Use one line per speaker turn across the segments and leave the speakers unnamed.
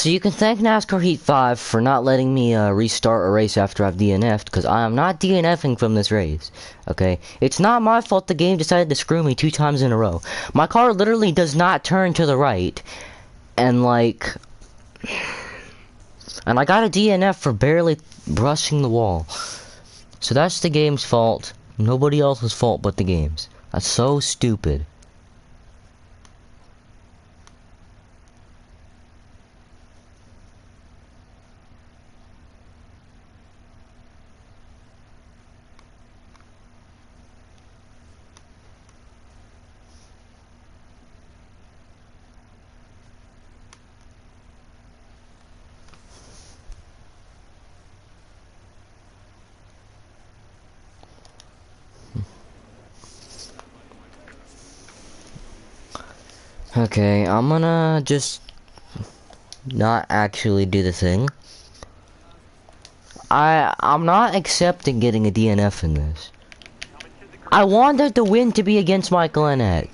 So you can thank NASCAR Heat 5 for not letting me restart a race after I've DNF'd, because I am not DNFing from this race, okay? It's not my fault the game decided to screw me 2 times in a row. My car literally does not turn to the right, and like... And I got a DNF for barely brushing the wall. So that's the game's fault. Nobody else's fault but the game's. That's so stupid. Okay, I'm gonna just not actually do the thing. I'm not accepting getting a DNF in this. I wanted the win to be against Michael Annett.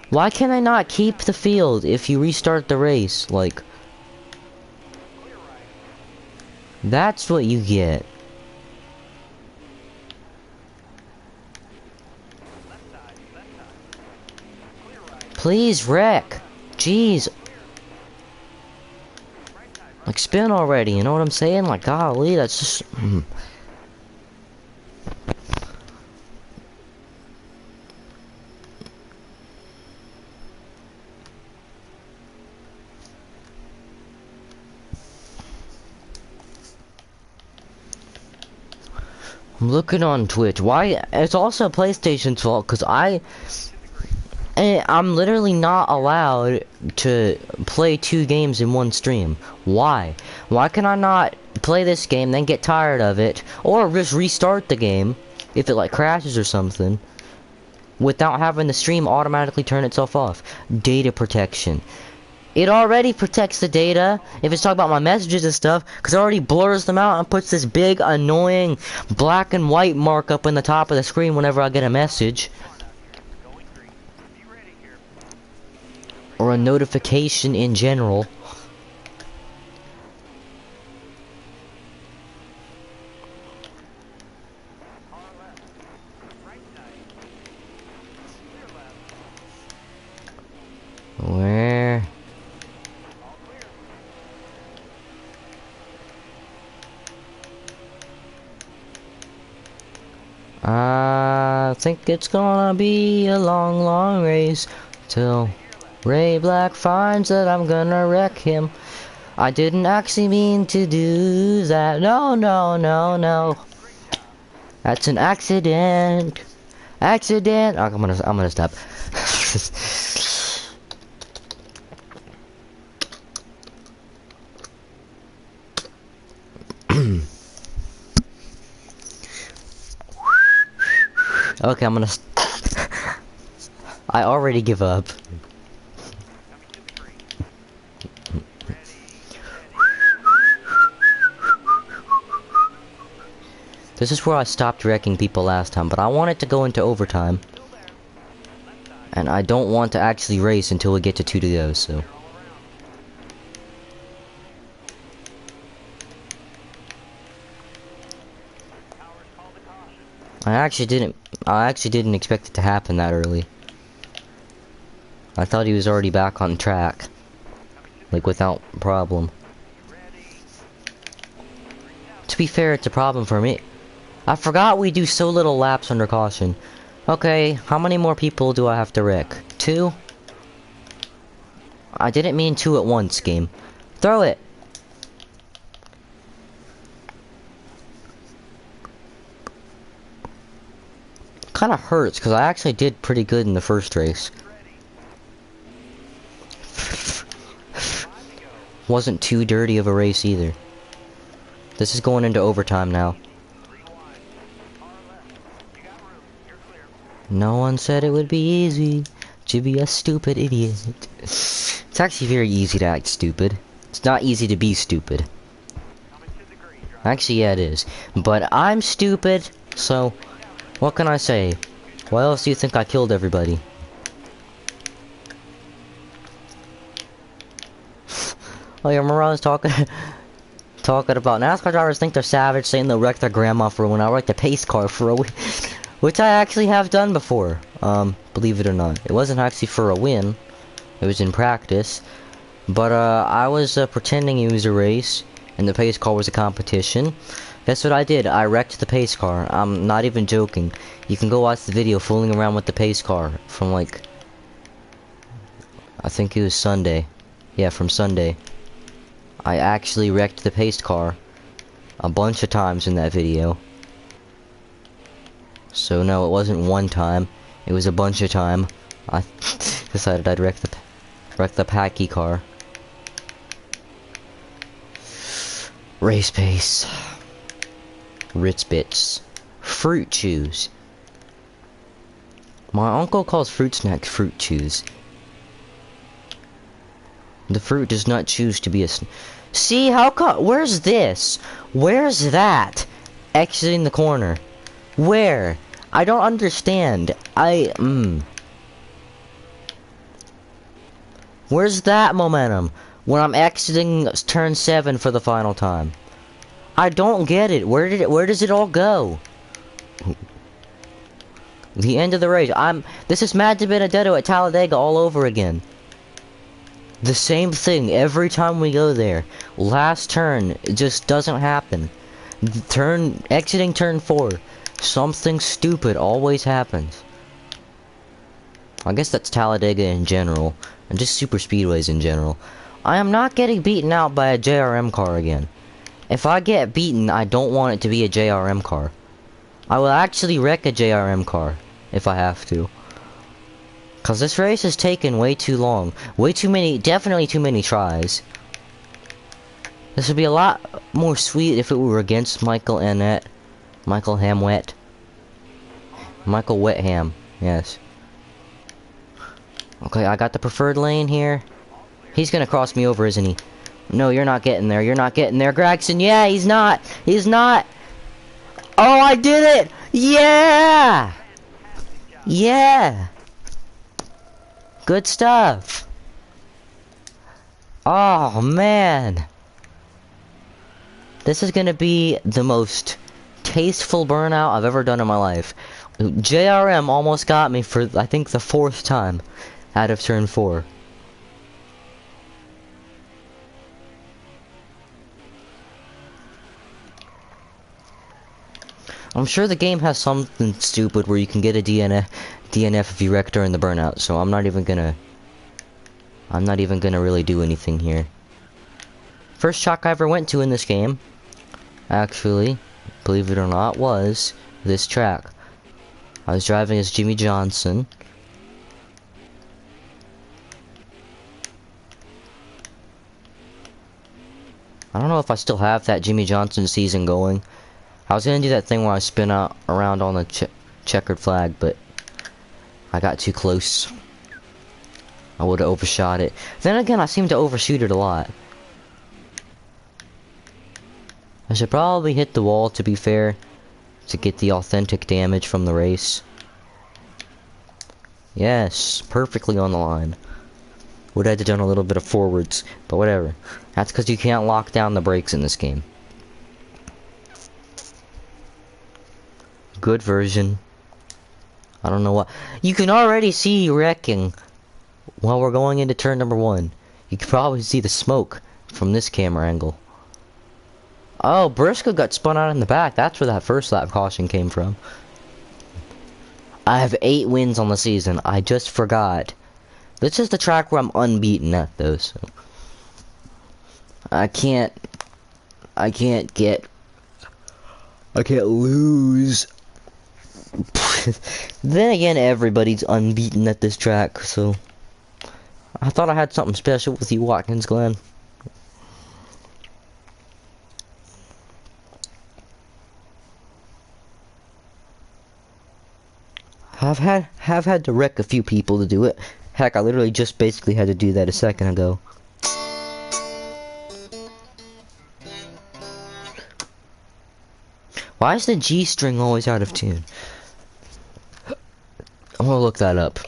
Why can I not keep the field if you restart the race? Like, that's what you get. Please wreck. Jeez. Like, spin already, you know what I'm saying? Like, golly, that's just... I'm looking on Twitch. Why? It's also PlayStation's fault, because I'm literally not allowed to play 2 games in one stream. Why? Why can I not play this game, then get tired of it, or just restart the game if it like crashes or something, without having the stream automatically turn itself off? Data protection. It already protects the data if it's talking about my messages and stuff, because it already blurs them out and puts this big annoying black and white mark up in the top of the screen whenever I get a message. Or a notification in general. Where? I think it's gonna be a long, long race till Ray Black finds that I'm gonna wreck him. I didn't actually mean to do that. No, no, no, no. That's an accident. Accident. Oh, I'm gonna stop. Okay, I'm gonna. I already give up. This is where I stopped wrecking people last time, but I want it to go into overtime. And I don't want to actually race until we get to 2 to go, so. I actually didn't expect it to happen that early. I thought he was already back on track. Like, without problem. To be fair, it's a problem for me. I forgot we do so little laps under caution. Okay, how many more people do I have to wreck? 2? I didn't mean 2 at once, game. Throw it! Kinda hurts, because I actually did pretty good in the first race. Wasn't too dirty of a race either. This is going into overtime now. No one said it would be easy to be a stupid idiot. It's actually very easy to act stupid. It's not easy to be stupid. Actually, yeah, it is. But I'm stupid, so what can I say? Why else do you think I killed everybody? Oh yeah, remember I was talking talking about NASCAR drivers think they're savage, saying they'll wreck their grandma for a win. I wrecked a pace car for a win, which I actually have done before. Believe it or not, it wasn't actually for a win. It was in practice. But I was pretending it was a race, and the pace car was a competition. That's what I did. I wrecked the pace car. I'm not even joking. You can go watch the video fooling around with the pace car from like, I think it was Sunday. Yeah, from Sunday. I actually wrecked the pace car a bunch of times in that video. So no, it wasn't one time. It was a bunch of time. I decided I'd wreck the Packy car. Race pace. Ritz Bits. Fruit chews. My uncle calls fruit snacks fruit chews. The fruit does not choose to be a See, how come? Where's this? Where's that? Exiting the corner. Where? I don't understand. Where's that momentum? When I'm exiting turn 7 for the final time. I don't get it. Where does it all go? The end of the race. This is Mad to Benedetto at Talladega all over again. The same thing every time we go there. Last turn, it just doesn't happen. Exiting turn 4. Something stupid always happens. I guess that's Talladega in general. And just super speedways in general. I am not getting beaten out by a JRM car again. If I get beaten, I don't want it to be a JRM car. I will actually wreck a JRM car if I have to. Cause this race has taken way too long. Way too many, definitely too many tries. This would be a lot more sweet if it were against Michael Annette. Michael Hamwet. Michael Wetham, yes. Okay, I got the preferred lane here. He's gonna cross me over, isn't he? No, you're not getting there. You're not getting there, Gregson. Yeah, he's not. He's not. Oh, I did it! Yeah! Yeah! Good stuff. Oh, man. This is gonna be the most tasteful burnout I've ever done in my life. JRM almost got me for, I think, the 4th time out of turn 4. I'm sure the game has something stupid where you can get a DNF if you wreck during the burnout, so I'm not even gonna really do anything here. First track I ever went to in this game, actually, believe it or not, was this track. I was driving as Jimmy Johnson. I don't know if I still have that Jimmy Johnson season going. I was gonna do that thing where I spin out around on the checkered flag, but I got too close. I would have overshot it. Then again, I seem to overshoot it a lot. I should probably hit the wall, to be fair, to get the authentic damage from the race. Yes, perfectly on the line. Would have done a little bit of forwards, but whatever. That's because you can't lock down the brakes in this game. Good version. I don't know what. You can already see wrecking while we're going into turn number 1. You can probably see the smoke from this camera angle. Oh, Briscoe got spun out in the back. That's where that first lap caution came from. I have 8 wins on the season. I just forgot. This is the track where I'm unbeaten at, though, so I can't lose. Then again, everybody's unbeaten at this track, so I thought I had something special with you, Watkins Glen. Have had to wreck a few people to do it. Heck, I literally just basically had to do that a second ago. Why is the G string always out of tune? I'm gonna look that up.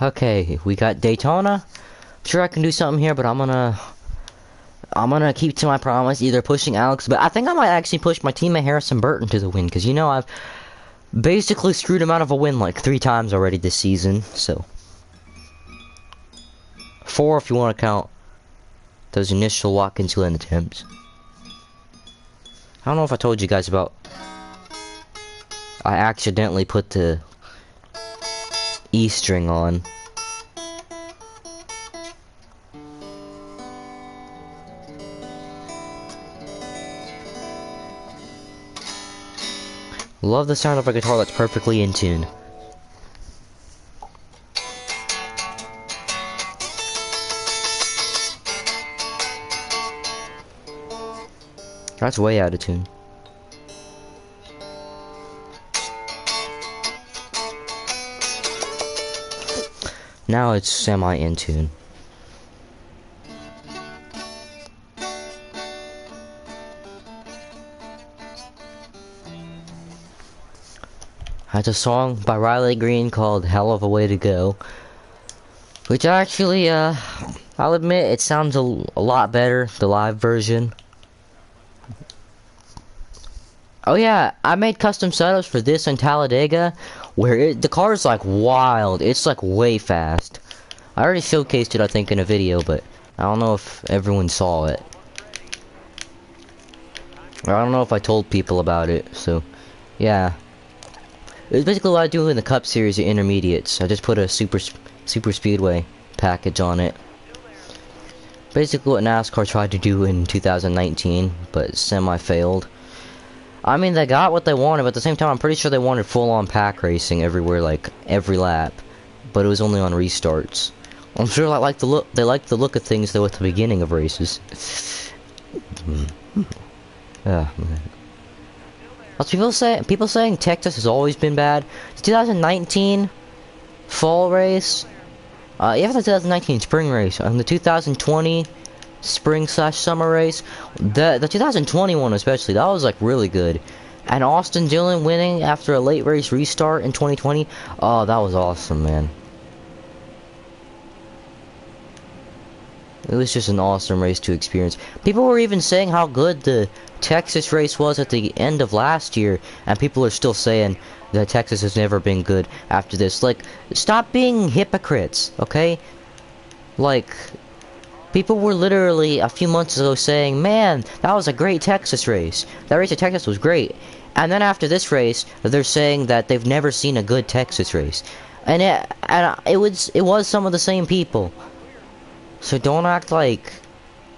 Okay, we got Daytona. I'm sure I can do something here, but I'm gonna keep to my promise, either pushing Alex, but I think I might actually push my teammate Harrison Burton to the win, because you know I've basically screwed him out of a win like 3 times already this season, so 4 if you want to count those initial Watkins Glen attempts. I don't know if I told you guys about, I accidentally put the E string on. Love the sound of a guitar that's perfectly in tune. That's way out of tune. Now it's semi in tune. That's a song by Riley Green called Hell of a Way to Go. Which actually, I'll admit, it sounds a lot better, the live version. Oh yeah, I made custom setups for this in Talladega, where the car's like wild, it's like way fast. I already showcased it I think in a video, but I don't know if everyone saw it. Or I don't know if I told people about it, so yeah. It's basically what I do in the Cup Series at Intermediates. I just put a super speedway package on it. Basically what NASCAR tried to do in 2019, but semi-failed. I mean, they got what they wanted, but at the same time, I'm pretty sure they wanted full-on pack racing everywhere, like every lap. But it was only on restarts. I'm sure they like the look of things though at the beginning of races. Man. What's people saying Texas has always been bad. The 2019 fall race, even the 2019 spring race, and the 2020 spring/summer race, the 2021 especially, that was like really good. And Austin Dillon winning after a late race restart in 2020, oh, that was awesome, man. It was just an awesome race to experience. People were even saying how good the Texas race was at the end of last year, and people are still saying that Texas has never been good after this. Like, stop being hypocrites, okay? Like, people were literally a few months ago saying, man, that was a great Texas race. That race at Texas was great. And then after this race, they're saying that they've never seen a good Texas race. And it was some of the same people. So don't act like,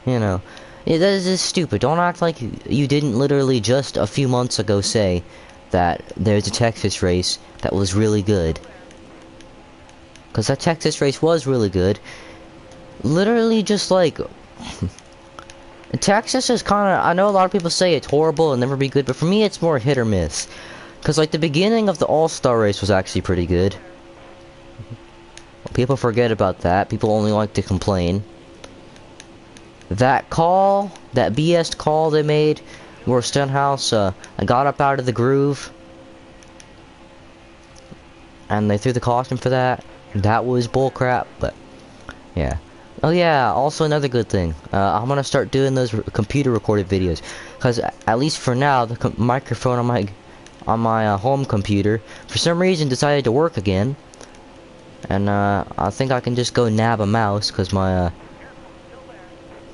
you know, that is just stupid. Don't act like you didn't literally just a few months ago say that there's a Texas race that was really good. Because that Texas race was really good. Literally just like... Texas is kind of... I know a lot of people say it's horrible and never be good, but for me it's more hit or miss. Because like the beginning of the All-Star race was actually pretty good. People forget about that. People only like to complain. That call, that BS call they made, where Stenhouse got up out of the groove, and they threw the caution for that. That was bullcrap, but yeah. Oh yeah, also another good thing. I'm gonna start doing those computer recorded videos, because at least for now, the microphone on my home computer for some reason decided to work again. And I think I can just go nab a mouse, because my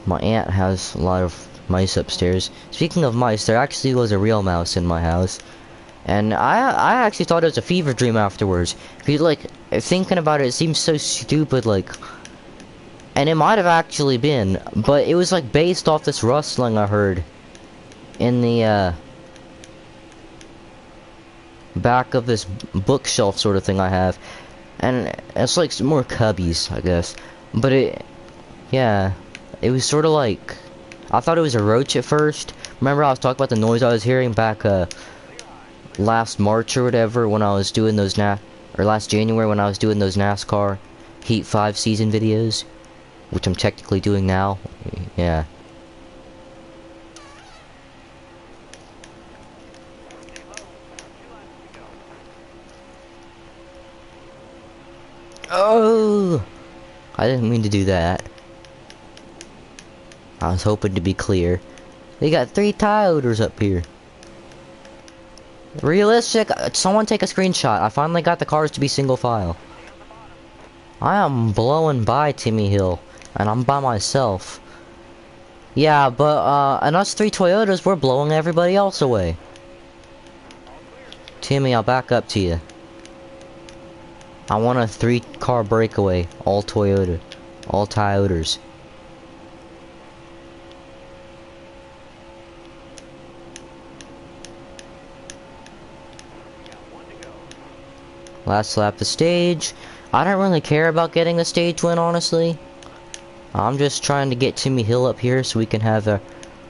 aunt has a lot of mice upstairs. Speaking of mice, there actually was a real mouse in my house, and I actually thought it was a fever dream afterwards. Because like thinking about it, it seems so stupid, like, and it might have actually been, but it was like based off this rustling I heard in the back of this bookshelf sort of thing I have. And it's like some more cubbies, I guess. But yeah, it was sort of like, I thought it was a roach at first. Remember I was talking about the noise I was hearing back last March or whatever, when I was doing those or last January when I was doing those NASCAR Heat 5 season videos, which I'm technically doing now. Yeah. Oh! I didn't mean to do that. I was hoping to be clear. They got 3 Toyotas up here. Realistic, someone take a screenshot. I finally got the cars to be single file. I am blowing by Timmy Hill, and I'm by myself. Yeah, but, and us 3 Toyotas, we're blowing everybody else away. Timmy, I'll back up to you. I want a 3-car breakaway, all Toyota, all Toyotas. Last lap the stage. I don't really care about getting the stage win, honestly. I'm just trying to get Timmy Hill up here so we can have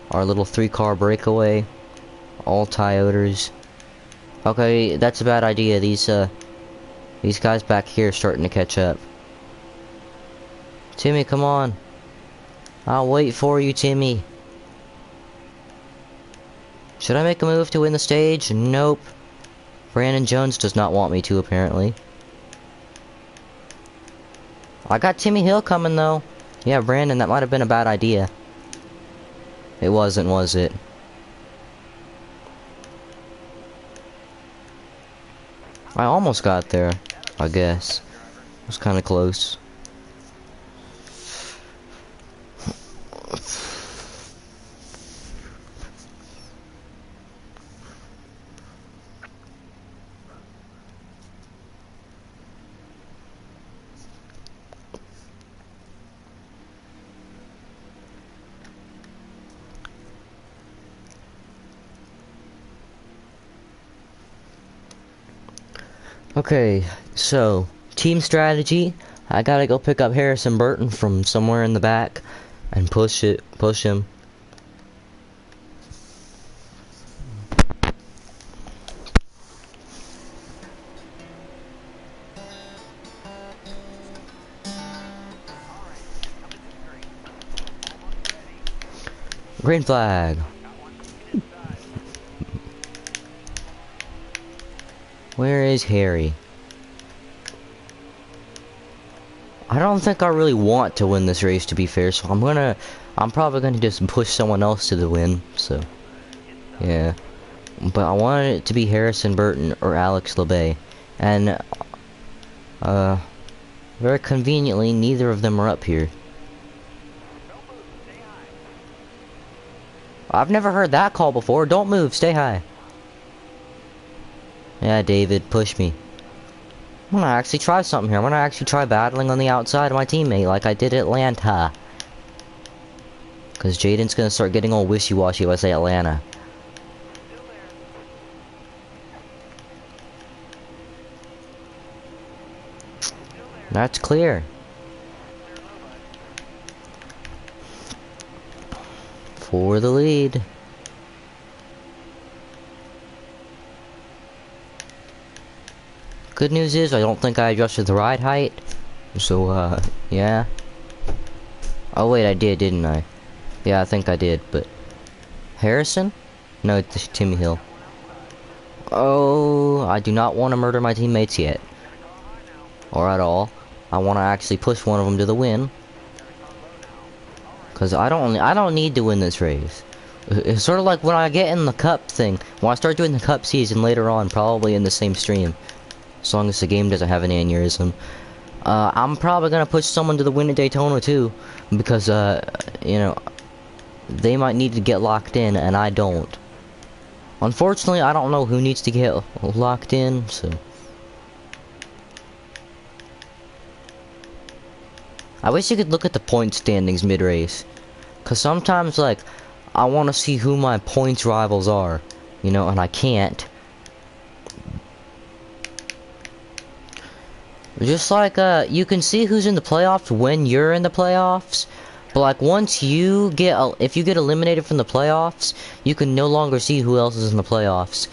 our little 3-car breakaway. All Toyotas. Okay, that's a bad idea. These guys back here are starting to catch up. Timmy, come on. I'll wait for you, Timmy. Should I make a move to win the stage? Nope. Brandon Jones does not want me to, apparently. I got Timmy Hill coming, though. Yeah, Brandon, that might have been a bad idea. It wasn't, was it? I almost got there, I guess. It was kind of close. Okay, so team strategy. I gotta go pick up Harrison Burton from somewhere in the back and push him. Green flag. Where is Harry? I don't think I really want to win this race, to be fair, so I'm probably gonna just push someone else to the win, so yeah. But I wanted it to be Harrison Burton or Alex LeBay, and very conveniently neither of them are up here. I've never heard that call before. Don't move, stay high. Yeah, David, push me. I'm gonna actually try something here. I'm gonna actually try battling on the outside of my teammate like I did at Atlanta. Cause Jaden's gonna start getting all wishy-washy if I say Atlanta. That's clear. For the lead. Good news is I don't think I adjusted the ride height. So, yeah. Oh wait, I did, didn't I? Yeah, I think I did, but... Harrison? No, it's Timmy Hill. Oh, I do not want to murder my teammates yet. Or at all. I want to actually push one of them to the win. Cause I don't need to win this race. It's sort of like when I get in the cup thing. When I start doing the cup season later on, probably in the same stream. As long as the game doesn't have an aneurysm. I'm probably gonna push someone to the win at Daytona too. Because, you know, they might need to get locked in and I don't. Unfortunately, I don't know who needs to get locked in, so. I wish you could look at the point standings mid-race. Cause sometimes, like, I want to see who my points rivals are. You know, and I can't. Just like, you can see who's in the playoffs when you're in the playoffs. But, like, once you if you get eliminated from the playoffs, you can no longer see who else is in the playoffs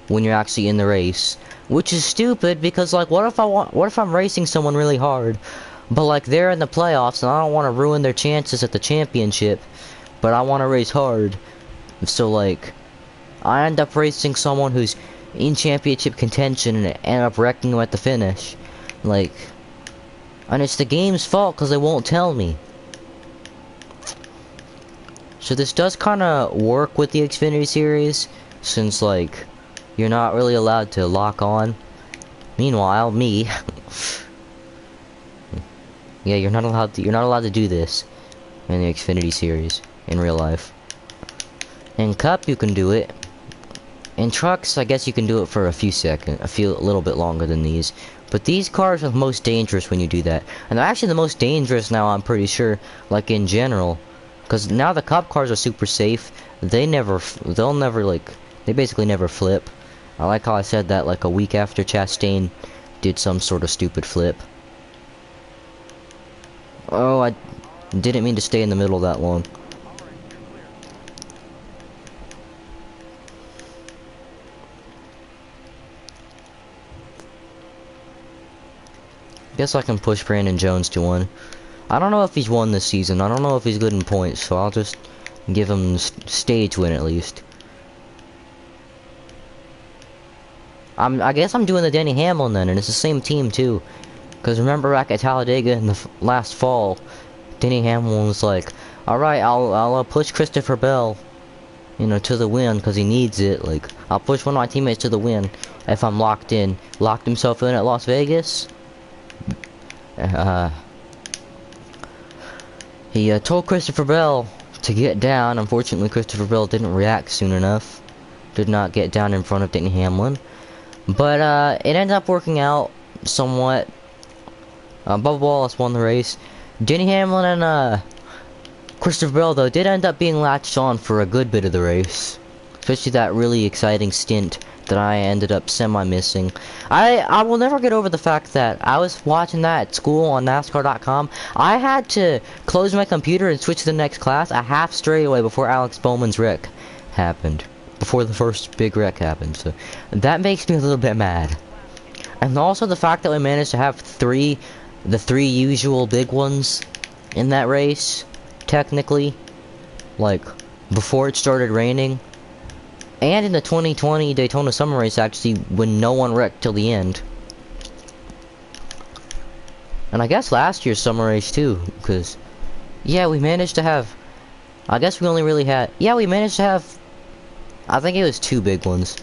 when you're actually in the race. Which is stupid, because, like, what if I'm racing someone really hard, but, like, they're in the playoffs, and I don't want to ruin their chances at the championship, but I want to race hard. So, like, I end up racing someone who's in championship contention and end up wrecking them at the finish. Like, And it's the game's fault because they won't tell me. So this does kind of work with the Xfinity series, since like you're not really allowed to lock on. Meanwhile, me, yeah, you're not allowed to do this in the Xfinity series in real life. In Cup, you can do it. In trucks, I guess you can do it for a few seconds, a little bit longer than these. But these cars are the most dangerous when you do that, and they're actually the most dangerous now. I'm pretty sure, like in general. Because now the Cup cars are super safe. They basically never flip. I like how I said that like a week after Chastain did some sort of stupid flip. Oh, I didn't mean to stay in the middle that long. Guess I can push Brandon Jones to one. I don't know if he's won this season. I don't know if he's good in points, so I'll just give him the stage win at least. I guess I'm doing the Denny Hamlin then, and it's the same team too. Because remember back at Talladega in the last fall, Denny Hamlin was like, "Alright, I'll push Christopher Bell, you know, to the win because he needs it. Like, I'll push one of my teammates to the win if I'm locked in." Locked himself in at Las Vegas. He told Christopher Bell to get down. Unfortunately, Christopher Bell didn't react soon enough. Did not get down in front of Denny Hamlin. But it ended up working out somewhat. Bubba Wallace won the race. Denny Hamlin and Christopher Bell, though, did end up being latched on for a good bit of the race. Especially that really exciting stint that I ended up semi-missing. I will never get over the fact that I was watching that at school on NASCAR.com. I had to close my computer and switch to the next class a half straight away before Alex Bowman's wreck happened. Before the first big wreck happened. So that makes me a little bit mad. And also the fact that we managed to have the three usual big ones in that race, technically. Like, before it started raining. And in the 2020 Daytona Summer Race, actually, when no one wrecked till the end. And I guess last year's Summer Race, too, because, yeah, we managed to have, I guess we only really had, yeah, we managed to have, I think it was 2 big ones.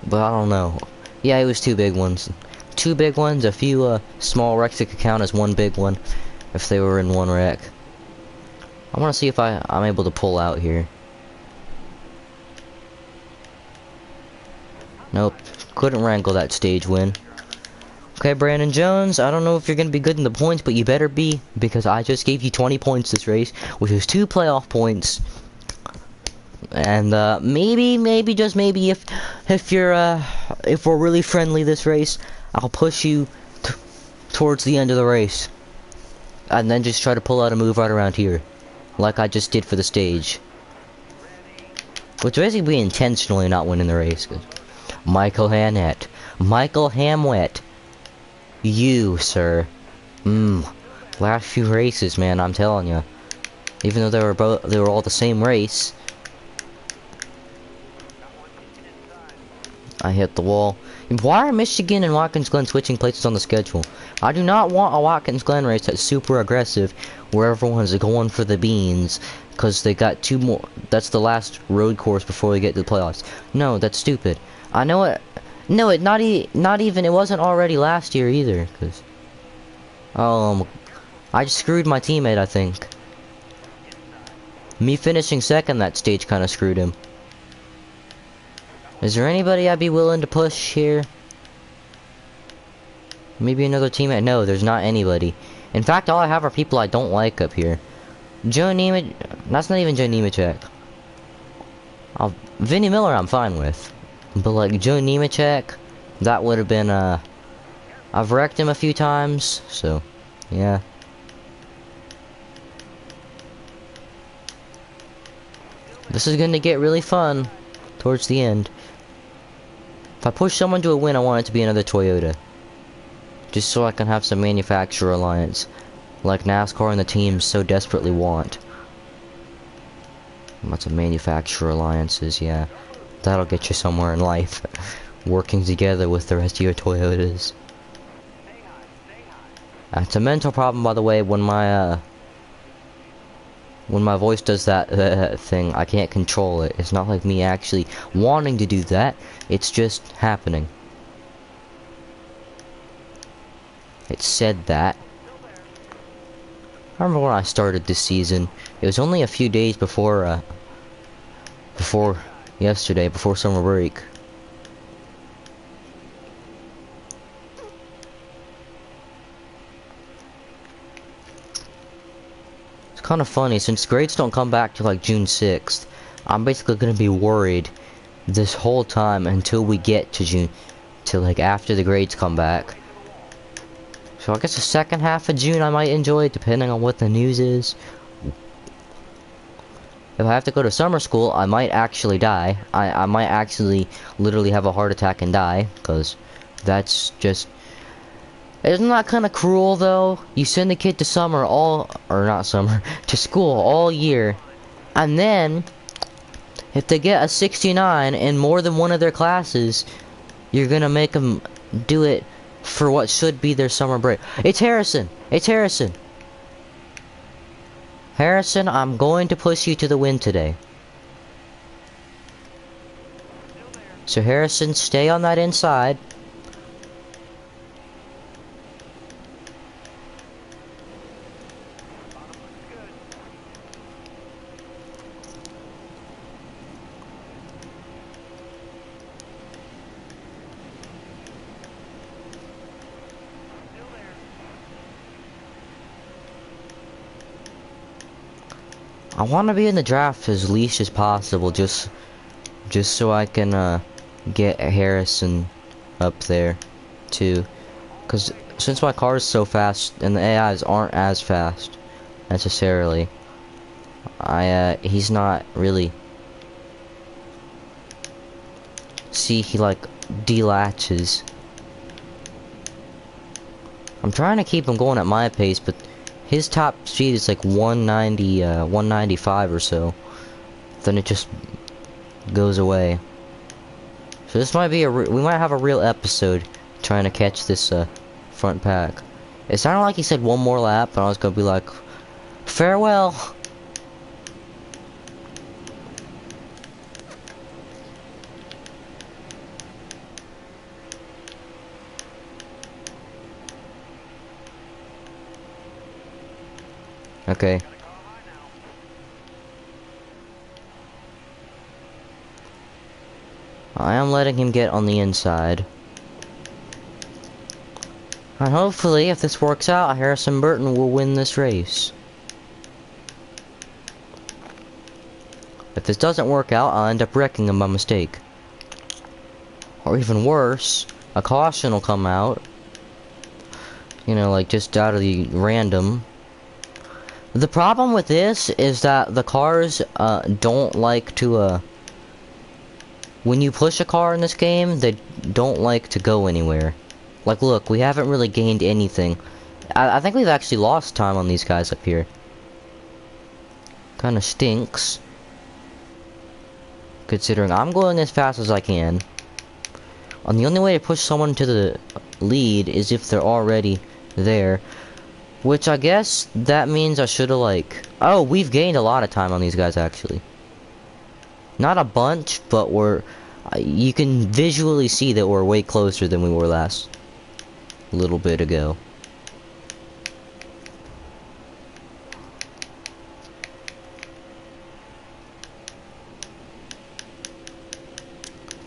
But I don't know. Yeah, it was 2 big ones. 2 big ones, a few small wrecks that could count as 1 big one, if they were in 1 wreck. I want to see if I'm able to pull out here. Nope. Couldn't wrangle that stage win. Okay, Brandon Jones, I don't know if you're going to be good in the points, but you better be, because I just gave you 20 points this race, which is 2 playoff points. And maybe just maybe if we're really friendly this race, I'll push you towards the end of the race. And then just try to pull out a move right around here. Like I just did for the stage. Which basically intentionally not winning the race. Michael Hamlet. Michael Hamlet. You, sir. Last few races, man, I'm telling you. Even though they were all the same race. I hit the wall. Why are Michigan and Watkins Glen switching places on the schedule? I do not want a Watkins Glen race that's super aggressive, where everyone's going for the beans, because they got 2 more. That's the last road course before we get to the playoffs. No, that's stupid. I know it. No, not even. It wasn't already last year either. Cause, I just screwed my teammate. I think. Me finishing second that stage kind of screwed him. Is there anybody I'd be willing to push here? Maybe another teammate? No, there's not anybody. In fact, all I have are people I don't like up here. Joe Nemec... That's not even Joe Nemechek. Vinnie Miller I'm fine with. But like Joe Nemechek, that would have been, I've wrecked him a few times, so, yeah. This is gonna get really fun towards the end. If I push someone to a win, I want it to be another Toyota. Just so I can have some manufacturer alliance, like NASCAR and the teams so desperately want. Lots of manufacturer alliances, yeah. That'll get you somewhere in life. Working together with the rest of your Toyotas. It's a mental problem, by the way, when my voice does that thing. I can't control it. It's not like me actually wanting to do that. It's just happening. It said that. I remember when I started this season. It was only a few days before yesterday, before summer break. It's kind of funny, since grades don't come back till like June 6th, I'm basically gonna be worried this whole time until we get to June, till like after the grades come back. So I guess the second half of June I might enjoy, depending on what the news is. If I have to go to summer school, I might actually die. I might actually literally have a heart attack and die, because that's just... Isn't that kind of cruel, though? You send a kid to to school all year, and then, if they get a 69 in more than one of their classes, you're gonna make them do it for what should be their summer break. It's Harrison! It's Harrison! Harrison, I'm going to push you to the win today. So Harrison, stay on that inside. I want to be in the draft as least as possible, just so I can get Harrison up there too, because since my car is so fast and the AIs aren't as fast necessarily, he's not really. See, he like delatches. I'm trying to keep him going at my pace, but his top speed is like 190, 195 or so. Then it just goes away. So this might be we might have a real episode trying to catch this front pack. It sounded like he said one more lap, and I was gonna be like, farewell. Okay. I am letting him get on the inside. And hopefully, if this works out, Harrison Burton will win this race. If this doesn't work out, I'll end up wrecking him by mistake. Or even worse, a caution will come out. You know, like just out of the random. The problem with this is that the cars don't like to when you push a car in this game, they don't like to go anywhere. Like, look, we haven't really gained anything. I think we've actually lost time on these guys up here. Kinda stinks, considering I'm going as fast as I can. And the only way to push someone to the lead is if they're already there. Which I guess that means I should have like... Oh, we've gained a lot of time on these guys actually. Not a bunch, but you can visually see that we're way closer than we were last little bit ago.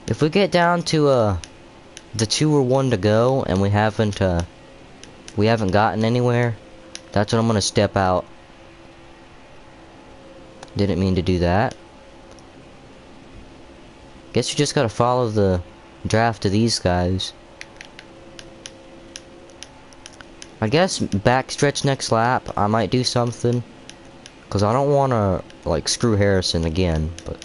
If we get down to the 2 or 1 to go and we haven't gotten anywhere, that's when I'm gonna step out. Didn't mean to do that. Guess you just gotta follow the draft of these guys. I guess backstretch next lap, I might do something. Cause I don't wanna like screw Harrison again, but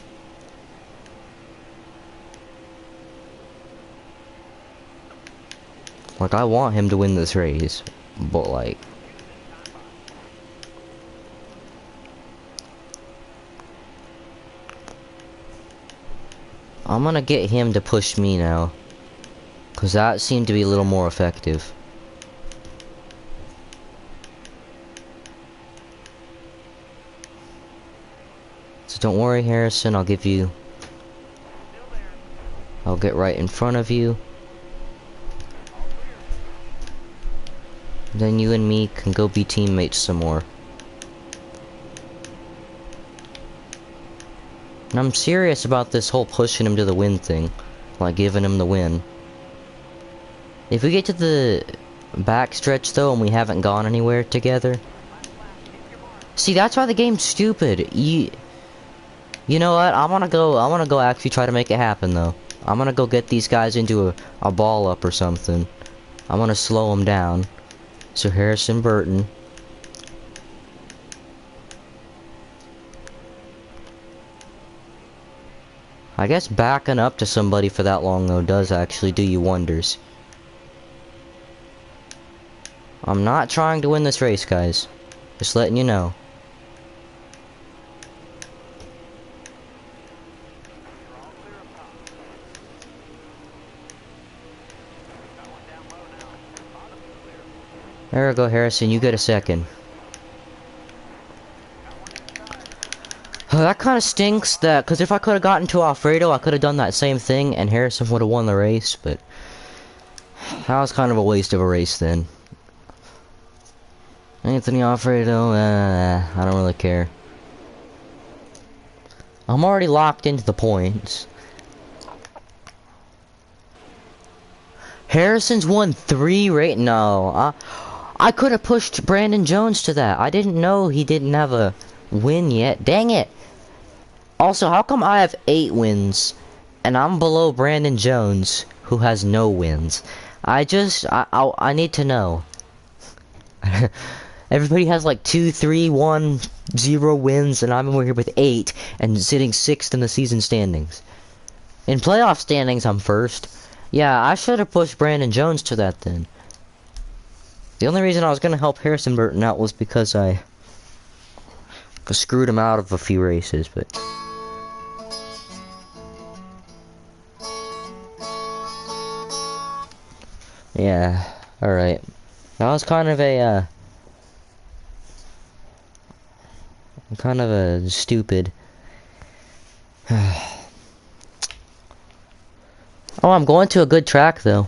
like I want him to win this race, but like I'm gonna get him to push me now, cause that seemed to be a little more effective. So don't worry, Harrison, I'll get right in front of you. Then you and me can go be teammates some more. And I'm serious about this whole pushing him to the win thing. Like giving him the win. If we get to the backstretch though and we haven't gone anywhere together. See, that's why the game's stupid. You know what? I wanna go actually try to make it happen though. I'm gonna go get these guys into a ball up or something. I'm gonna slow them down. So Harrison Burton. I guess backing up to somebody for that long though does actually do you wonders. I'm not trying to win this race, guys. Just letting you know. There we go, Harrison. You get a second. That kind of stinks, because if I could have gotten to Alfredo, I could have done that same thing, and Harrison would have won the race, but that was kind of a waste of a race then. Anthony Alfredo, I don't really care. I'm already locked into the points. Harrison's won 3 No, I could have pushed Brandon Jones to that. I didn't know he didn't have a win yet. Dang it. Also, how come I have 8 wins and I'm below Brandon Jones, who has no wins? I need to know. Everybody has like 2, 3, 1, 0 wins, and I'm over here with 8 and sitting 6th in the season standings. In playoff standings, I'm 1st. Yeah, I should have pushed Brandon Jones to that then. The only reason I was gonna help Harrison Burton out was because I screwed him out of a few races, but. Yeah, alright. That was kind of a stupid. Oh, I'm going to a good track though.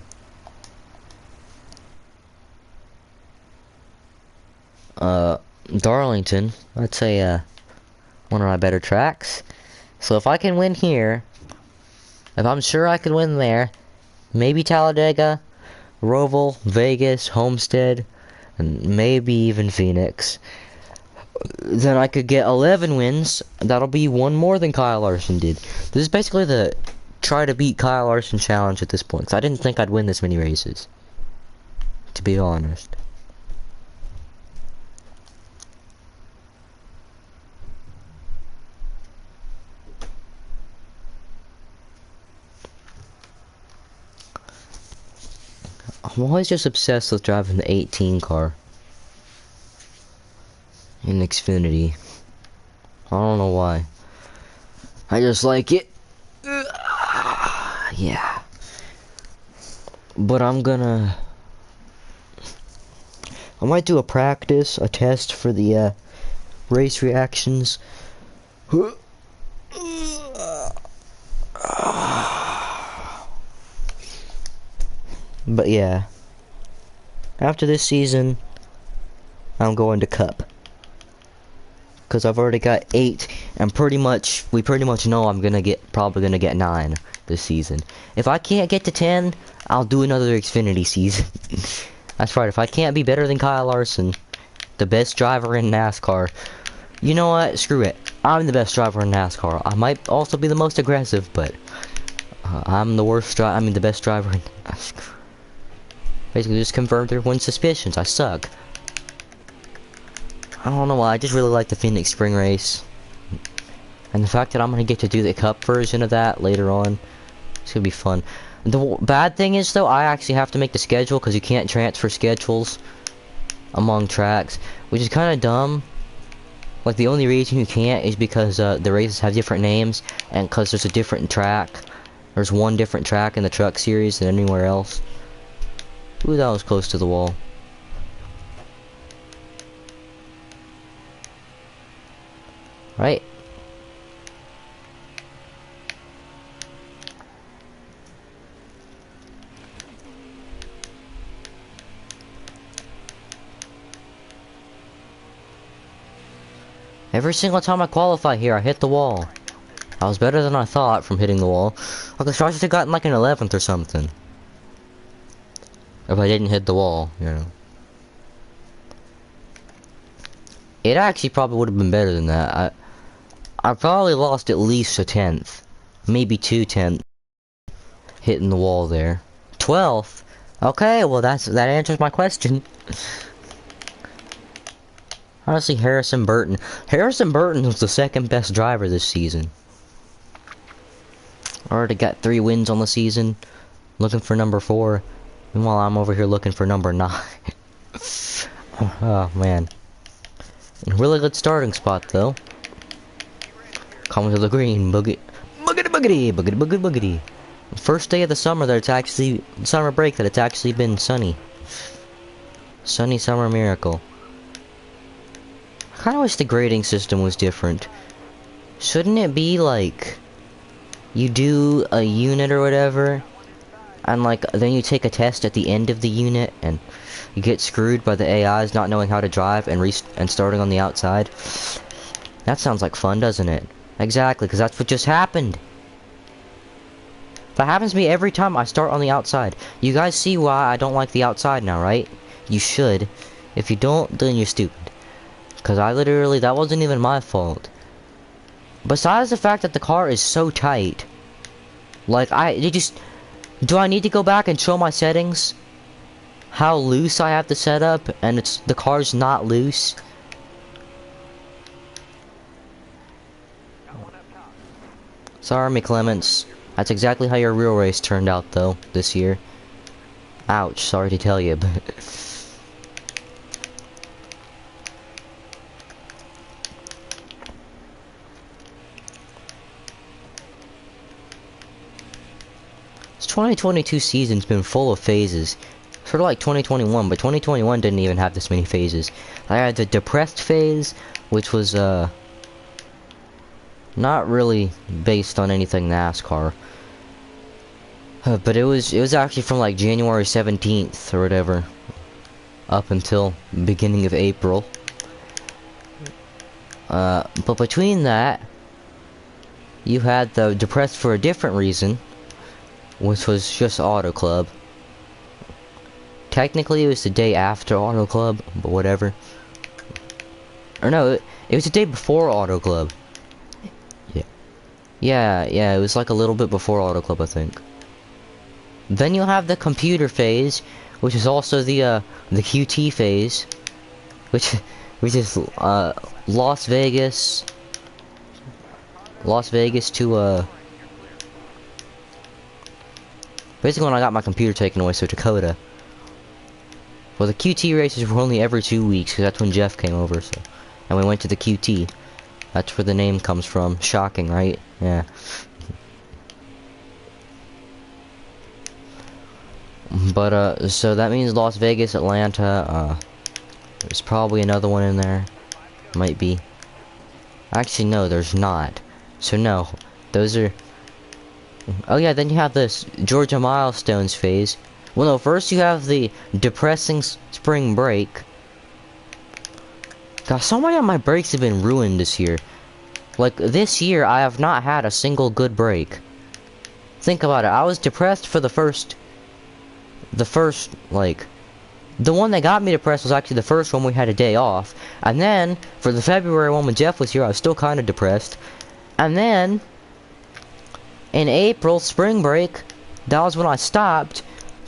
Darlington. That's one of my better tracks. So if I can win here, if I'm sure I can win there, maybe Talladega, Roval, Vegas, Homestead, and maybe even Phoenix, then I could get 11 wins. That'll be 1 more than Kyle Larson did. This is basically the try to beat Kyle Larson challenge at this point, because I didn't think I'd win this many races, to be honest. I'm always just obsessed with driving the 18 car in Xfinity. I don't know why. I just like it. Yeah. But I might do a test for the race reactions. But yeah, after this season, I'm going to Cup, because I've already got 8, and we pretty much know I'm probably gonna get 9 this season. If I can't get to 10, I'll do another Xfinity season. That's right. If I can't be better than Kyle Larson, the best driver in NASCAR, you know what? Screw it. I'm the best driver in NASCAR. I might also be the most aggressive, but I'm the the best driver in NASCAR. Basically just confirmed everyone's suspicions. I suck. I don't know why, I just really like the Phoenix Spring Race. And the fact that I'm gonna get to do the Cup version of that later on, it's gonna be fun. The bad thing is though, I actually have to make the schedule because you can't transfer schedules among tracks, which is kind of dumb. Like the only reason you can't is because the races have different names, and because there's a different track. There's one different track in the truck series than anywhere else. Ooh, that was close to the wall. Right. Every single time I qualify here, I hit the wall. I was better than I thought from hitting the wall. Okay, so I should have gotten like an 11th or something. If I didn't hit the wall, you know. It actually probably would have been better than that. I probably lost at least a 10th. Maybe 2/10 hitting the wall there. 12th? Okay, well that answers my question. Honestly, Harrison Burton was the second best driver this season. Already got 3 wins on the season. Looking for number 4. Meanwhile, I'm over here looking for number 9. Oh man. Really good starting spot though. Coming to the green, boogity, boogity, boogity, boogity, boogity, boogity. First day of the summer that it's actually summer break that it's actually been sunny. Sunny summer miracle. I kind of wish the grading system was different. Shouldn't it be like you do a unit or whatever, and like then you take a test at the end of the unit, and you get screwed by the AIs not knowing how to drive and starting on the outside? That sounds like fun, doesn't it? Exactly, because that's what just happened. That happens to me every time I start on the outside. You guys see why I don't like the outside now, right? You should. If you don't, then you're stupid. Because that wasn't even my fault. Besides the fact that the car is so tight. Like, do I need to go back and show my settings? How loose I have the setup, and the car's not loose? Sorry, me Clements. That's exactly how your real race turned out, though, this year. Ouch, sorry to tell you, but... This 2022 season's been full of phases. Sort of like 2021, but 2021 didn't even have this many phases. I had the depressed phase, which was, not really based on anything NASCAR. But it was actually from like January 17th or whatever up until beginning of April. But between that, you had the depressed for a different reason, which was just Auto Club. Technically it was the day after Auto Club, but whatever. Or no, it was the day before Auto Club. Yeah, it was like a little bit before Auto Club, I think. Then you'll have the computer phase, which is also the QT phase, which is Las Vegas to basically when I got my computer taken away, so Dakota. Well, the QT races were only every 2 weeks, because that's when Jeff came over, so, and we went to the QT. That's where the name comes from. Shocking, right? Yeah. But, so that means Las Vegas, Atlanta, there's probably another one in there. Might be. Actually, no, there's not. So, no. Those are... Oh, yeah, then you have this Georgia Milestones phase. Well, no, first you have the depressing spring break. God, so many of my breaks have been ruined this year. Like, this year, I have not had a single good break. Think about it. I was depressed for the first, like... The one that got me depressed was actually the first one we had a day off. And then, for the February one when Jeff was here, I was still kind of depressed. And then, in April, spring break, that was when I stopped.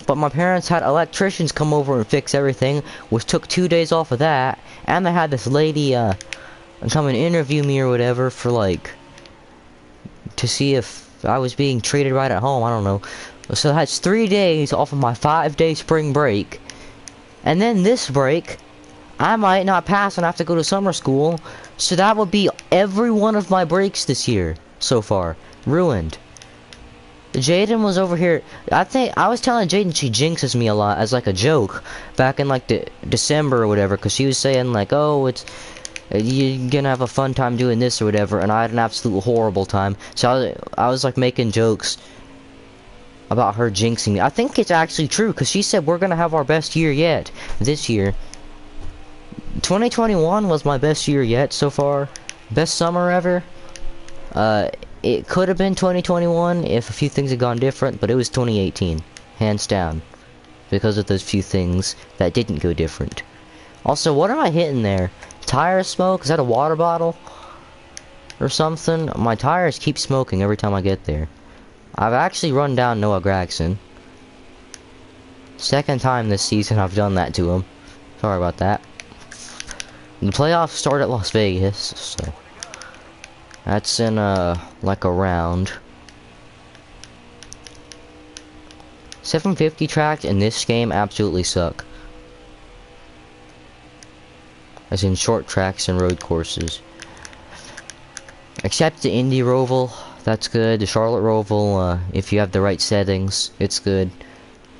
But my parents had electricians come over and fix everything, which took 2 days off of that. And they had this lady, come and interview me or whatever for, like, to see if I was being treated right at home, I don't know. So that's 3 days off of my 5-day spring break. And then this break, I might not pass and have to go to summer school. So that would be every one of my breaks this year, so far. Ruined. Jaden was over here. I was telling Jaden she jinxes me a lot as like a joke back in like December or whatever, because she was saying like, oh, you're gonna have a fun time doing this or whatever, and I had an absolute horrible time. So I was like making jokes about her jinxing me. I think it's actually true, because she said we're gonna have our best year yet this year. 2021 was my best year yet so far. Best summer ever? It could have been 2021 if a few things had gone different, but it was 2018, hands down, because of those few things that didn't go different. Also, what am I hitting there? Tire smoke? Is that a water bottle? Or something? My tires keep smoking every time I get there. I've actually run down Noah Gragson. Second time this season I've done that to him. Sorry about that. The playoffs start at Las Vegas, so that's in like a round. 750 tracks in this game absolutely suck. As in short tracks and road courses. Except the Indy Roval, that's good. The Charlotte Roval, if you have the right settings, it's good.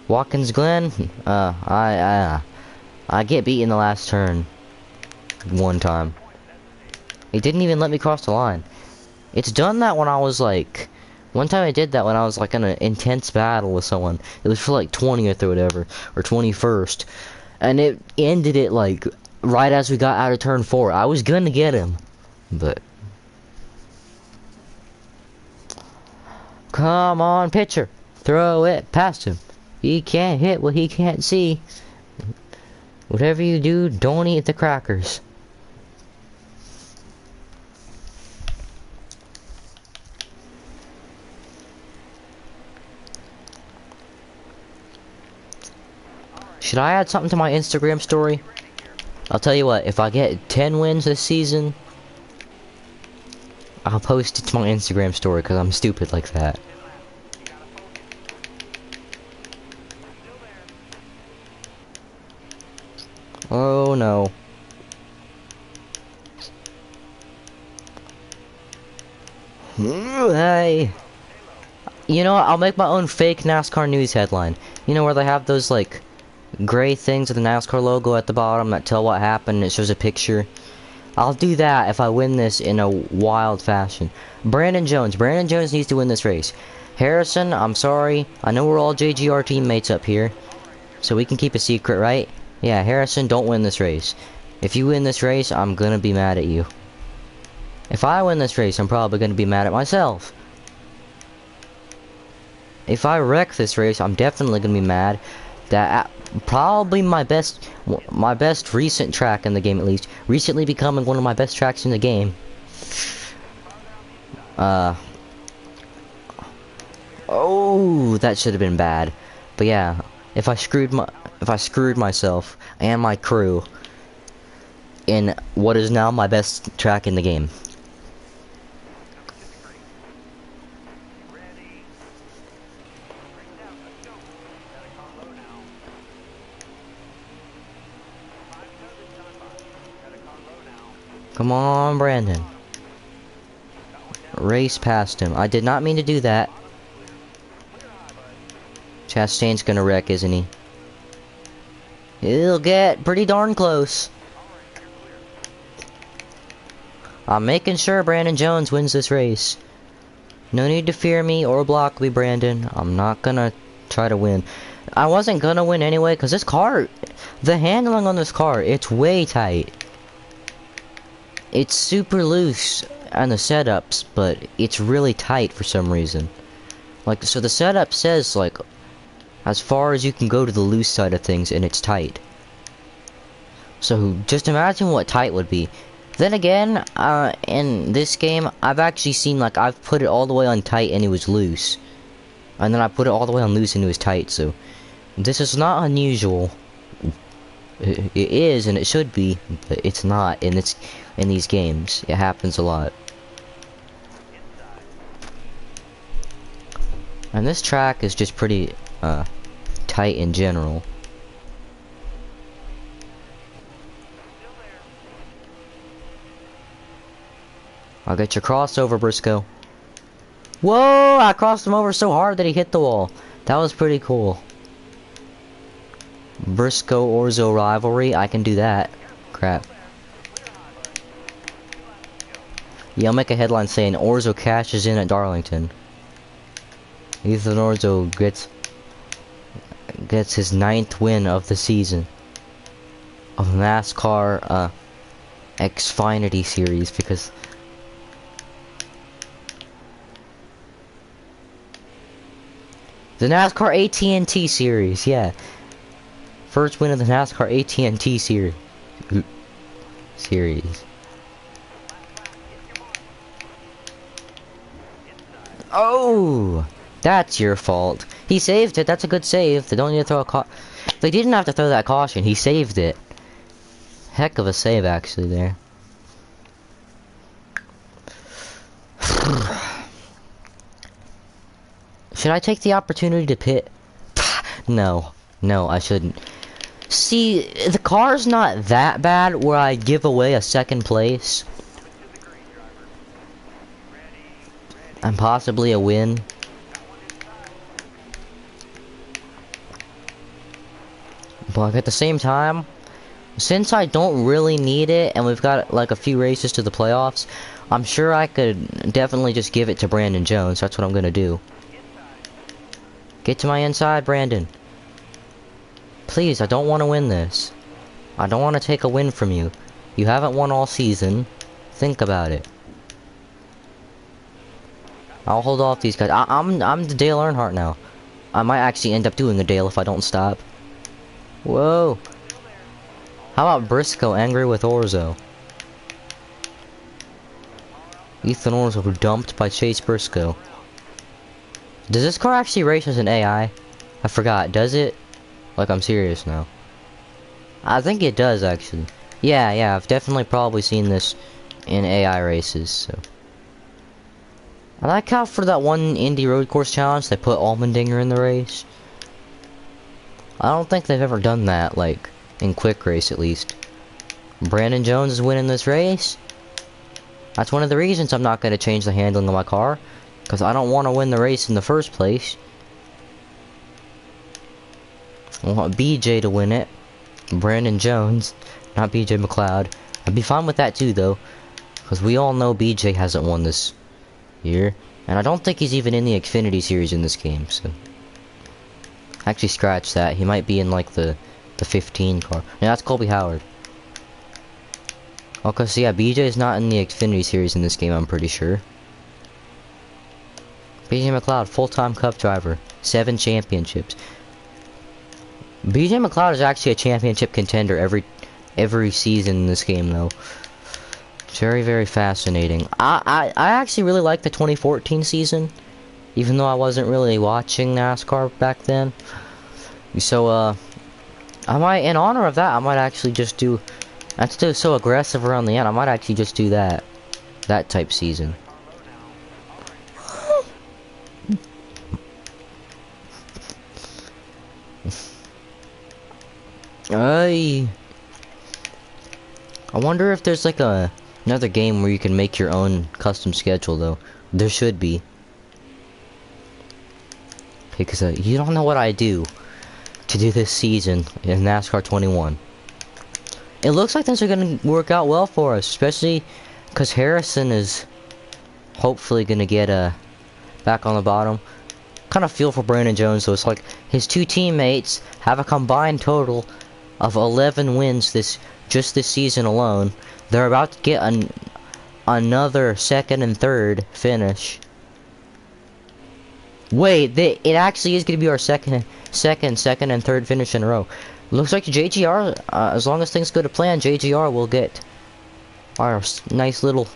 Watkins Glen, I get beat in the last turn. One time. It didn't even let me cross the line. It's done that when I was like... One time I did that when I was like in an intense battle with someone. It was for like 20th or whatever. Or 21st. And it ended it like... right as we got out of turn 4. I was gonna get him. But... come on, pitcher. Throw it past him. He can't hit what he can't see. Whatever you do, don't eat the crackers. Should I add something to my Instagram story? I'll tell you what, if I get 10 wins this season, I'll post it to my Instagram story because I'm stupid like that. Oh no. Hey. You know what? I'll make my own fake NASCAR news headline. You know where they have those like gray things with the NASCAR logo at the bottom that tell what happened and it shows a picture? I'll do that if I win this in a wild fashion. Brandon Jones needs to win this race. Harrison, I'm sorry. I know we're all JGR teammates up here. So we can keep a secret, right? Yeah, Harrison, don't win this race. If you win this race, I'm gonna be mad at you. If I win this race, I'm probably gonna be mad at myself. If I wreck this race, I'm definitely gonna be mad that probably my best recent track in the game, at least, recently becoming one of my best tracks in the game. Oh, that should have been bad. But yeah, if I screwed myself and my crew in what is now my best track in the game. Come on, Brandon. Race past him. I did not mean to do that. Chastain's gonna wreck, isn't he? He'll get pretty darn close. I'm making sure Brandon Jones wins this race. No need to fear me or block me, Brandon. I'm not gonna try to win. I wasn't gonna win anyway, because this car... the handling on this car, it's way tight. It's super loose on the setups, but it's really tight for some reason. Like, so the setup says, like, as far as you can go to the loose side of things, and it's tight. So, just imagine what tight would be. Then again, in this game, I've actually seen, like, I've put it all the way on tight and it was loose. And then I put it all the way on loose and it was tight, so... this is not unusual. It is, and it should be, but it's not in these games. It happens a lot. And this track is just pretty, tight in general. I'll get your crossover, Briscoe. Whoa! I crossed him over so hard that he hit the wall. That was pretty cool. Briscoe-Orzo rivalry, I can do that. Crap. Yeah, I'll make a headline saying Orzo cashes in at Darlington. Ethan Orzo gets his 9th win of the season of NASCAR Xfinity series, because The NASCAR AT&T series, yeah. First win of the NASCAR AT&T series. Oh, that's your fault. He saved it. That's a good save. They don't need to throw a They didn't have to throw that caution. He saved it. Heck of a save, actually, there. Should I take the opportunity to pit? No. No, I shouldn't. See, the car's not that bad where I give away a second place. And possibly a win. But at the same time, since I don't really need it and we've got like a few races to the playoffs, I'm sure I could definitely just give it to Brandon Jones. That's what I'm gonna do. Get to my inside, Brandon. Please, I don't want to win this. I don't want to take a win from you. You haven't won all season. Think about it. I'll hold off these guys. I'm the Dale Earnhardt now. I might actually end up doing a Dale if I don't stop. Whoa. How about Briscoe angry with Orzo? Ethan Orzo dumped by Chase Briscoe. Does this car actually race as an AI? I forgot. Does it? Like, I'm serious now. I think it does, actually. Yeah, I've definitely probably seen this in AI races, so. I like how for that one Indy Road Course Challenge, they put Allmendinger in the race. I don't think they've ever done that, like, in quick race at least. Brandon Jones is winning this race. That's one of the reasons I'm not going to change the handling of my car. Because I don't want to win the race in the first place. I want BJ to win it. Brandon Jones, not BJ McLeod. I'd be fine with that too, though. Because we all know BJ hasn't won this year. And I don't think he's even in the Xfinity series in this game, so. Actually, scratch that. He might be in, like, the 15 car. Yeah, that's Colby Howard. Okay, so yeah, BJ is not in the Xfinity series in this game, I'm pretty sure. BJ McLeod, full-time Cup driver. 7 championships. BJ McLeod is actually a championship contender every season in this game, though. Very, very fascinating. I actually really like the 2014 season, even though I wasn't really watching NASCAR back then. So, I might, in honor of that, I might actually just do. That's still so aggressive around the end. I might actually just do that type season. I wonder if there's like another game where you can make your own custom schedule, though. There should be. Because you don't know what I do to do this season in NASCAR 21. It looks like things are going to work out well for us, especially because Harrison is hopefully going to get back on the bottom. Kind of feel for Brandon Jones, so it's like his 2 teammates have a combined total of 11 wins this season alone. They're about to get another second and third finish. Wait, it actually is going to be our second and third finish in a row. Looks like JGR, as long as things go to plan, JGR will get our nice little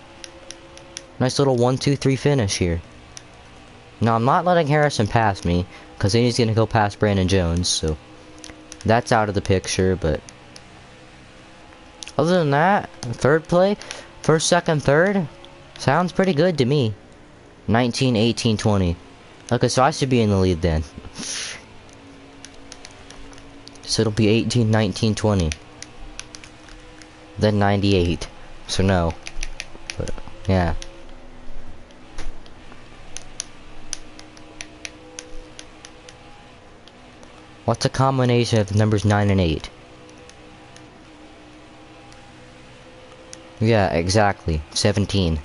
1-2-3 finish here. Now, I'm not letting Harrison pass me, because then he's going to go past Brandon Jones, so that's out of the picture, but other than that, third play, first, second, third, sounds pretty good to me. 19, 18, 20. Okay, so I should be in the lead then. So it'll be 18, 19, 20. Then 98. So no. But, yeah. What's a combination of the numbers 9 and 8? Yeah, exactly. 17.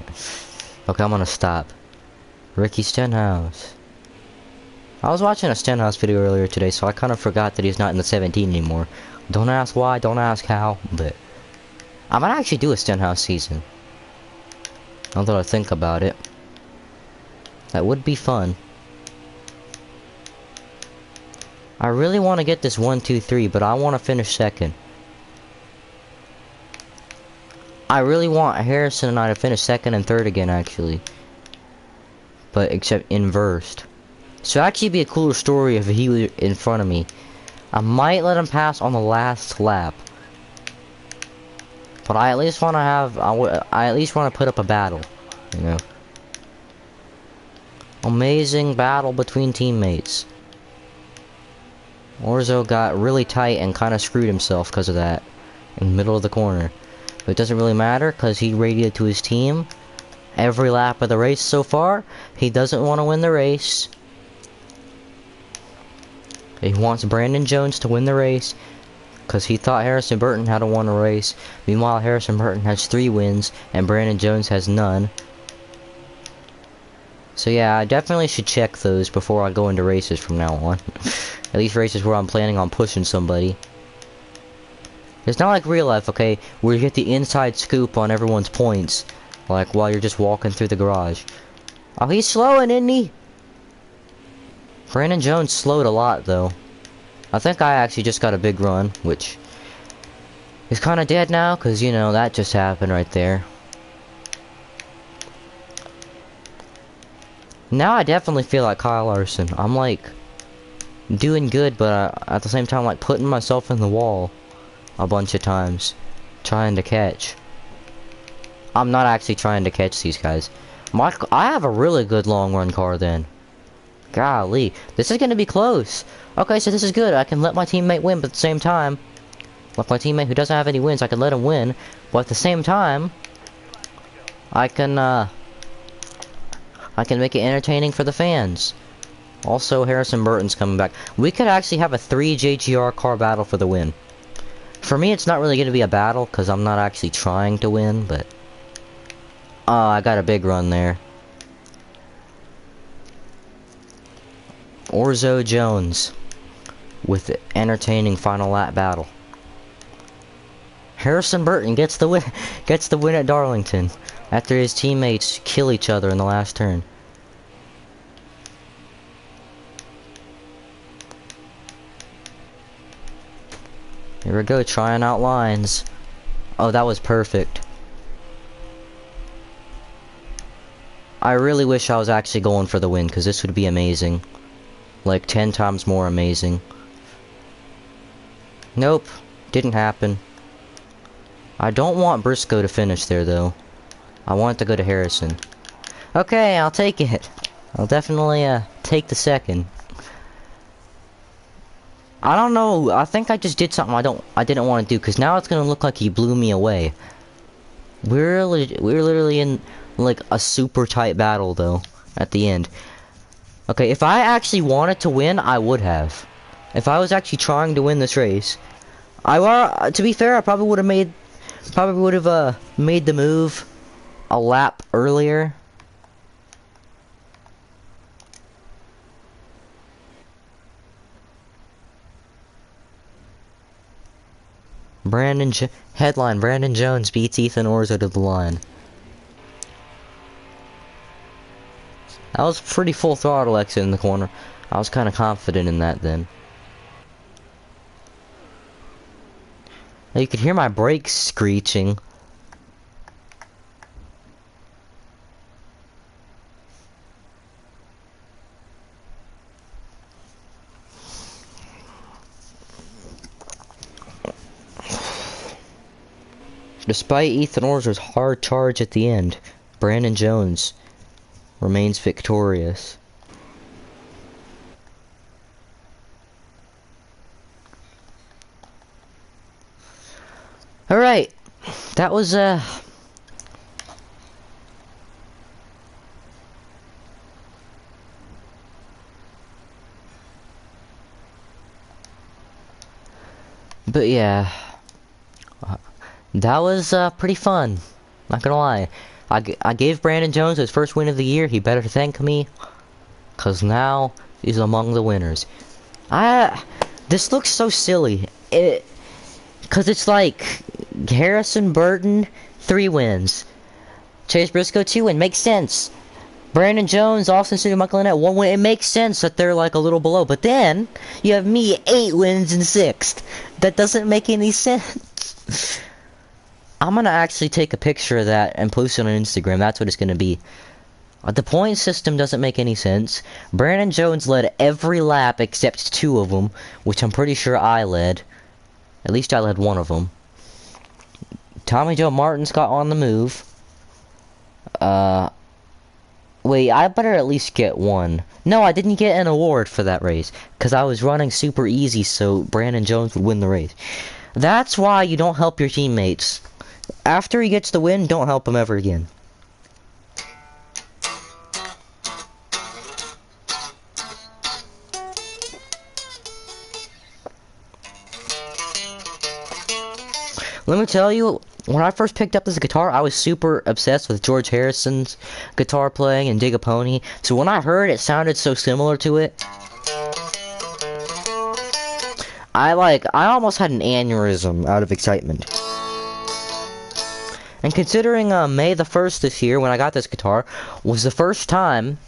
Okay, I'm gonna stop. Ricky Stenhouse. I was watching a Stenhouse video earlier today, so I kind of forgot that he's not in the 17 anymore. Don't ask why, don't ask how, but I might actually do a Stenhouse season. Now that I think about it. That would be fun. I really want to get this 1, 2, 3, but I want to finish second. I really want Harrison and I to finish second and third again, actually. But except inversed. So actually be a cooler story if he was in front of me. I might let him pass on the last lap. But I at least want to have, I at least want to put up a battle, you know. Amazing battle between teammates. Orzo got really tight and kind of screwed himself because of that. In the middle of the corner. But it doesn't really matter because he radioed to his team. Every lap of the race so far, he doesn't want to win the race. He wants Brandon Jones to win the race. Because he thought Harrison Burton had won a race. Meanwhile, Harrison Burton has 3 wins and Brandon Jones has none. So yeah, I definitely should check those before I go into races from now on. At least races where I'm planning on pushing somebody. It's not like real life, okay, where you get the inside scoop on everyone's points. Like while you're just walking through the garage. Oh, he's slowing, isn't he? Brandon Jones slowed a lot, though. I think I actually just got a big run, which is kind of dead now, because, you know, that just happened right there. Now I definitely feel like Kyle Larson. I'm, like, doing good, but at the same time, like, putting myself in the wall a bunch of times, trying to catch. I'm not actually trying to catch these guys. I have a really good long run car, then. Golly, this is going to be close. Okay, so this is good. I can let my teammate win, but at the same time, like my teammate who doesn't have any wins, I can let him win. But at the same time, I can make it entertaining for the fans. Also, Harrison Burton's coming back. We could actually have a 3 JGR car battle for the win. For me, it's not really going to be a battle, because I'm not actually trying to win, but... I got a big run there. Orzo Jones with the entertaining final lap battle. Harrison Burton gets the win at Darlington after his teammates kill each other in the last turn. Here we go, trying out lines. Oh, that was perfect. I really wish I was actually going for the win, because this would be amazing. Like 10 times more amazing. Nope, didn't happen. I don't want Briscoe to finish there, though. I want it to go to Harrison. Okay, I'll take it. I'll definitely take the second. I don't know. I think I just did something I didn't want to do, because now it's gonna look like he blew me away. We're literally in like a super tight battle, though, at the end. Okay, if I actually wanted to win, I would have. If I was actually trying to win this race, to be fair, I probably would have made the move a lap earlier. Headline: Brandon Jones beats Ethan Orzo to the line. That was pretty full throttle exit in the corner. I was kind of confident in that then. Now you could hear my brakes screeching. Despite Ethan Orzo's hard charge at the end, Brandon Jones remains victorious. Alright, that was but yeah, that was pretty fun, not gonna lie. I gave Brandon Jones his first win of the year. He better thank me, cause now he's among the winners. This looks so silly. Cause it's like Harrison Burton 3 wins, Chase Briscoe 2 wins. Makes sense. Brandon Jones, Austin City, Michael Annett, 1 win. It makes sense that they're like a little below. But then, you have me, 8 wins in 6th. That doesn't make any sense. I'm gonna actually take a picture of that and post it on Instagram. That's what it's gonna be. The point system doesn't make any sense. Brandon Jones led every lap except 2 of them, which I'm pretty sure I led. At least I led 1 of them. Tommy Joe Martin's got on the move. Wait, I better at least get 1. No, I didn't get an award for that race, because I was running super easy so Brandon Jones would win the race. That's why you don't help your teammates. After he gets the win, don't help him ever again. Let me tell you, when I first picked up this guitar, I was super obsessed with George Harrison's guitar playing and Dig a Pony. So when I heard it sounded so similar to it, I almost had an aneurysm out of excitement. And considering May the 1st this year, when I got this guitar, was the first time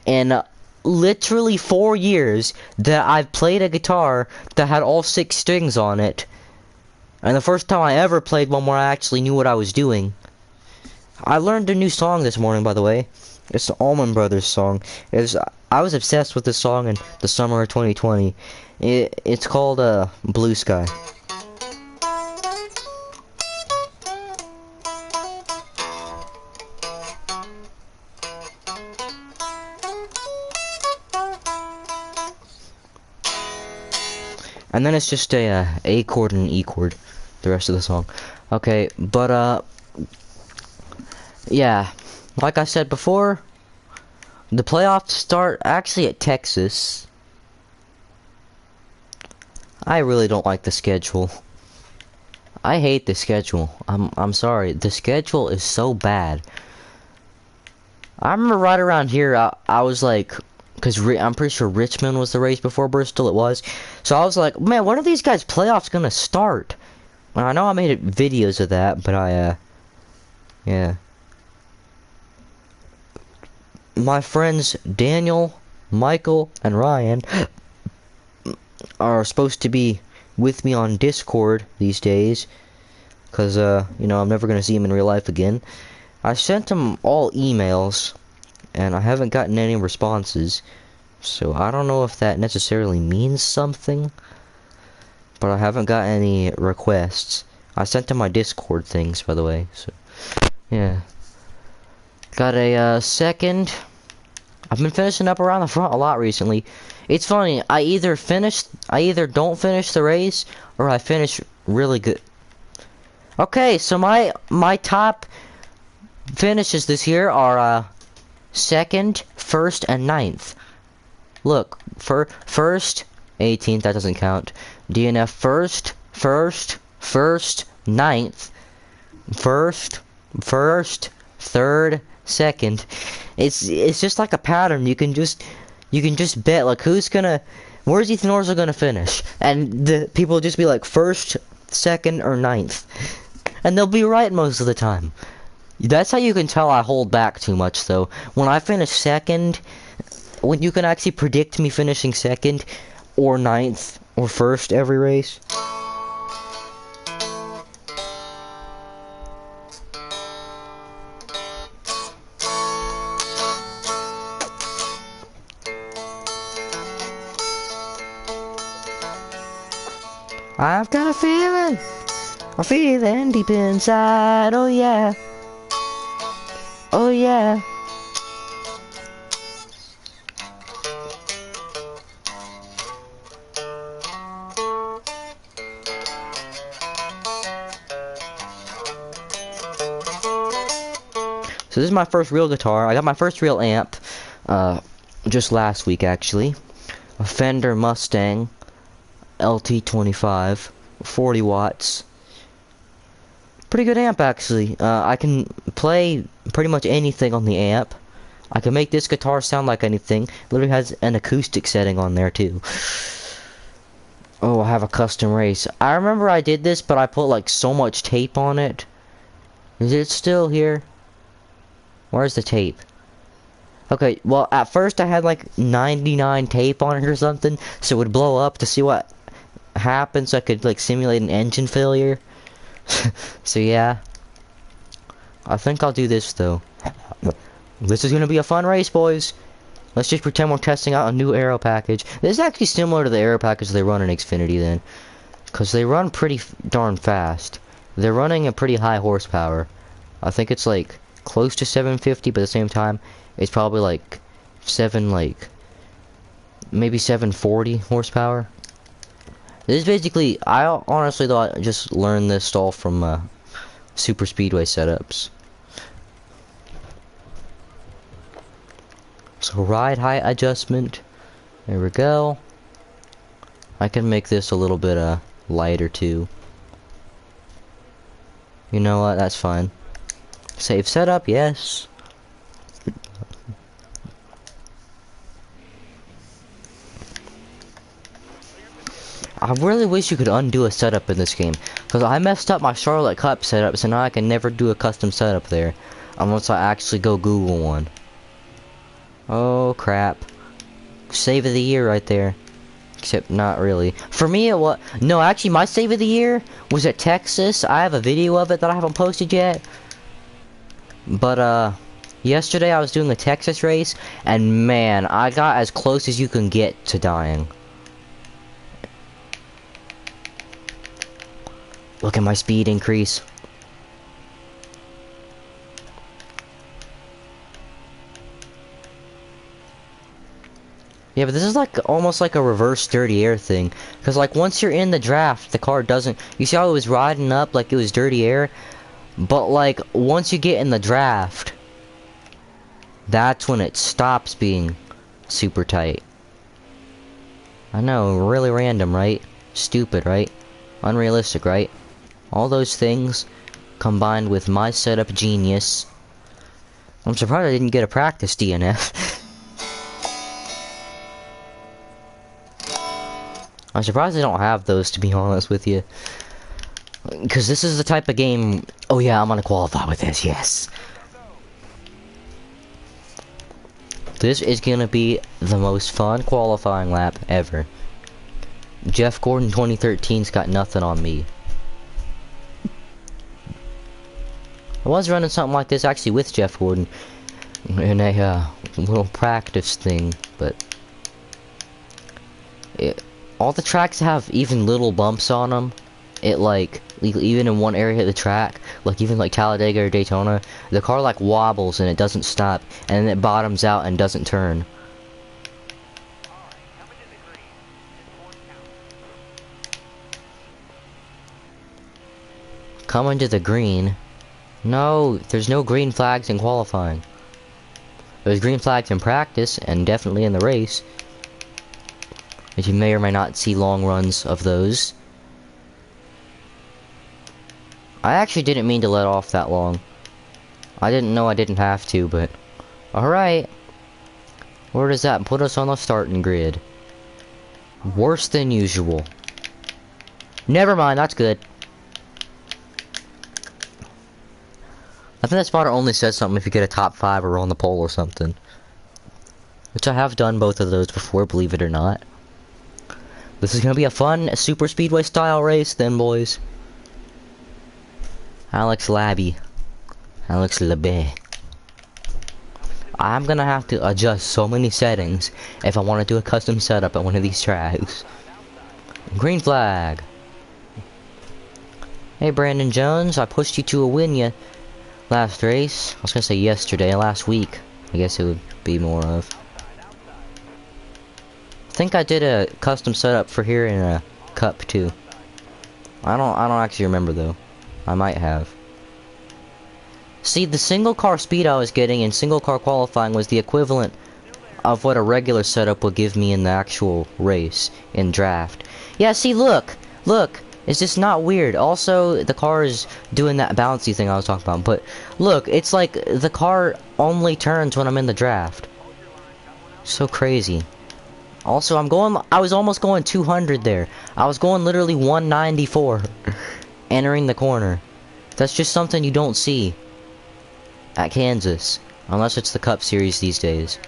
in literally 4 years that I've played a guitar that had all 6 strings on it. And the first time I ever played one where I actually knew what I was doing. I learned a new song this morning, by the way. It's the Allman Brothers song. I was obsessed with this song in the summer of 2020. It's called Blue Sky. And then it's just A chord and an E chord, the rest of the song. Okay, but yeah, like I said before, the playoffs start actually at Texas. I really don't like the schedule. I hate the schedule. I'm sorry. The schedule is so bad. I remember right around here, I was like, because I'm pretty sure Richmond was the race before Bristol. It was. So I was like, man, when are these guys' playoffs gonna start? And I know I made videos of that, but yeah. My friends Daniel, Michael, and Ryan are supposed to be with me on Discord these days, because you know, I'm never gonna see them in real life again. I sent them all emails, and I haven't gotten any responses, so I don't know if that necessarily means something, but I haven't got any requests. I sent them my Discord things, by the way, so yeah. Got a second. I've been finishing up around the front a lot recently. It's funny, I either don't finish the race, or I finish really good. Okay, so my top finishes this year are 2nd, 1st, and 9th. Look, for 1st, 18th, that doesn't count. DNF 1st, 9th, 1st, 3rd, 2nd. It's just like a pattern. You can just bet like where's Ethan Orza gonna finish, and the people will just be like 1st, 2nd, or 9th, and they'll be right most of the time. That's how you can tell I hold back too much, though. When I finish 2nd, when you can actually predict me finishing 2nd, or 9th, or 1st every race. I've got a feeling deep inside, oh yeah. Oh yeah. So this is my first real guitar. I got my first real amp just last week, actually. A Fender Mustang LT25, 40 watts. Pretty good amp, actually. I can play pretty much anything on the amp. I can make this guitar sound like anything. Literally has an acoustic setting on there, too. Oh, I have a custom race. I remember I did this, but I put like so much tape on it. Is it still here? Where's the tape? Okay, well, at first I had like 99 tape on it or something, so it would blow up to see what happens, so I could like simulate an engine failure. So yeah. I think I'll do this though. This is gonna be a fun race, boys. Let's just pretend we're testing out a new aero package. This is actually similar to the aero package they run in Xfinity then. Because they run pretty darn fast. They're running a pretty high horsepower. I think it's like close to 750, but at the same time, it's probably like maybe 740 horsepower. This is basically, I honestly thought I just learned this all from super speedway setups. So ride height adjustment. There we go. I can make this a little bit lighter too. You know what? That's fine. Save setup, yes. I really wish you could undo a setup in this game, because I messed up my Charlotte Cup setup, so now I can never do a custom setup there, unless I actually go Google one. Oh crap. Save of the year right there. Except not really. For me it was... No, actually my save of the year was at Texas. I have a video of it that I haven't posted yet. But yesterday I was doing the Texas race, and man, I got as close as you can get to dying. Look at my speed increase. Yeah, but this is like almost like a reverse dirty air thing, because like once you're in the draft, the car doesn't. You see how it was riding up like it was dirty air, but like once you get in the draft, that's when it stops being super tight. I know, really random, right? Stupid, right? Unrealistic, right? All those things combined with my setup genius. I'm surprised I didn't get a practice DNF. I'm surprised I don't have those, to be honest with you. Because this is the type of game... Oh yeah, I'm gonna qualify with this, yes. This is gonna be the most fun qualifying lap ever. Jeff Gordon 2013's got nothing on me. I was running something like this actually with Jeff Gordon in a little practice thing, but... all the tracks have even little bumps on them. It like, even in one area of the track, like even like Talladega or Daytona, the car like wobbles and it doesn't stop, and then it bottoms out and doesn't turn. Coming to the green. No, there's no green flags in qualifying. There's green flags in practice, and definitely in the race. As you may or may not see long runs of those. I actually didn't mean to let off that long. I didn't know I didn't have to, but... Alright. Where does that put us on the starting grid? Worse than usual. Never mind, that's good. I think that spotter only says something if you get a top 5 or on the pole or something. Which I have done both of those before, believe it or not. This is gonna be a fun super speedway style race then, boys. Alex Labby. Alex Labbe. I'm gonna have to adjust so many settings if I want to do a custom setup at one of these tracks. Green flag. Hey Brandon Jones, I pushed you to a win last race. I was gonna say yesterday, last week. I guess it would be more of. I think I did a custom setup for here in a cup too. I don't actually remember though. I might have. See, the single car speed I was getting in single car qualifying was the equivalent of what a regular setup would give me in the actual race in draft. Yeah, see, look, is this not weird? Also, the car is doing that bouncy thing I was talking about, but look, it's like the car only turns when I'm in the draft. So crazy. Also, I was almost going 200 there. I was going literally 194 entering the corner. That's just something you don't see at Kansas. Unless it's the Cup Series these days.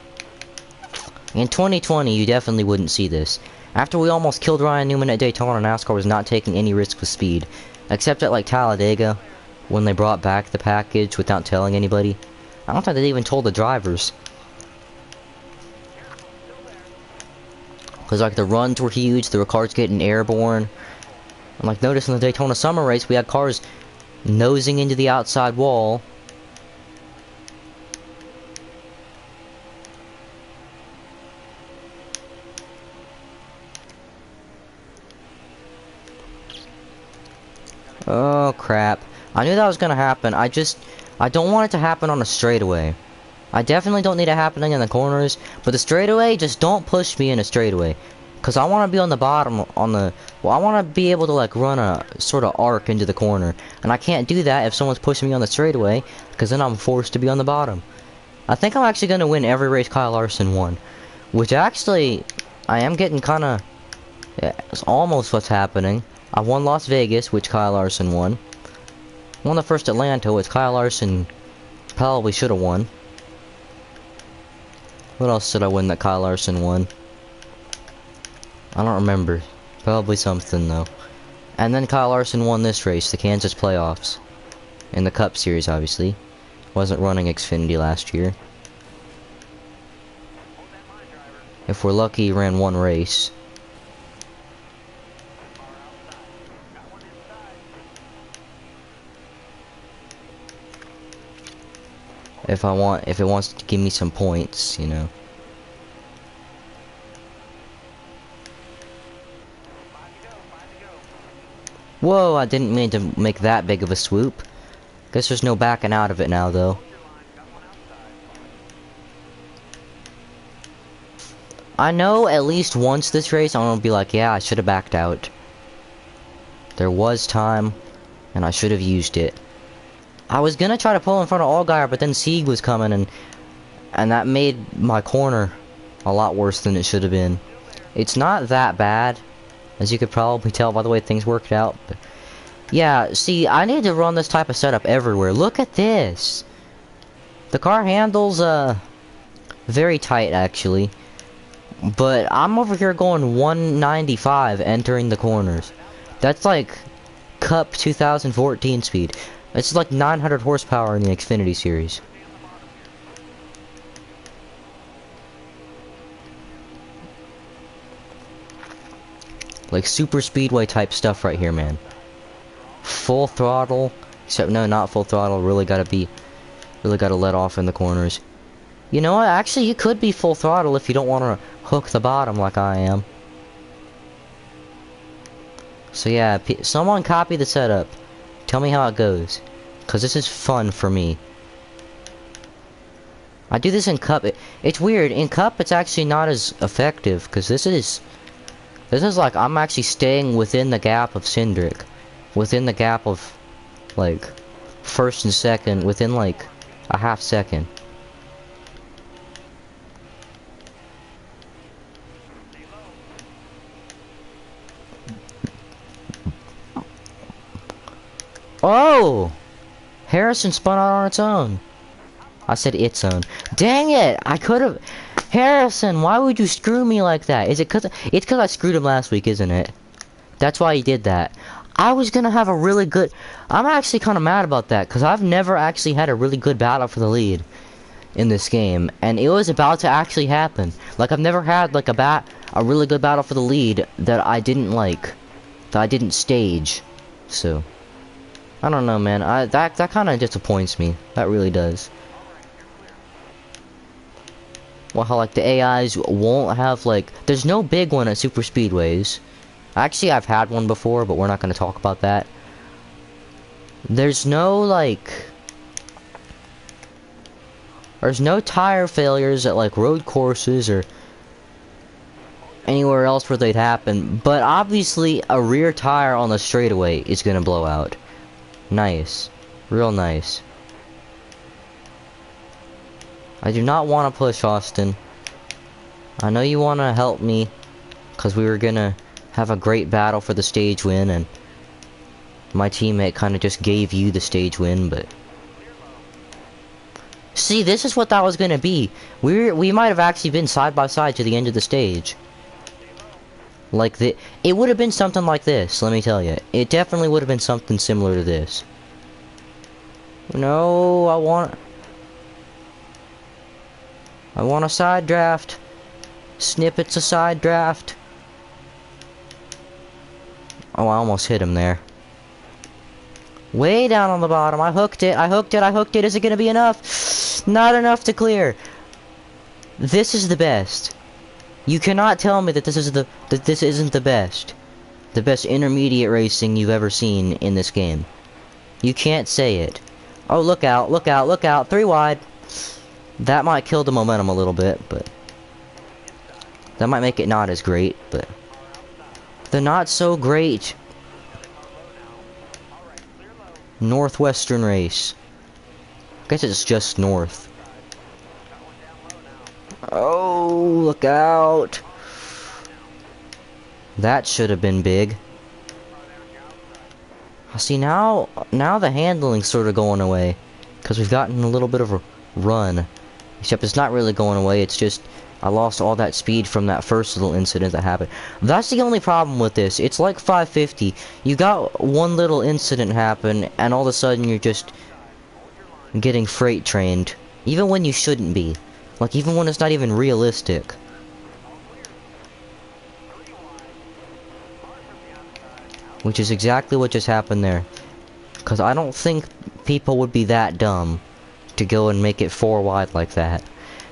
In 2020, you definitely wouldn't see this. After we almost killed Ryan Newman at Daytona, NASCAR was not taking any risks with speed. Except at like Talladega, when they brought back the package without telling anybody. I don't think they even told the drivers. Because like the runs were huge, there were cars getting airborne. And like notice in the Daytona Summer Race, we had cars nosing into the outside wall. Oh crap. I knew that was gonna happen. I don't want it to happen on a straightaway. I definitely don't need it happening in the corners, but the straightaway, just don't push me in a straightaway. Cause I wanna be on the bottom on the I wanna be able to like run a sort of arc into the corner. And I can't do that if someone's pushing me on the straightaway, cause then I'm forced to be on the bottom. I think I'm actually gonna win every race Kyle Larson won. Which actually I am getting kinda, it's almost what's happening. I won Las Vegas, which Kyle Larson won. Won the first Atlanta, which Kyle Larson probably should have won. What else did I win that Kyle Larson won? I don't remember. Probably something though. And then Kyle Larson won this race, the Kansas playoffs. In the Cup Series, obviously. Wasn't running Xfinity last year. If we're lucky, he ran one race. If it wants to give me some points, you know. Whoa, I didn't mean to make that big of a swoop. Guess there's no backing out of it now, though. I know at least once this race I'm gonna be like, yeah, I should have backed out. There was time, and I should have used it. I was gonna try to pull in front of Allgaier, but then Sieg was coming, and that made my corner a lot worse than it should have been. It's not that bad, as you could probably tell by the way things worked out. But yeah, see, I need to run this type of setup everywhere. Look at this. The car handles very tight actually, but I'm over here going 195 entering the corners. That's like Cup 2014 speed. It's like 900 horsepower in the Xfinity series. Like super speedway type stuff right here, man. Full throttle, except no, not full throttle. Really gotta let off in the corners. You know what? Actually, you could be full throttle if you don't want to hook the bottom like I am. So yeah, someone copy the setup. Tell me how it goes, cause this is fun for me. I do this in Cup. It's weird. In Cup, it's actually not as effective, cause this is like I'm actually staying within the gap of Cindric, within the gap of like first and second, within like a half second. Oh! Harrison spun out on its own. I said its own. Dang it! I could've... Harrison, why would you screw me like that? Is it cause... It's cause I screwed him last week, isn't it? That's why he did that. I was gonna have a really good... I'm actually kinda mad about that, cause I've never actually had a really good battle for the lead in this game. And it was about to actually happen. Like, I've never had, like, a really good battle for the lead that I didn't, like... That I didn't stage. So... I don't know, man. That kind of disappoints me. That really does. Well, how like the AIs won't have like... There's no big one at super speedways. Actually, I've had one before, but we're not going to talk about that. There's no like... There's no tire failures at like road courses or anywhere else where they'd happen. But obviously, a rear tire on the straightaway is going to blow out. Nice. Real nice. I do not want to push Austin. I know you want to help me, because we were going to have a great battle for the stage win, and my teammate kind of just gave you the stage win, but... See, this is what that was gonna be. We might have actually been side by side to the end of the stage. Like it would have been something like this, let me tell you. It definitely would have been something similar to this. No, I want a side draft. Snippet's a side draft. Oh, I almost hit him there. Way down on the bottom. I hooked it. I hooked it. I hooked it. Is it going to be enough? Not enough to clear. This is the best. You cannot tell me that this isn't the best. The best intermediate racing you've ever seen in this game. You can't say it. Oh, look out. Look out. Look out. 3 wide. That might kill the momentum a little bit, but that might make it not as great, but the not so great Northwestern race. I guess it's just north. Oh, look out. That should have been big. See, now the handling's sort of going away, because we've gotten a little bit of a run. Except it's not really going away, it's just I lost all that speed from that first little incident that happened. That's the only problem with this. It's like 550. You got one little incident happen, and all of a sudden you're just getting freight trained. Even when you shouldn't be. Like, even when it's not even realistic. Which is exactly what just happened there. Because I don't think people would be that dumb to go and make it 4 wide like that.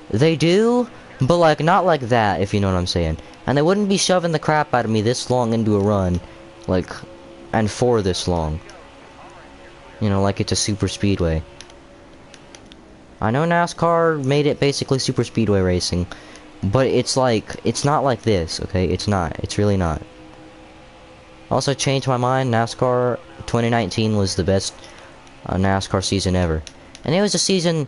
They do, but like not like that, if you know what I'm saying. And they wouldn't be shoving the crap out of me this long into a run, like, and for this long. You know, like it's a super speedway. I know NASCAR made it basically super speedway racing, but it's like, it's not like this, okay? It's not. It's really not. Also changed my mind. NASCAR 2019 was the best NASCAR season ever. And it was a season,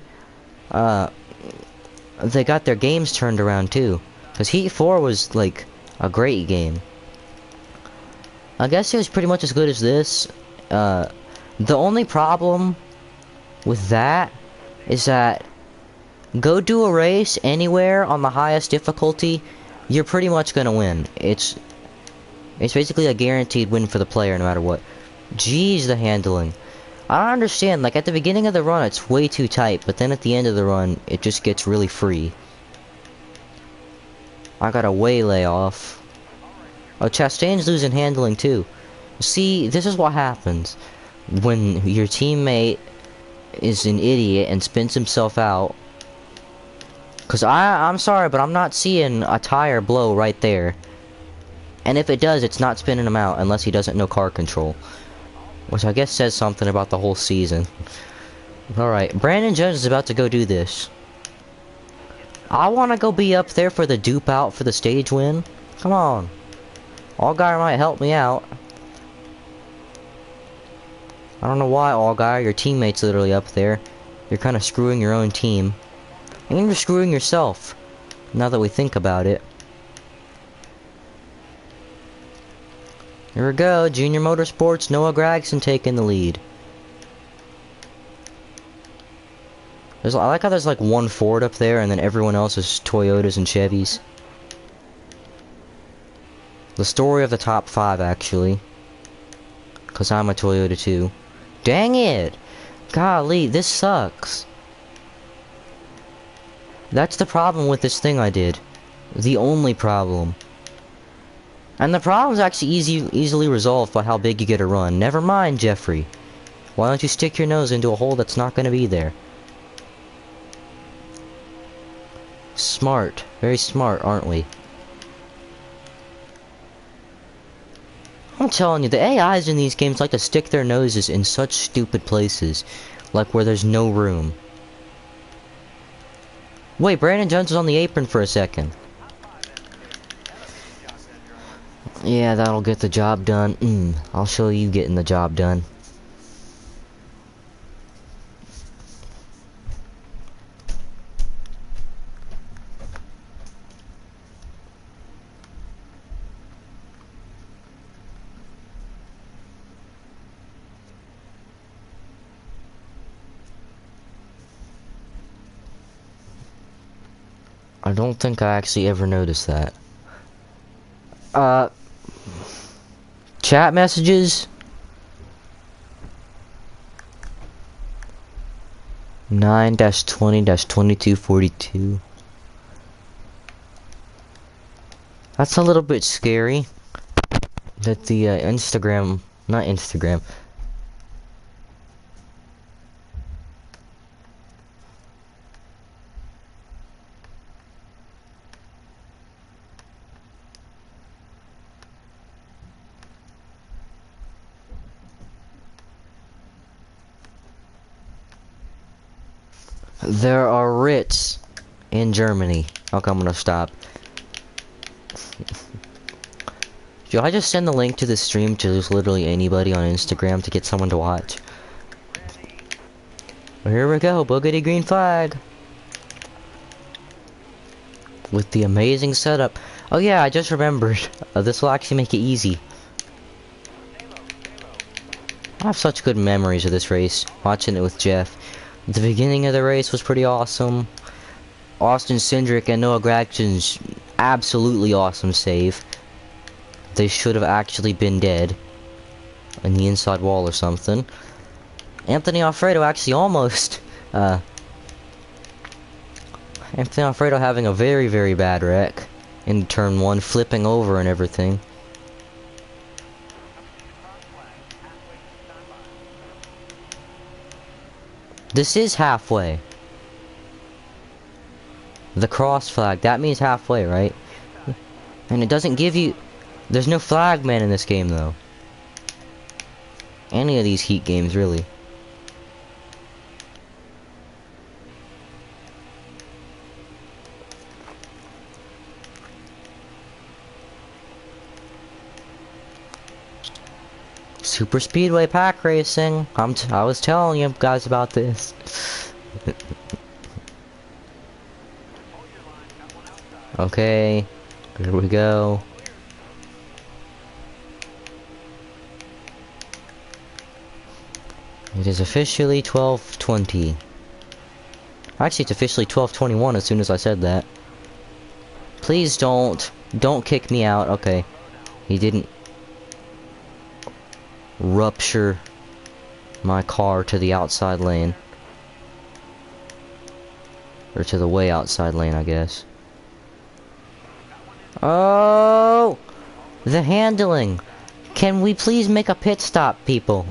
they got their games turned around too. Because Heat 4 was, like, a great game. I guess it was pretty much as good as this. The only problem with that is that go do a race anywhere on the highest difficulty, you're pretty much gonna win. It's basically a guaranteed win for the player no matter what. Jeez, the handling. I don't understand, like at the beginning of the run it's way too tight, but then at the end of the run it just gets really free. I got a waylay off. Oh, Chastain's losing handling too. See, this is what happens when your teammate is an idiot and spins himself out. Cause I'm sorry, but I'm not seeing a tire blow right there. And if it does, it's not spinning him out unless he doesn't know car control. Which I guess says something about the whole season. Alright, Brandon Jones is about to go do this. I want to go be up there for the dupe out for the stage win. Come on. Allgaier might help me out. I don't know why, Allgaier. Your teammate's literally up there. You're kind of screwing your own team. And you're screwing yourself. Now that we think about it. Here we go, Junior Motorsports, Noah Gragson taking the lead. I like how there's like one Ford up there and then everyone else is Toyotas and Chevys. The story of the top 5, actually. Because I'm a Toyota too. Dang it! Golly, this sucks. That's the problem with this thing I did. The only problem. And the problem's actually easily resolved by how big you get a run. Never mind, Jeffrey. Why don't you stick your nose into a hole that's not going to be there? Smart. Very smart, aren't we? I'm telling you, the AIs in these games like to stick their noses in such stupid places. Like where there's no room. Wait, Brandon Jones was on the apron for a second. Yeah, that'll get the job done. I'll show you getting the job done. I don't think I actually ever noticed that. Uh, chat messages. 9-20-2242. That's a little bit scary. That the Instagram, not Instagram. There are Ritz in Germany. Okay, I'm gonna stop. Should I just send the link to the stream to just literally anybody on Instagram to get someone to watch? Here we go, boogity green flag. With the amazing setup. Oh yeah, I just remembered. This will actually make it easy. I have such good memories of this race, watching it with Jeff. The beginning of the race was pretty awesome. Austin Cindric and Noah Gragson's absolutely awesome save. They should have actually been dead in the inside wall or something. Anthony Alfredo actually almost, Anthony Alfredo having a very, very bad wreck in turn 1, flipping over and everything. This is halfway. The cross flag, that means halfway, right? And it doesn't give you... There's no flagman in this game, though. Any of these Heat games, really. Super Speedway pack racing. I was telling you guys about this. Okay, here we go. It is officially 12:20. Actually, it's officially 12:21 as soon as I said that. Please don't kick me out. Okay, he didn't rupture my car to the outside lane. Or to the way outside lane, I guess. Oh! The handling! Can we please make a pit stop, people?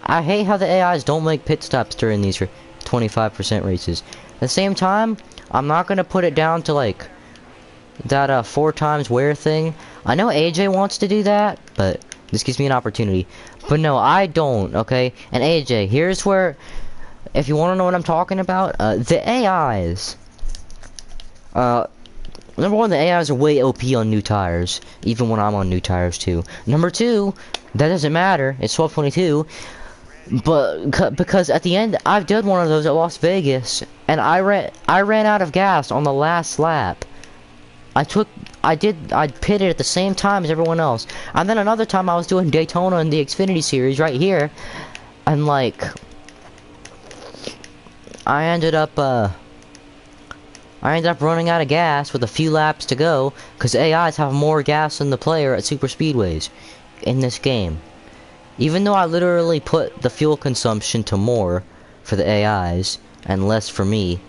I hate how the AIs don't make pit stops during these 25% races. At the same time, I'm not gonna put it down to like that 4 times wear thing. I know AJ wants to do that, but this gives me an opportunity. But no, I don't, okay? And AJ, here's where, if you want to know what I'm talking about, the AIs. Number 1, the AIs are way OP on new tires, even when I'm on new tires too. Number 2, that doesn't matter, it's 12:22. But because at the end, I've done one of those at Las Vegas, and I ran out of gas on the last lap. I pitted at the same time as everyone else. And then another time I was doing Daytona in the Xfinity series right here, and like I ended up running out of gas with a few laps to go, because AIs have more gas than the player at super speedways in this game. Even though I literally put the fuel consumption to more for the AIs and less for me,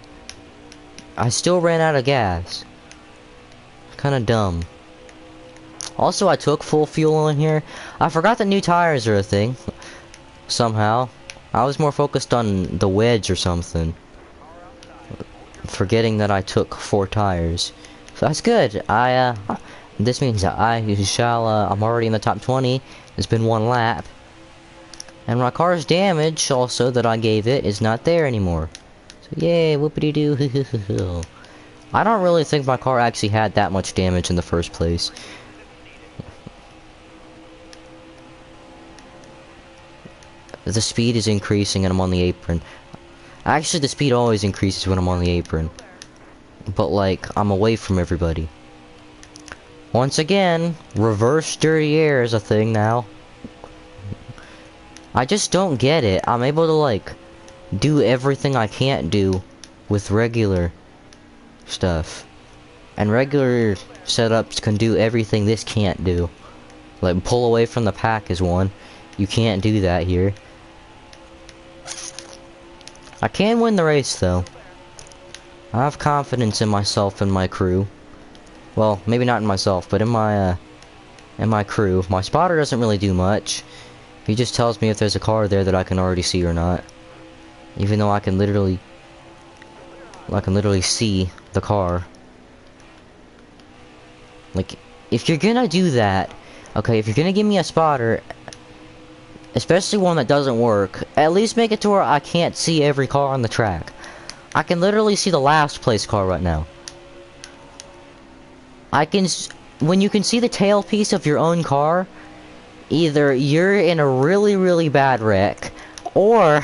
I still ran out of gas. Kinda dumb. Also, I took full fuel in here. I forgot that new tires are a thing. Somehow. I was more focused on the wedge or something. Forgetting that I took 4 tires. So that's good. This means that I'm already in the top 20. It's been 1 lap. And my car's damage, also, that I gave it, is not there anymore. So yay, whoopity-doo. I don't really think my car actually had that much damage in the first place. The speed is increasing and I'm on the apron. Actually, the speed always increases when I'm on the apron. But like, I'm away from everybody. Once again, reverse dirty air is a thing now. I just don't get it. I'm able to like, do everything I can't do with regular stuff. And regular setups can do everything this can't do. Like pull away from the pack is one. You can't do that here. I can win the race though. I have confidence in myself and my crew. Well, maybe not in myself, but in my crew. My spotter doesn't really do much. He just tells me if there's a car there that I can already see or not. Even though I can literally see the car. Like, if you're gonna do that, okay, if you're gonna give me a spotter, especially one that doesn't work, at least make it to where I can't see every car on the track. I can literally see the last place car right now. When you can see the tailpiece of your own car, either you're in a really, really bad wreck, or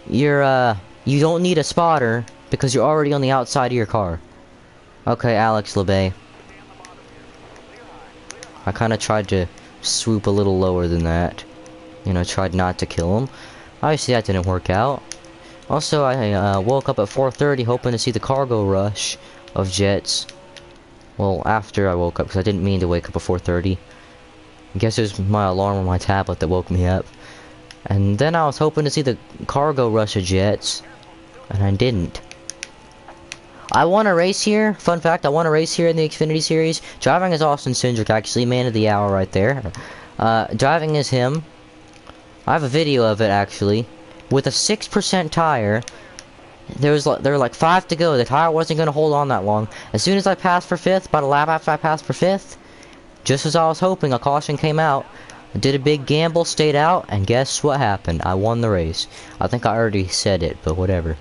you don't need a spotter because you're already on the outside of your car. Okay, Alex LeBay. I kind of tried to swoop a little lower than that. You know, tried not to kill him. Obviously that didn't work out. Also, I woke up at 4:30 hoping to see the cargo rush of jets. Well, after I woke up, because I didn't mean to wake up at 4:30. I guess it was my alarm on my tablet that woke me up. And then I was hoping to see the cargo rush of jets, and I didn't. I won a race here. Fun fact, I won a race here in the Xfinity Series. Driving is Austin Cindric, actually. Man of the hour right there. Driving is him. I have a video of it, actually. With a 6% tire. There were like 5 to go. The tire wasn't going to hold on that long. As soon as I passed for 5th, about a lap after I passed for 5th, just as I was hoping, a caution came out. I did a big gamble, stayed out, and guess what happened? I won the race. I think I already said it, but whatever.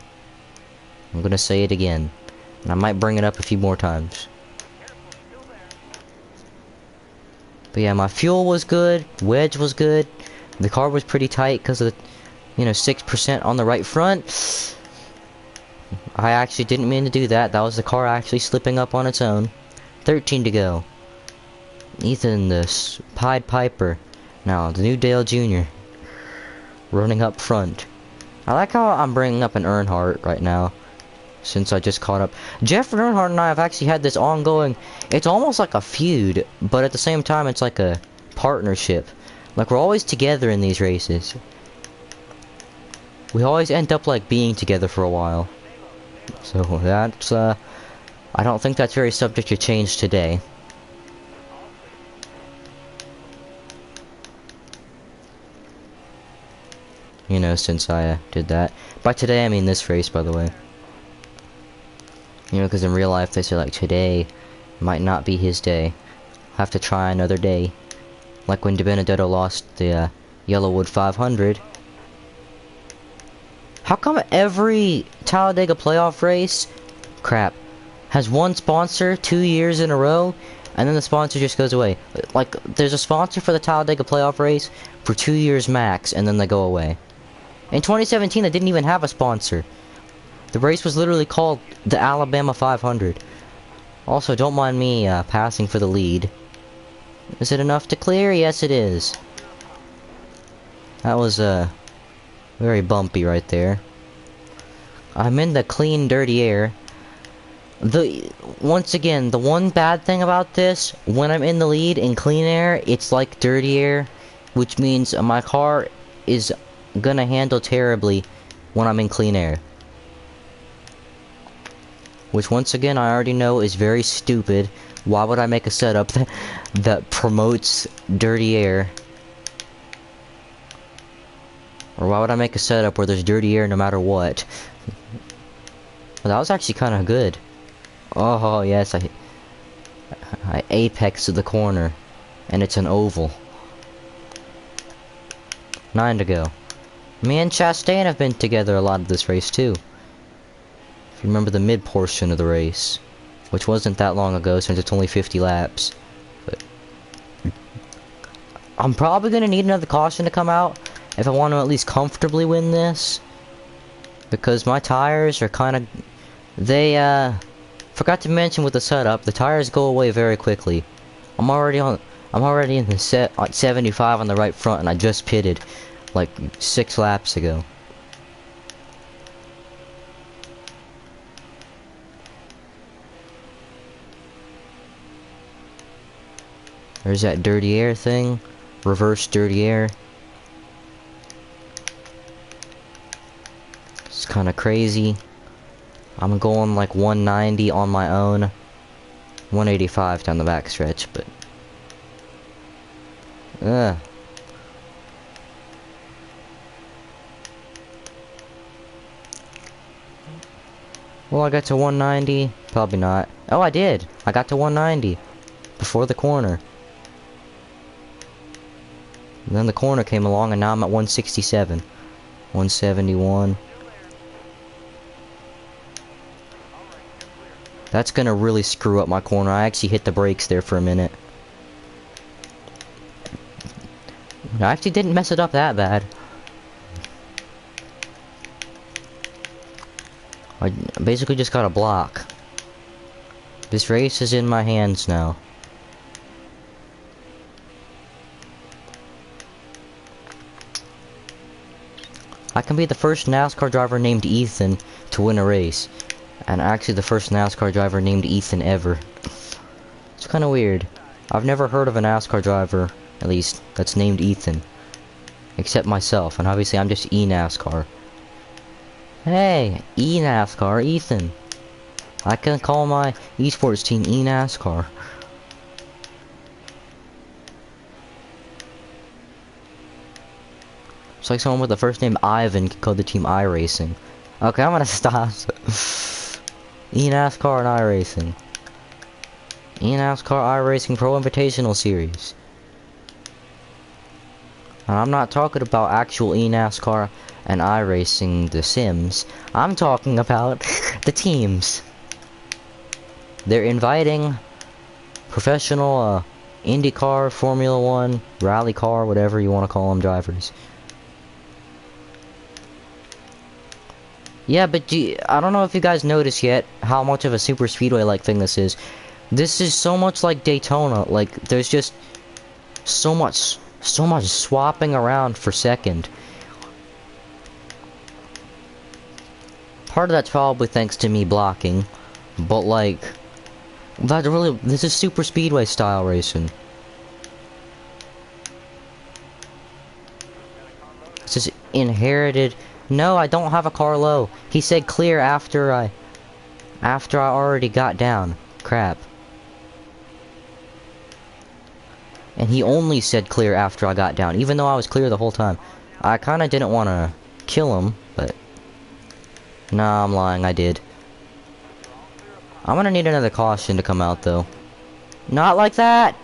I'm going to say it again. And I might bring it up a few more times. But yeah, my fuel was good. Wedge was good. The car was pretty tight because of the, you know, 6% on the right front. I actually didn't mean to do that. That was the car actually slipping up on its own. 13 to go. Ethan, the Pied Piper. Now, the new Dale Jr. running up front. I like how I'm bringing up an Earnhardt right now. Since I just caught up. Jeff Earnhardt and I have actually had this ongoing... It's almost like a feud. But at the same time, it's like a partnership. Like, we're always together in these races. We always end up, like, being together for a while. So, that's, I don't think that's very subject to change today. You know, since I did that. By today, I mean this race, by the way. You know, because in real life, they say, like, today might not be his day. Have to try another day. Like when DiBenedetto lost the Yellowwood 500. How come every Talladega playoff race, crap, has one sponsor 2 years in a row, and then the sponsor just goes away? Like, there's a sponsor for the Talladega playoff race for 2 years max, and then they go away. In 2017, they didn't even have a sponsor. The race was literally called the Alabama 500. Also, don't mind me passing for the lead. Is it enough to clear? Yes, it is. That was very bumpy right there. I'm in the clean, dirty air. Once again, the one bad thing about this, when I'm in the lead in clean air, it's like dirty air, which means my car is gonna handle terribly when I'm in clean air. Which, once again, I already know is very stupid. Why would I make a setup that promotes dirty air? Or why would I make a setup where there's dirty air no matter what? Well, that was actually kind of good. Oh, yes, I apexed the corner. And it's an oval. 9 to go. Me and Chastain have been together a lot of this race, too. If you remember the mid portion of the race. Which wasn't that long ago, since it's only 50 laps. But I'm probably going to need another caution to come out if I want to at least comfortably win this. Because my tires are kind of... They, forgot to mention with the setup, the tires go away very quickly. I'm already in the 75 on the right front, and I just pitted like 6 laps ago. There's that dirty air thing. Reverse dirty air. It's kind of crazy. I'm going like 190 on my own. 185 down the back stretch, but... Ugh. Well, I got to 190. Probably not. Oh, I did. I got to 190. Before the corner. And then the corner came along and now I'm at 167. 171. That's gonna really screw up my corner. I actually hit the brakes there for a minute. I actually didn't mess it up that bad. I basically just got a block. This race is in my hands now. I can be the first NASCAR driver named Ethan to win a race. And actually the first NASCAR driver named Ethan ever. It's kind of weird. I've never heard of a NASCAR driver, at least, that's named Ethan. Except myself, and obviously I'm just eNASCAR. Hey, eNASCAR, Ethan. I can call my esports team eNASCAR. It's like someone with the first name Ivan could call the team iRacing. Okay, I'm gonna stop. eNASCAR and iRacing. eNASCAR iRacing Pro Invitational Series. And I'm not talking about actual eNASCAR and iRacing The Sims. I'm talking about the teams. They're inviting professional IndyCar, Formula 1, rally car, whatever you want to call them, drivers. Yeah, but I don't know if you guys noticed yet how much of a super speedway-like thing this is. This is so much like Daytona. Like, there's just so much swapping around for second. Part of that's probably thanks to me blocking, but like, this is super speedway style racing. This is inherited. No, I don't have a car low. He said clear after I already got down. Crap. And he only said clear after I got down, even though I was clear the whole time. I kinda didn't want to kill him, but... Nah, I'm lying, I did. I'm gonna need another caution to come out, though. Not like that!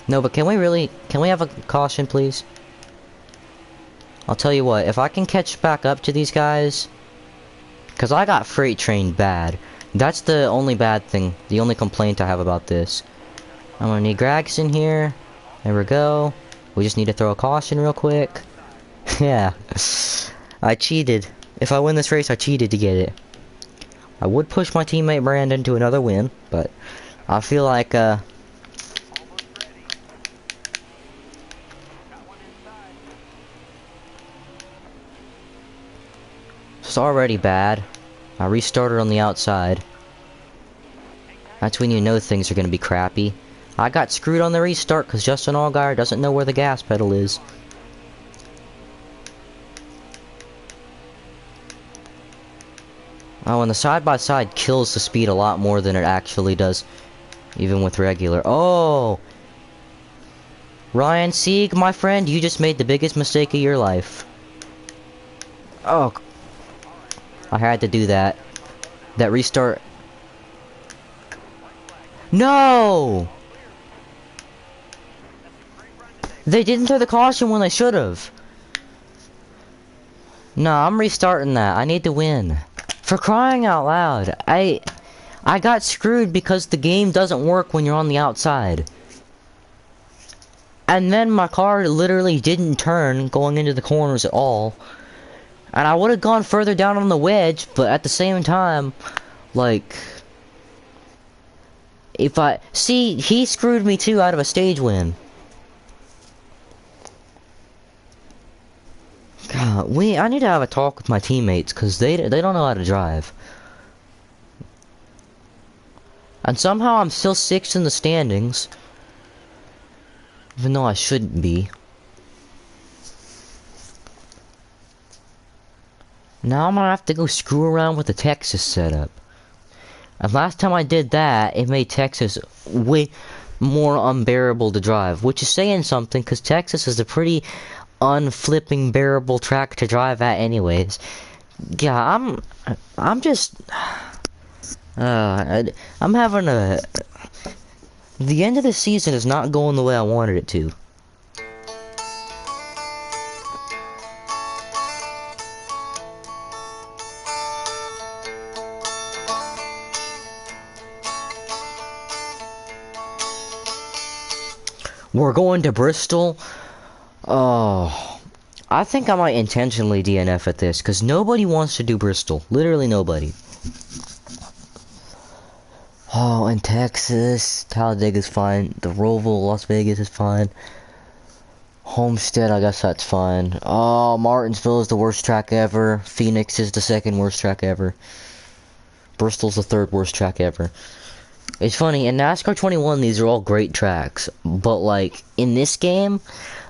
No, but can we have a caution, please? I'll tell you what, if I can catch back up to these guys... Because I got freight trained bad. That's the only bad thing, the only complaint I have about this. I'm gonna need Gregson here. There we go. We just need to throw a caution real quick. Yeah. I cheated. If I win this race, I cheated to get it. I would push my teammate Brandon to another win, but I feel like, it's already bad. I restarted on the outside. That's when you know things are gonna be crappy. I got screwed on the restart because Justin Allgaier doesn't know where the gas pedal is. Oh, and the side-by-side kills the speed a lot more than it actually does, even with regular. Oh! Ryan Sieg, my friend, you just made the biggest mistake of your life. Oh. I had to do that. That restart. No! They didn't throw the caution when they should have. No, I'm restarting that. I need to win. For crying out loud, I got screwed because the game doesn't work when you're on the outside. And then my car literally didn't turn going into the corners at all. And I would have gone further down on the wedge, but at the same time, like... If I... See, he screwed me too out of a stage win. God, I need to have a talk with my teammates, because they don't know how to drive. And somehow I'm still 6th in the standings. Even though I shouldn't be. Now I'm gonna have to go screw around with the Texas setup. And last time I did that, it made Texas way more unbearable to drive. Which is saying something, because Texas is a pretty unflipping bearable track to drive at anyways. Yeah, I'm just... I'm having a... The end of the season is not going the way I wanted it to. We're going to Bristol? Oh... I think I might intentionally DNF at this, because nobody wants to do Bristol. Literally nobody. Oh, and Texas, Talladega's fine. The Roval, Las Vegas is fine. Homestead, I guess that's fine. Oh, Martinsville is the worst track ever. Phoenix is the 2nd worst track ever. Bristol's the 3rd worst track ever. It's funny, in NASCAR 21, these are all great tracks. But, like, in this game,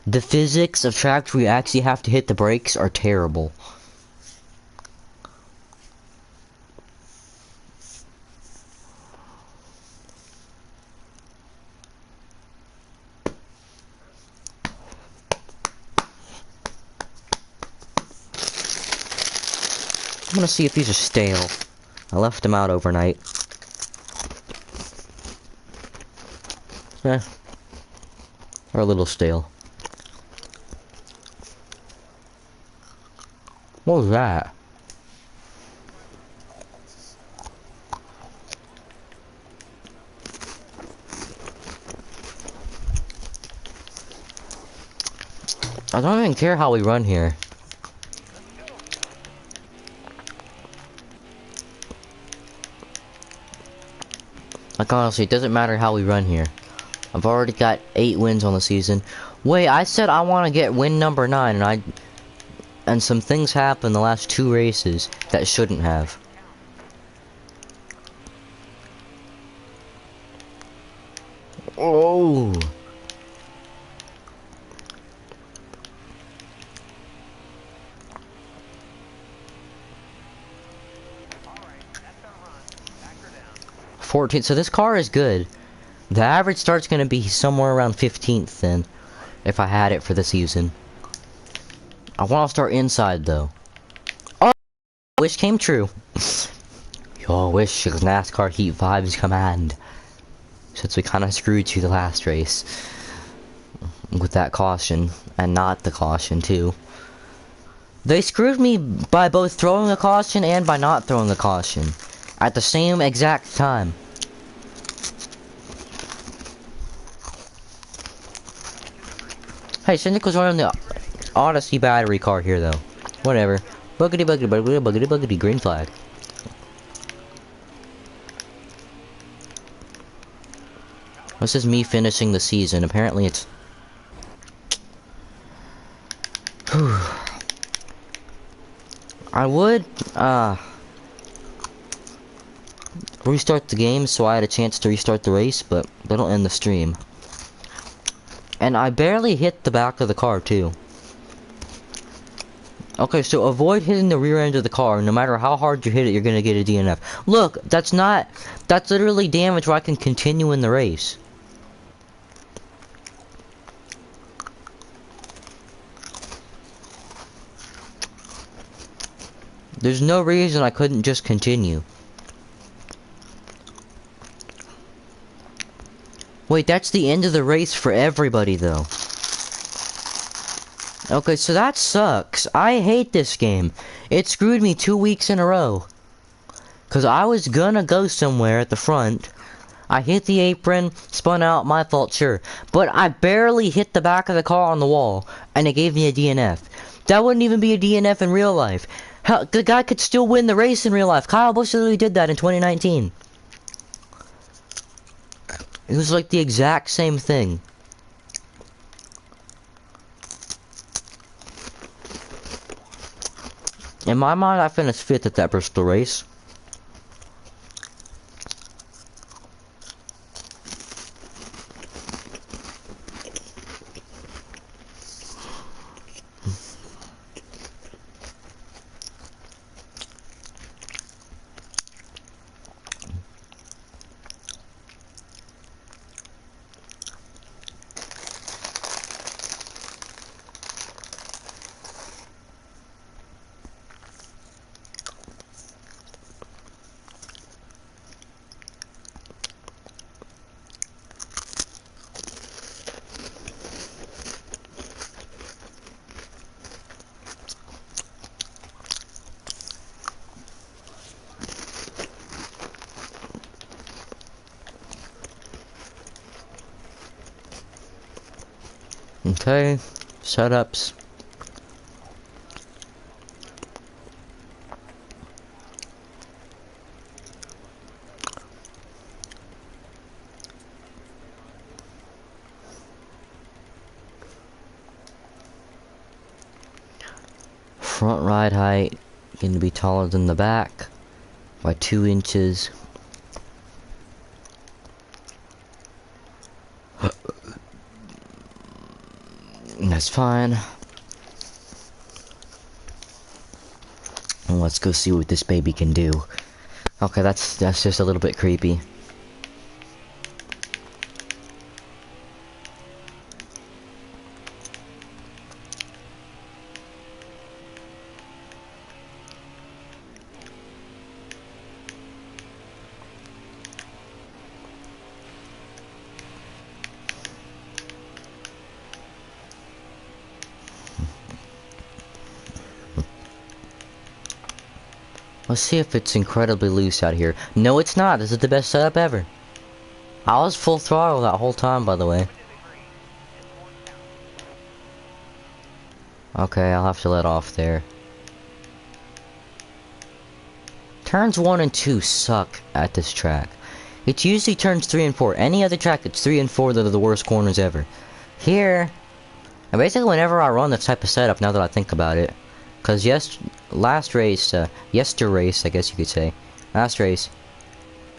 the physics of tracks where you actually have to hit the brakes are terrible. I'm gonna see if these are stale. I left them out overnight. They're a little stale. What was that? I don't even care how we run here. Like honestly, it doesn't matter how we run here. I've already got 8 wins on the season. Wait, I said I want to get win number 9 and some things happened the last 2 races that shouldn't have. Oh. So this car is good. The average start's gonna be somewhere around 15th then, if I had it for the season. I want to start inside though. Oh, wish came true. Your wish is NASCAR Heat Vibes command. Since we kind of screwed you the last race with that caution and not the caution too. They screwed me by both throwing a caution and by not throwing a caution at the same exact time. Hey, Cynic was running the Odyssey battery car here, though. Whatever. Buggity, buggity, buggity, buggity, buggity, green flag. This is me finishing the season. Apparently it's... Whew. I would, restart the game so I had a chance to restart the race, but that'll end the stream. And I barely hit the back of the car, too. Okay, so avoid hitting the rear end of the car. No matter how hard you hit it, you're gonna get a DNF. Look, that's literally damage where I can continue in the race. There's no reason I couldn't just continue. Wait, that's the end of the race for everybody, though. Okay, so that sucks. I hate this game. It screwed me 2 weeks in a row. Because I was gonna go somewhere at the front. I hit the apron, spun out, my fault, sure. But I barely hit the back of the car on the wall, and it gave me a DNF. That wouldn't even be a DNF in real life. Hell, the guy could still win the race in real life. Kyle Busch literally did that in 2019. It was like the exact same thing. In my mind, I finished 5th at that Bristol race. Okay, setups. Front ride height going to be taller than the back by 2 inches. That's fine. And let's go see what this baby can do. Okay, that's just a little bit creepy. Let's see if it's incredibly loose out here. No, it's not. This is the best setup ever. I was full throttle that whole time, by the way. Okay, I'll have to let off there. Turns 1 and 2 suck at this track. It's usually turns 3 and 4. Any other track, it's 3 and 4 that are the worst corners ever. Here, and basically whenever I run this type of setup, now that I think about it, because last race, yester race, I guess you could say. Last race,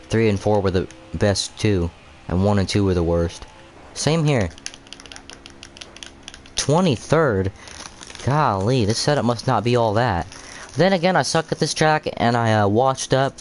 3 and 4 were the best 2, and 1 and 2 were the worst. Same here. 23rd? Golly, this setup must not be all that. Then again, I suck at this track, and I washed up.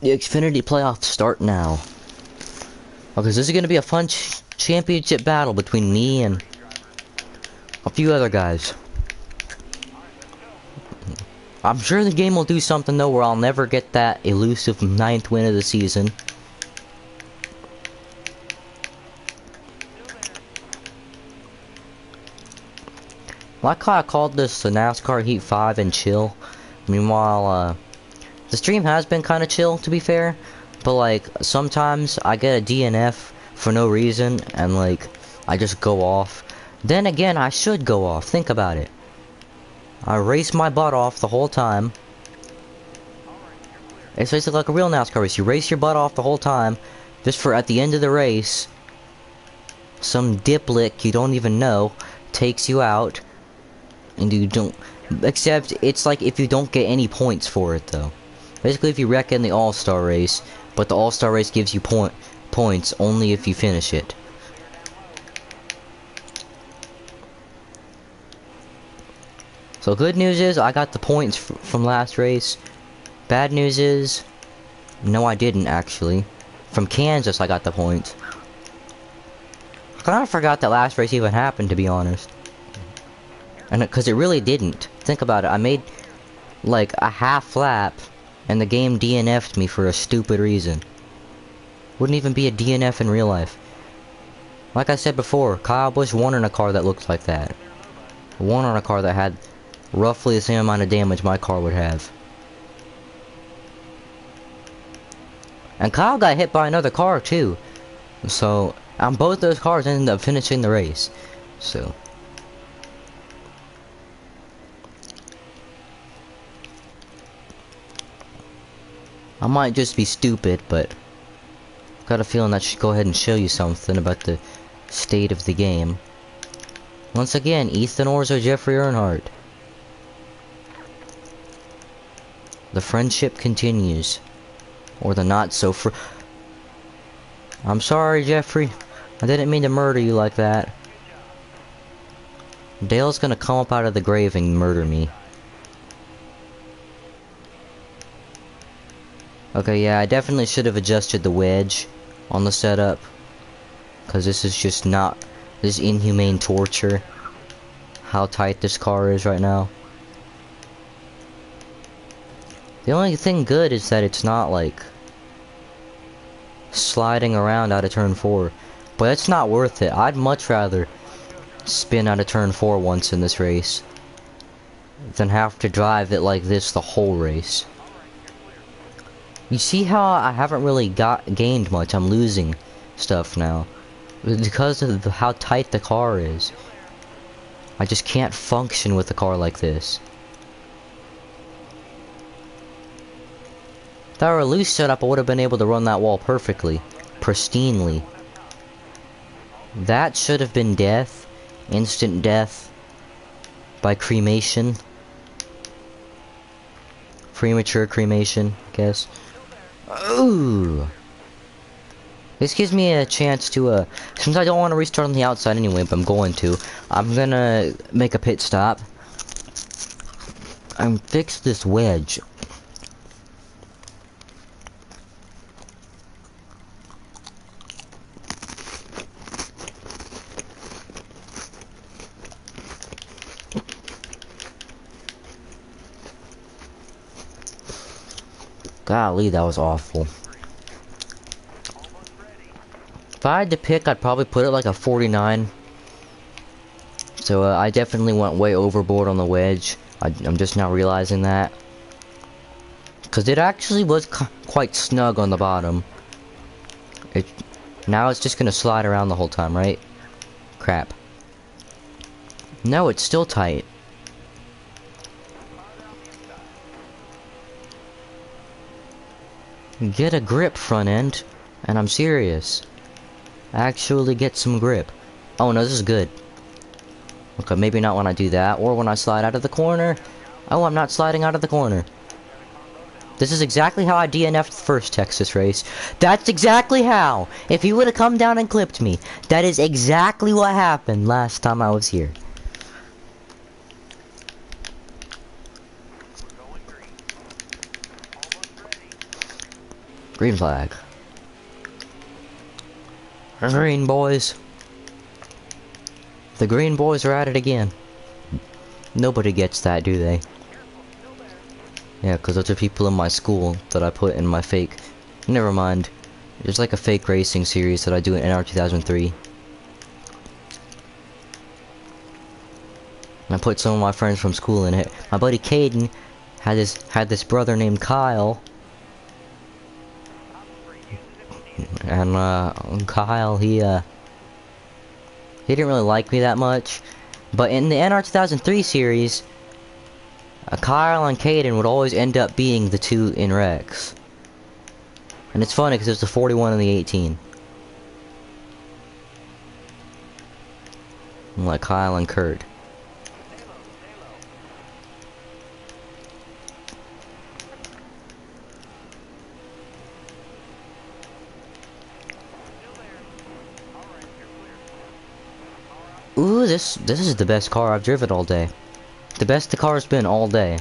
The Xfinity playoffs start now. Okay, so this is going to be a fun championship battle between me and a few other guys. I'm sure the game will do something though where I'll never get that elusive 9th win of the season. Like how I called this the NASCAR Heat 5 N Chill. Meanwhile, the stream has been kind of chill, to be fair, but like sometimes I get a DNF for no reason and like I just go off. Then again, I should go off. Think about it. I race my butt off the whole time. It's basically like a real NASCAR race. You race your butt off the whole time just for at the end of the race some diplick you don't even know takes you out and you don't, except it's like if you don't get any points for it though. Basically, if you wreck in the All-Star race, but the All-Star race gives you points only if you finish it. So good news is I got the points from last race. Bad news is, no, I didn't actually. From Kansas, I got the points. I kind of forgot that last race even happened, to be honest. And because it really didn't. Think about it. I made like a half lap. And the game DNF'd me for a stupid reason. Wouldn't even be a DNF in real life. Like I said before, Kyle Busch won in a car that looked like that. Won on a car that had roughly the same amount of damage my car would have. And Kyle got hit by another car too. So, on both those cars ended up finishing the race. So... I might just be stupid, but got a feeling that should go ahead and show you something about the state of the game. Once again, Ethan Orrs or Jeffrey Earnhardt. The friendship continues. Or the not so I'm sorry, Jeffrey. I didn't mean to murder you like that. Dale's gonna come up out of the grave and murder me. Okay, yeah, I definitely should have adjusted the wedge on the setup. Because this is just not... This is inhumane torture. how tight this car is right now. The only thing good is that it's not like sliding around out of turn 4. But it's not worth it. I'd much rather spin out of turn 4 once in this race than have to drive it like this the whole race. You see how I haven't really gained much. I'm losing stuff now because of how tight the car is. I just can't function with a car like this. If that were a loose setup, I would have been able to run that wall perfectly, pristinely. That should have been death, instant death by cremation, premature cremation, I guess. Ooh. This gives me a chance to, since I don't want to restart on the outside anyway, but I'm going to, I'm gonna make a pit stop and fix this wedge. Golly, that was awful. If I had to pick, I'd probably put it like a 49. So I definitely went way overboard on the wedge. I'm just now realizing that. Because it actually was quite snug on the bottom. Now it's just going to slide around the whole time, right? Crap. No, it's still tight. Get a grip, front end. And I'm serious. Actually get some grip. Oh no, this is good. Okay, maybe not when I do that, or when I slide out of the corner. Oh, I'm not sliding out of the corner. This is exactly how I DNF'd the first Texas race. That's exactly how! If he would have come down and clipped me, that is exactly what happened last time I was here. Green flag. Green boys. The green boys are at it again. Nobody gets that, do they? Yeah, because those are people in my school that I put in my fake... Never mind. There's like a fake racing series that I do in NR 2003. And I put some of my friends from school in it. My buddy Caden had this brother named Kyle. And Kyle, he didn't really like me that much. But in the NR 2003 series, Kyle and Caden would always end up being the two in wrecks. And it's funny because there's the 41 and the 18. Like Kyle and Kurt. Ooh, this is the best car I've driven all day. The best the car's been all day.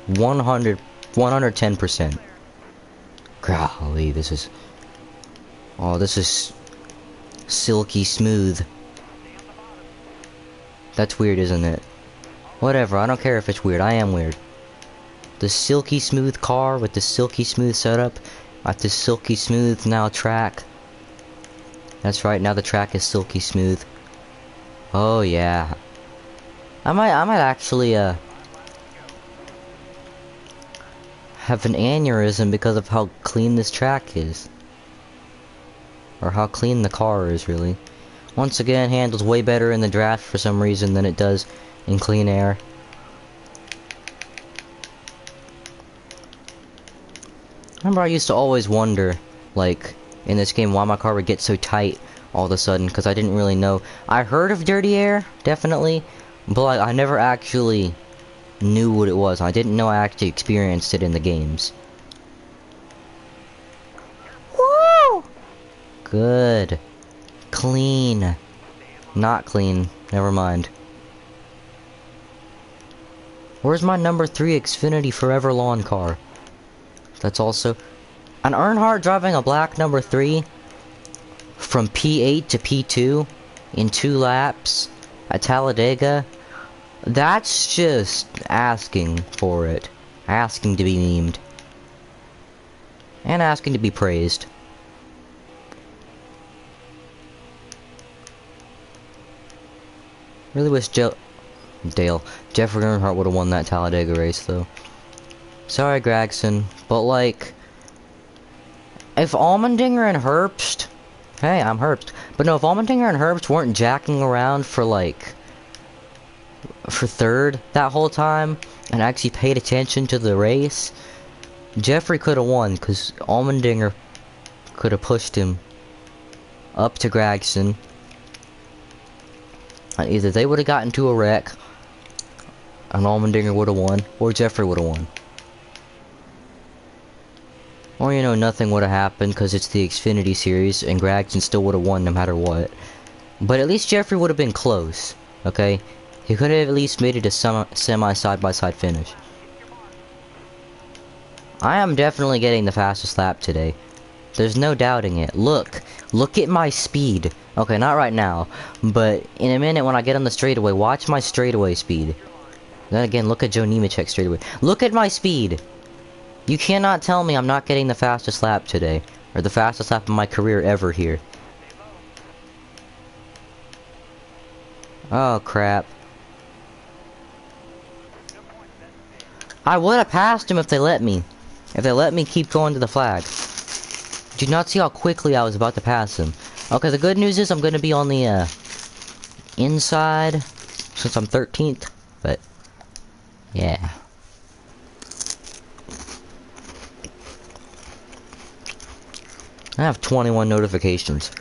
110%. Golly, this is... Oh, this is... silky smooth. That's weird, isn't it? Whatever, I don't care if it's weird, I am weird. The silky smooth car with the silky smooth setup. At the silky smooth now track. That's right, now the track is silky smooth. Oh yeah. I might actually have an aneurysm because of how clean this track is. Or how clean the car is, really. Once again, handles way better in the draft for some reason than it does in clean air. Remember, I used to always wonder, like, in this game, why my car would get so tight all of a sudden, because I didn't really know. I heard of dirty air, definitely, but like, I never actually knew what it was. I didn't know I actually experienced it in the games. Woo! Good. Clean. Not clean. Never mind. Where's my number 3 Xfinity Forever Lawn car? That's also... An Earnhardt driving a black number 3 from P8 to P2 in 2 laps at Talladega, that's just asking for it. Asking to be memed. And asking to be praised. Really wish Jeffrey Earnhardt would have won that Talladega race, though. Sorry, Gregson, but like, if Allmendinger and Herbst, hey, I'm Herbst, but no, if Allmendinger and Herbst weren't jacking around for like, for third that whole time, and actually paid attention to the race, Jeffrey could have won, because Allmendinger could have pushed him up to Gregson. And either they would have gotten to a wreck, and Allmendinger would have won, or Jeffrey would have won. Or, you know, nothing would have happened because it's the Xfinity Series, and Gregson still would have won no matter what. But at least Jeffrey would have been close, okay? He could have at least made it a semi side-by-side finish. I am definitely getting the fastest lap today. There's no doubting it. Look at my speed. Okay, not right now, but in a minute when I get on the straightaway, watch my straightaway speed. Then again, look at Joe Nemechek straightaway. Look at my speed! You cannot tell me I'm not getting the fastest lap today, or the fastest lap of my career ever here. Oh, crap. I would have passed him if they let me. If they let me keep going to the flag. Did you not see how quickly I was about to pass him? Okay, the good news is I'm going to be on the inside since I'm 13th, but yeah. I have 21 notifications.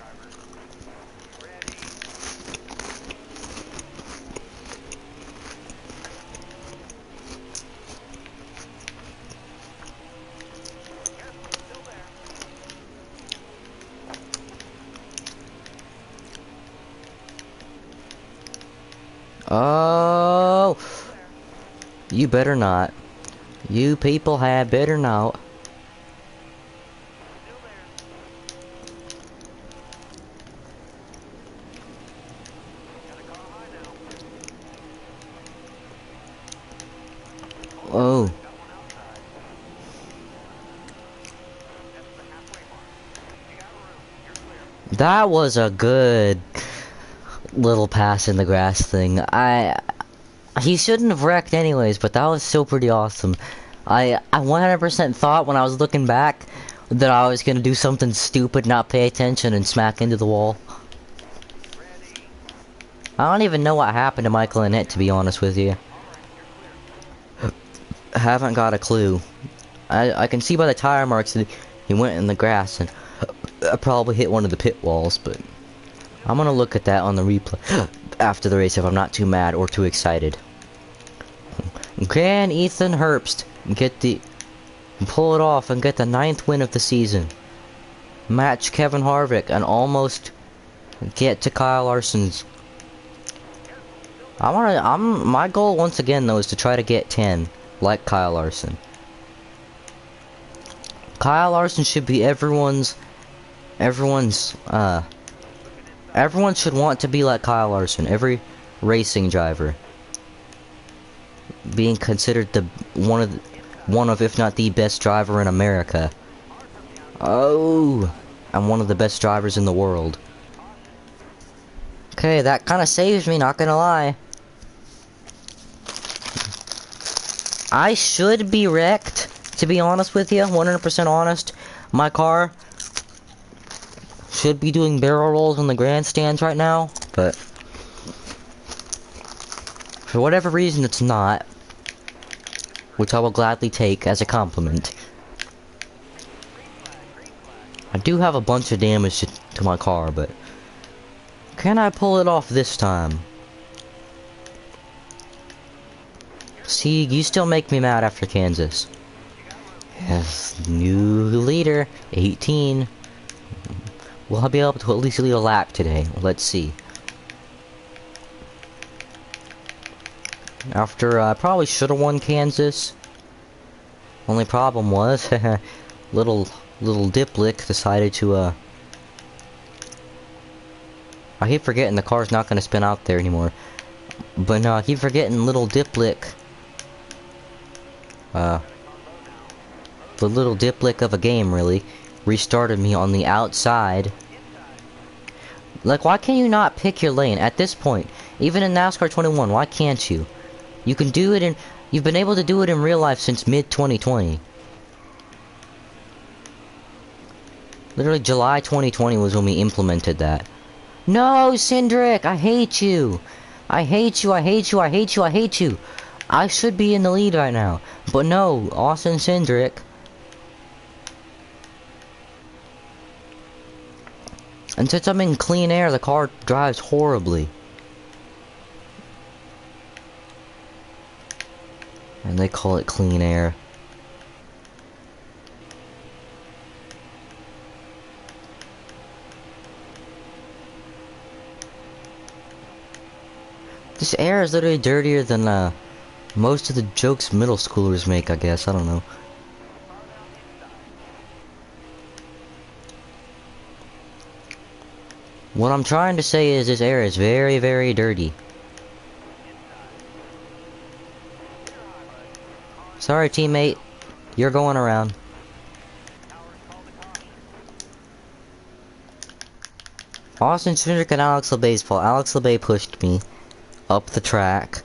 Oh, you better not. You people had better not. Oh. That was a good little pass in the grass thing. He shouldn't have wrecked anyways, but that was still pretty awesome. I 100% thought when I was looking back that I was gonna do something stupid, not pay attention, and smack into the wall. I don't even know what happened to Michael Annett, to be honest with you. I haven't got a clue. I can see by the tire marks that he went in the grass, and I probably hit one of the pit walls, but I'm gonna look at that on the replay after the race if I'm not too mad or too excited. Can Ethan Herbst pull it off and get the 9th win of the season? Match Kevin Harvick and almost get to Kyle Larson's. My goal once again though is to try to get 10 like Kyle Larson. Kyle Larson should be everyone should want to be like Kyle Larson. Every racing driver being considered one of if not the best driver in America. Oh, and one of the best drivers in the world. Okay, that kind of saves me, not gonna lie. I should be wrecked, to be honest with you, 100% honest. My car should be doing barrel rolls in the grandstands right now, but for whatever reason it's not, which I will gladly take as a compliment. I do have a bunch of damage to my car, but can I pull it off this time? See, you still make me mad after Kansas. Yes, new leader, 18. Will I be able to at least lead a lap today? Let's see. After I probably should have won Kansas. Only problem was, little Diplick decided to I keep forgetting the car's not gonna spin out there anymore. But no, I keep forgetting little Diplick. The little Diplick of a game, really, restarted me on the outside. Like, why can you not pick your lane at this point? Even in NASCAR 21, why can't you? You can do it in... You've been able to do it in real life since mid-2020. Literally, July 2020 was when we implemented that. No, Cindric! I hate you! I hate you, I hate you, I hate you, I hate you! I should be in the lead right now. But no, Austin Cindric. And since I'm in clean air, the car drives horribly. And they call it clean air. This air is literally dirtier than most of the jokes middle schoolers make, I guess. I don't know. What I'm trying to say is this air is very, very dirty. Sorry, teammate. You're going around. Austin Cindric and Alex LeBay's fault. Alex LeBay pushed me up the track.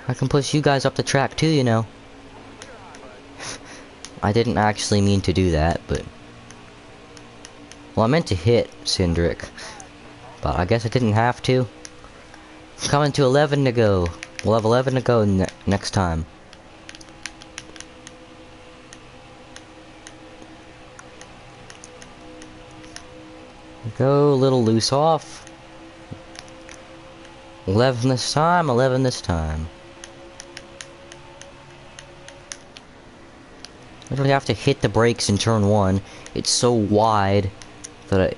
I can push you guys up the track too, you know. I didn't actually mean to do that, but... Well, I meant to hit Cindric. But I guess I didn't have to. Coming to 11 to go. We'll have 11 to go next time. Go a little loose off. 11 this time, 11 this time. Literally have to hit the brakes in turn 1. It's so wide that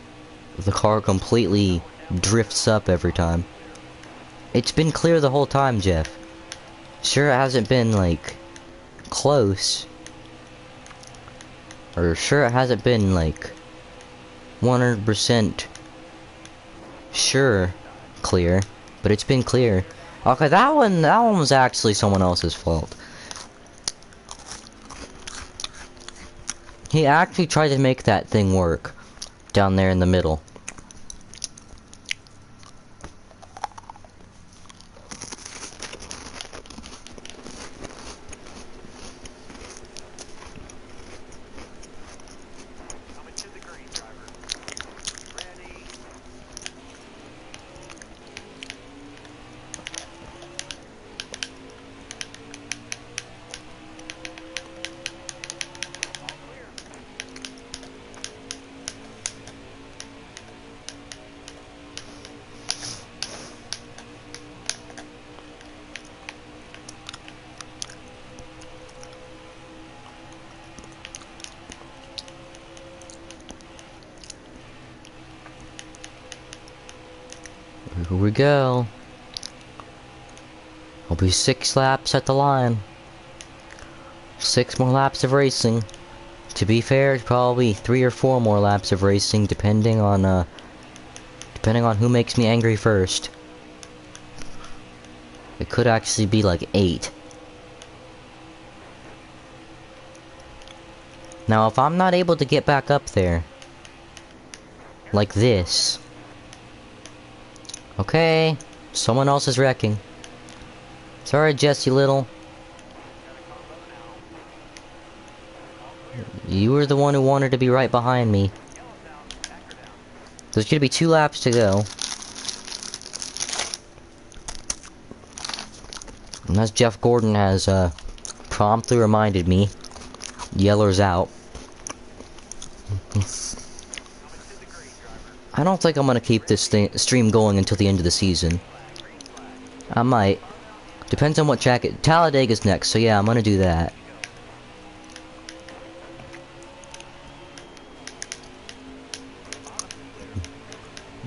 the car completely drifts up every time. It's been clear the whole time, Jeff. Sure, it hasn't been, like, close. Or sure, it hasn't been, like, 100% sure clear. But it's been clear. Okay, that one was actually someone else's fault. He actually tried to make that thing work. Down there in the middle. Here we go. I'll be 6 laps at the line. 6 more laps of racing. To be fair, it's probably 3 or 4 more laps of racing, depending on who makes me angry first. It could actually be like 8. Now, if I'm not able to get back up there, like this. Okay, someone else is wrecking. Sorry, Jesse Little. You were the one who wanted to be right behind me. There's gonna be 2 laps to go. And as Jeff Gordon has promptly reminded me, yeller's out. I don't think I'm gonna keep this stream going until the end of the season. I might. Depends on what track it... Talladega's next, so yeah, I'm gonna do that.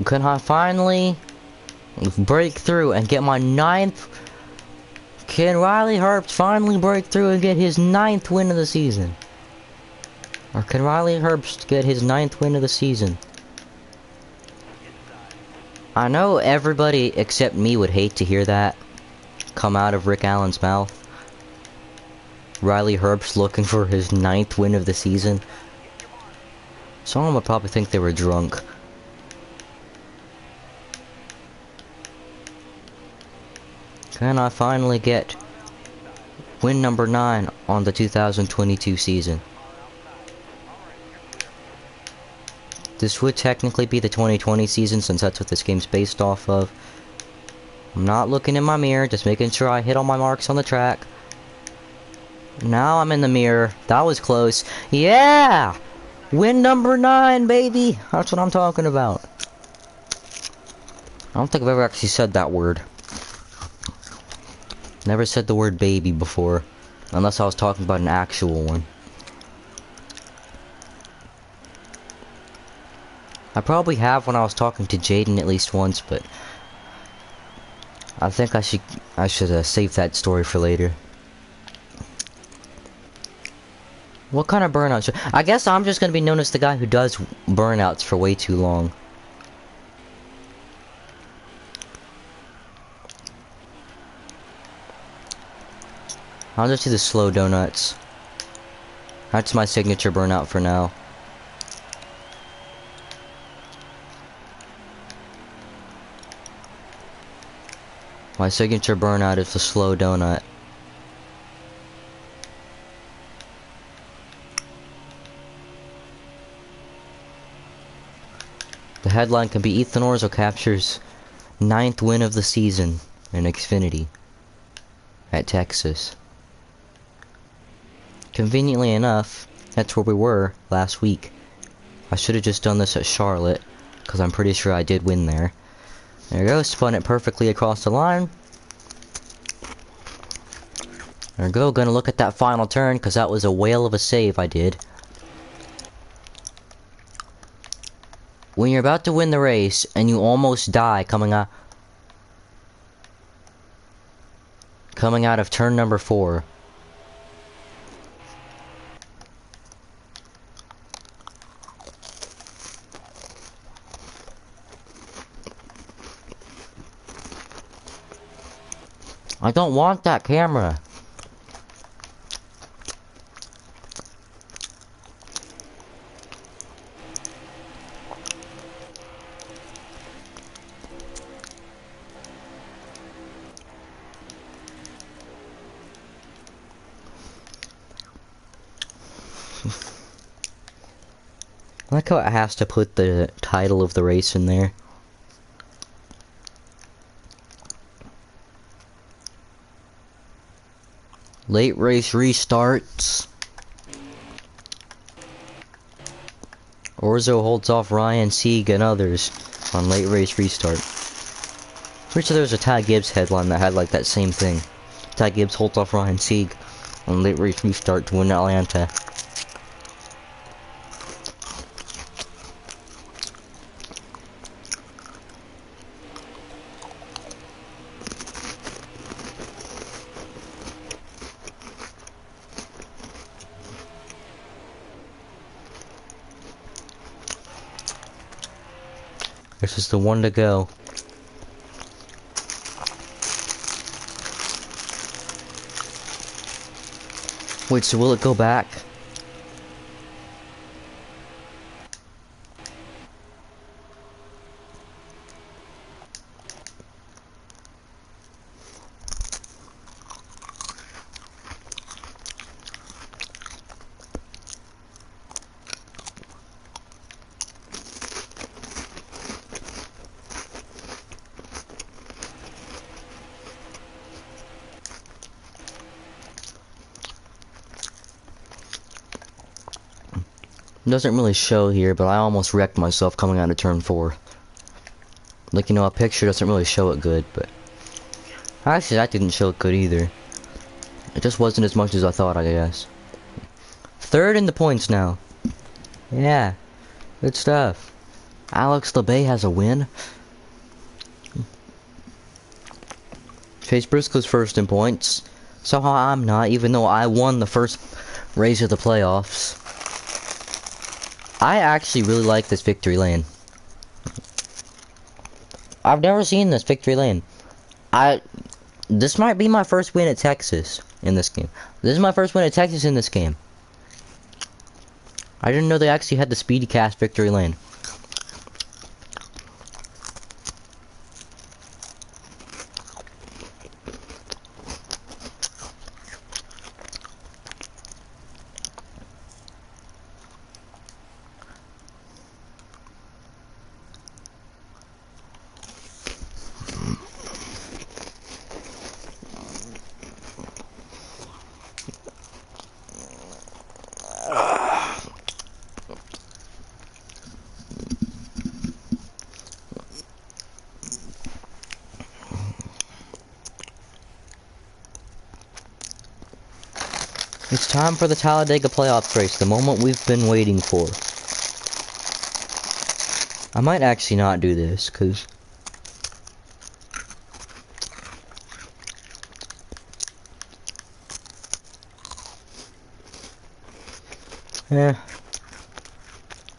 Can I finally break through and get my 9th Can Riley Herbst finally break through and get his 9th win of the season? Or can Riley Herbst get his 9th win of the season? I know everybody except me would hate to hear that come out of Rick Allen's mouth. Riley Herbst looking for his 9th win of the season. Someone would probably think they were drunk. Can I finally get win number 9 on the 2022 season? This would technically be the 2020 season since that's what this game's based off of. I'm not looking in my mirror, just making sure I hit all my marks on the track. Now I'm in the mirror. That was close. Yeah! Win number 9, baby! That's what I'm talking about. I don't think I've ever actually said that word. Never said the word baby before. Unless I was talking about an actual one. I probably have when I was talking to Jaden at least once, but I think I should save that story for later. What kind of burnouts? I guess I'm just gonna be known as the guy who does burnouts for way too long. I'll just do the slow donuts. That's my signature burnout for now. My signature burnout is the slow donut. The headline can be Ethan Orzo captures 9th win of the season in Xfinity at Texas. Conveniently enough, that's where we were last week. I should have just done this at Charlotte, because I'm pretty sure I did win there. There we go, spun it perfectly across the line. There we go, gonna look at that final turn, because that was a whale of a save I did. When you're about to win the race, and you almost die coming out of turn number 4. I don't want that camera. I like how it has to put the title of the race in there. Late race restarts. Orzo holds off Ryan Sieg and others on late race restart. Pretty sure there was a Ty Gibbs headline that had like that same thing. Ty Gibbs holds off Ryan Sieg on late race restart to win Atlanta. This is the one to go. Wait, so will it go back? Doesn't really show here, but I almost wrecked myself coming out of turn 4. Like, you know, a picture doesn't really show it good, but actually that didn't show it good either. It just wasn't as much as I thought, I guess. 3rd in the points now. Yeah, good stuff. Alex LeBay has a win. Chase Briscoe's first in points. Somehow I'm not, even though I won the first race of the playoffs. I actually really like this victory lane. I've never seen this victory lane. This might be my first win at Texas in this game. This is my first win at Texas in this game. I didn't know they actually had the speedy cast victory lane. It's time for the Talladega playoffs race, the moment we've been waiting for. I might actually not do this, cause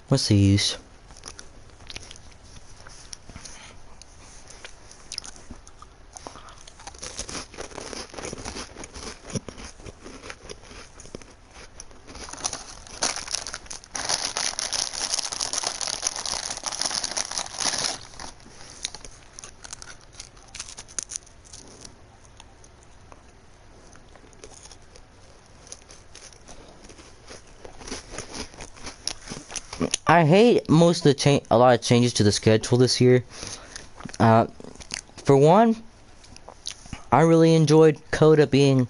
what's the use? I hate most of the a lot of changes to the schedule this year. For one, I really enjoyed Coda being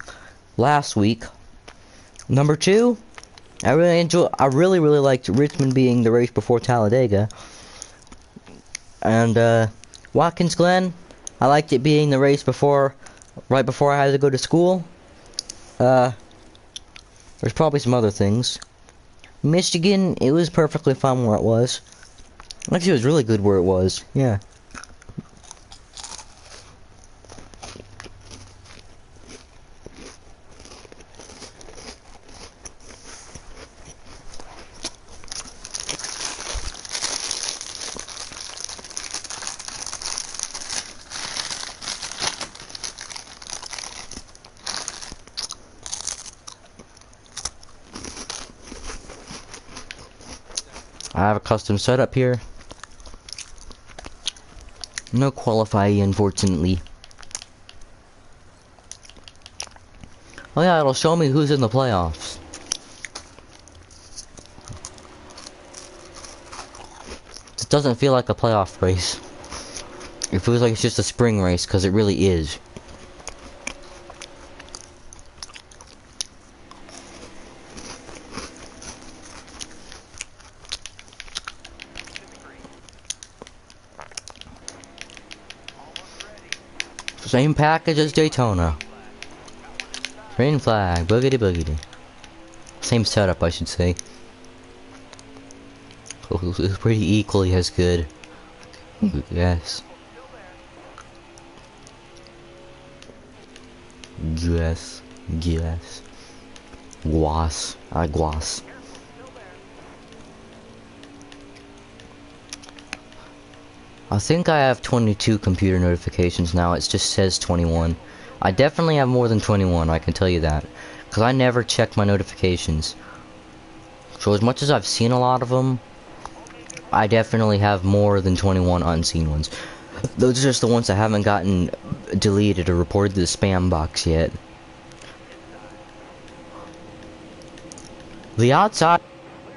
last week. Number two, I really liked Richmond being the race before Talladega. And Watkins Glen, I liked it being the race right before I had to go to school. There's probably some other things. Michigan, it was perfectly fine where it was. Actually, it was really good where it was. Yeah. I have a custom setup here. No qualifying, unfortunately. Oh yeah, it'll show me who's in the playoffs. It doesn't feel like a playoff race. It feels like it's just a spring race, because it really is. Same package as Daytona. Green flag, boogity boogity. Same setup, I should say. It's pretty equally as good. Yes. Yes. Yes. Guas. I guas. I think I have 22 computer notifications now. It just says 21. I definitely have more than 21, I can tell you that. Because I never check my notifications. So as much as I've seen a lot of them, I definitely have more than 21 unseen ones. Those are just the ones that haven't gotten deleted or reported to the spam box yet. The outside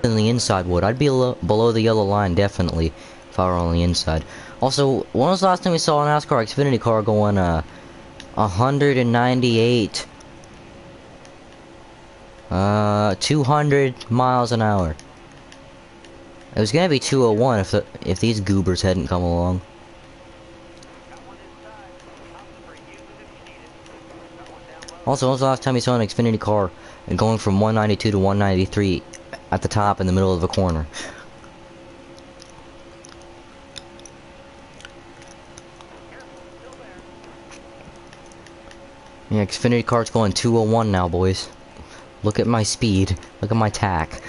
and the inside would. I'd be below the yellow line, definitely, if I were on the inside. Also, when was the last time we saw a NASCAR Xfinity car going 198 200 miles an hour? It was gonna be 201 if these goobers hadn't come along. Also, when was the last time you saw an Xfinity car going from 192 to 193 at the top in the middle of a corner? Yeah, Xfinity car's going 201 now, boys. Look at my speed. Look at my tack.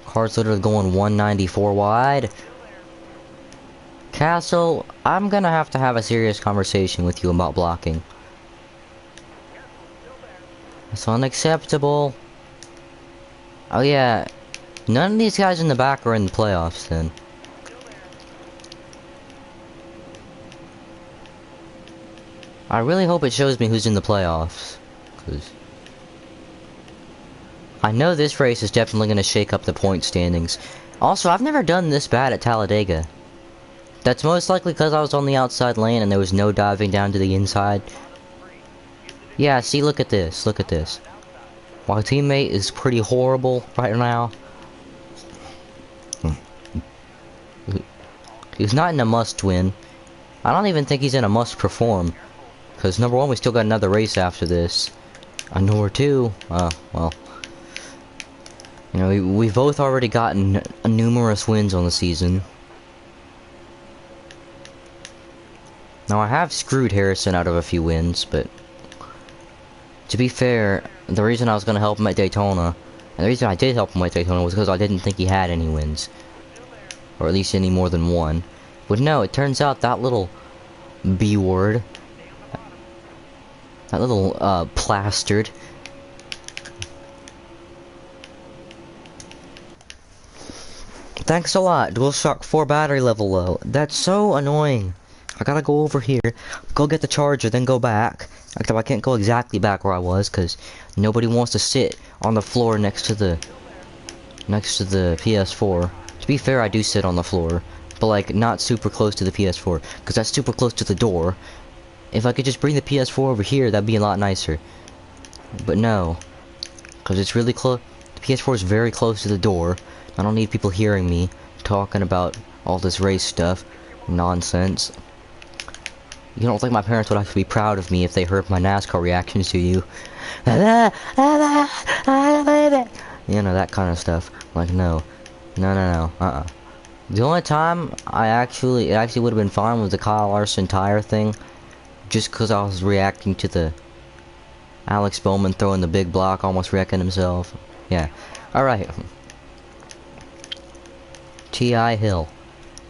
Car's literally going 194 wide. Castle, I'm gonna have to have a serious conversation with you about blocking. It's unacceptable. Oh yeah, none of these guys in the back are in the playoffs then. I really hope it shows me who's in the playoffs, 'cause I know this race is definitely going to shake up the point standings. Also, I've never done this bad at Talladega. That's most likely because I was on the outside lane and there was no diving down to the inside. Yeah, see, look at this. Look at this. My teammate is pretty horrible right now. He's not in a must win. I don't even think he's in a must perform. Because number one, we still got another race after this. Number two, well. You know, we've both already gotten numerous wins on the season. Now, I have screwed Harrison out of a few wins, but to be fair, the reason I was going to help him at Daytona, and the reason I did help him at Daytona was because I didn't think he had any wins. Or at least any more than one. But no, it turns out that little B word, that little, plastered, thanks a lot. DualShock 4 battery level low. That's so annoying. I gotta go over here, go get the charger, then go back. Except I can't go exactly back where I was, because nobody wants to sit on the floor next to the PS4. To be fair, I do sit on the floor, but like not super close to the PS4, because that's super close to the door. If I could just bring the PS4 over here, that'd be a lot nicer. But no, because it's really close. The PS4 is very close to the door. I don't need people hearing me talking about all this race stuff. Nonsense. You don't think my parents would actually be proud of me if they heard my NASCAR reactions to you? You know, that kind of stuff. Like, no. No. The only time it actually would have been fine was the Kyle Larson tire thing. Just because I was reacting to the Alex Bowman throwing the big block, almost wrecking himself. Yeah. Alright. T.I. Hill.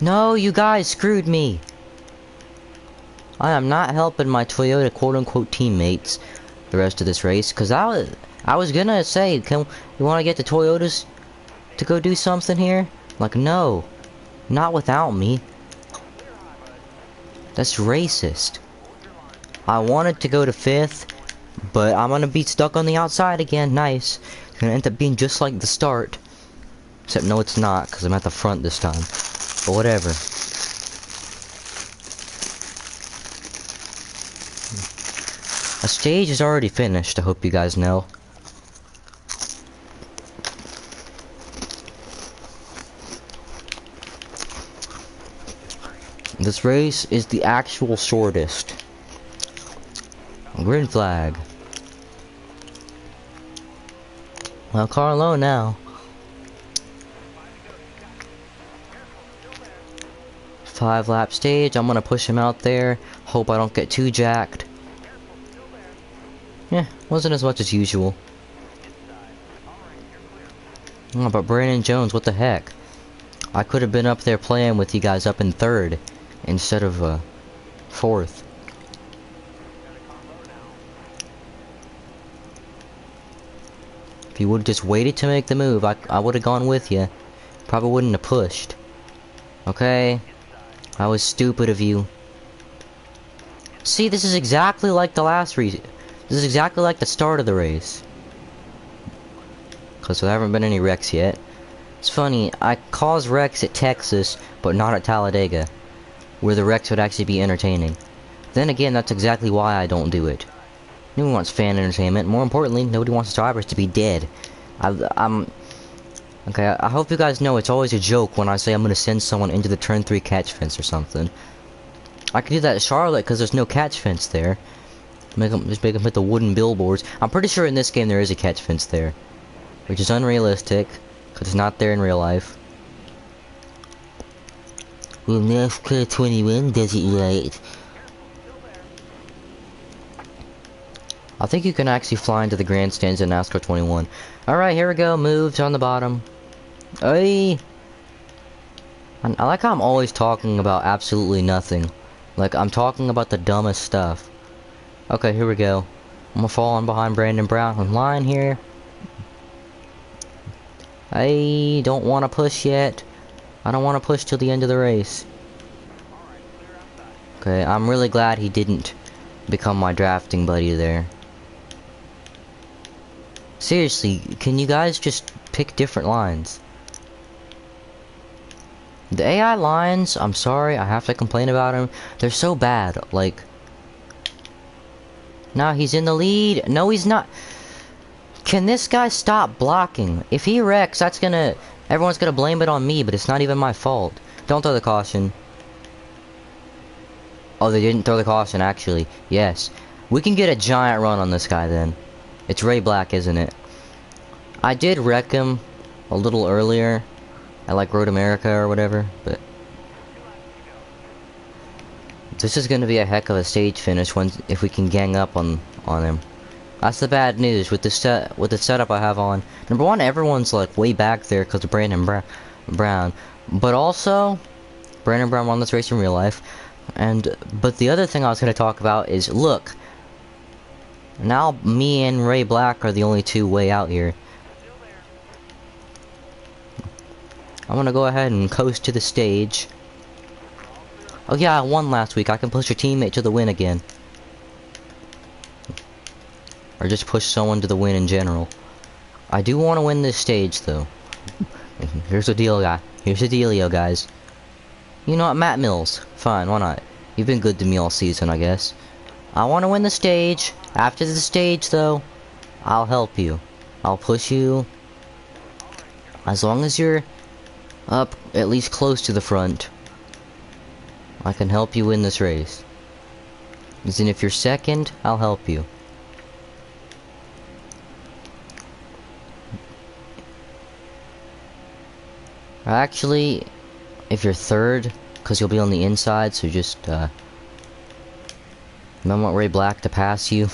No, you guys screwed me. I am not helping my Toyota quote-unquote teammates the rest of this race, because I was gonna say, you want to get the Toyotas to go do something here? Like, no. Not without me. That's racist. I wanted to go to 5th, but I'm gonna be stuck on the outside again. Nice. It's gonna end up being just like the start. Except no, it's not, because I'm at the front this time. But whatever. A stage is already finished, I hope you guys know. This race is the actual shortest. Green flag. Well, Carlo now. 5-lap stage. I'm gonna push him out there. Hope I don't get too jacked. Yeah, wasn't as much as usual. Oh, but Brandon Jones, what the heck? I could have been up there playing with you guys up in 3rd instead of 4th. If you would have just waited to make the move, I would have gone with you. Probably wouldn't have pushed. Okay? I was stupid of you. See, this is exactly like the last race. This is exactly like the start of the race. Because there haven't been any wrecks yet. It's funny, I cause wrecks at Texas, but not at Talladega, where the wrecks would actually be entertaining. Then again, that's exactly why I don't do it. Nobody wants fan entertainment. More importantly, nobody wants drivers to be dead. Okay, I hope you guys know it's always a joke when I say I'm gonna send someone into the turn 3 catch fence or something. I could do that at Charlotte because there's no catch fence there. Just make them hit the wooden billboards. I'm pretty sure in this game there is a catch fence there, which is unrealistic because it's not there in real life. Well, NASCAR 21 does it right. I think you can actually fly into the grandstands in NASCAR 21. Alright, here we go. Moves on the bottom. Hey! I like how I'm always talking about absolutely nothing. Like, I'm talking about the dumbest stuff. Okay, here we go. I'm gonna fall in behind Brandon Brown on line here. I don't want to push yet. I don't want to push till the end of the race. Okay, I'm really glad he didn't become my drafting buddy there. Seriously, can you guys just pick different lines? The AI lines, I'm sorry, I have to complain about them. They're so bad, like... Now he's in the lead. No, he's not. Can this guy stop blocking? If he wrecks, that's gonna... Everyone's gonna blame it on me, but it's not even my fault. Don't throw the caution. Oh, they didn't throw the caution, actually. Yes. We can get a giant run on this guy, then. It's Ray Black, isn't it? I did wreck him a little earlier. I like Road America or whatever, but... This is gonna be a heck of a stage finish if we can gang up on him. That's the bad news with the setup I have on. Number one, everyone's like way back there because of Brandon Brown, but also Brandon Brown won this race in real life. But the other thing I was gonna talk about is, look, now me and Ray Black are the only two way out here. I'm gonna go ahead and coast to the stage. Oh yeah, I won last week. I can push your teammate to the win again. Or just push someone to the win in general. I do want to win this stage, though. Here's the deal, Here's the dealio, guys. You know what, Matt Mills. Fine, why not? You've been good to me all season, I guess. I want to win the stage. After the stage, though, I'll help you. I'll push you. As long as you're up at least close to the front, I can help you win this race. And if you're second, I'll help you. Actually, if you're third, because you'll be on the inside, so just, remember want Ray Black to pass you?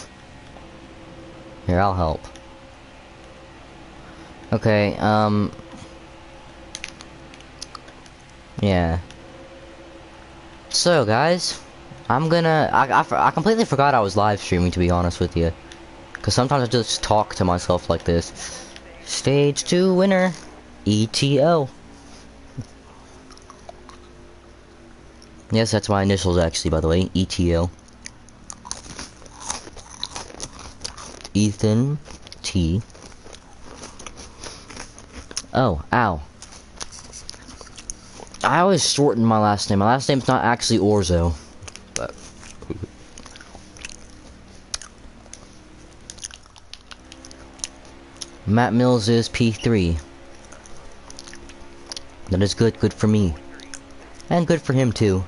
Here, I'll help. Okay, yeah. So, guys, I'm gonna... I completely forgot I was live streaming, to be honest with you. Because sometimes I just talk to myself like this. Stage 2 winner. ETO. Yes, that's my initials, actually, by the way. ETO. Ethan T. Oh, ow. I always shorten my last name. My last name's not actually Orzo. But... Matt Mills is P3. That is good. Good for me. And good for him, too.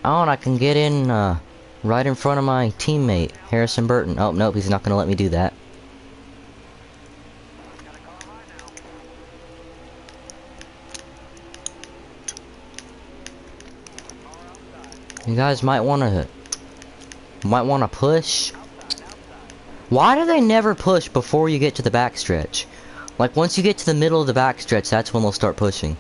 Oh, and I can get in, right in front of my teammate, Harrison Burton. Oh, nope, he's not gonna let me do that. You guys might wanna push. Why do they never push before you get to the backstretch? Like, once you get to the middle of the backstretch, that's when they'll start pushing.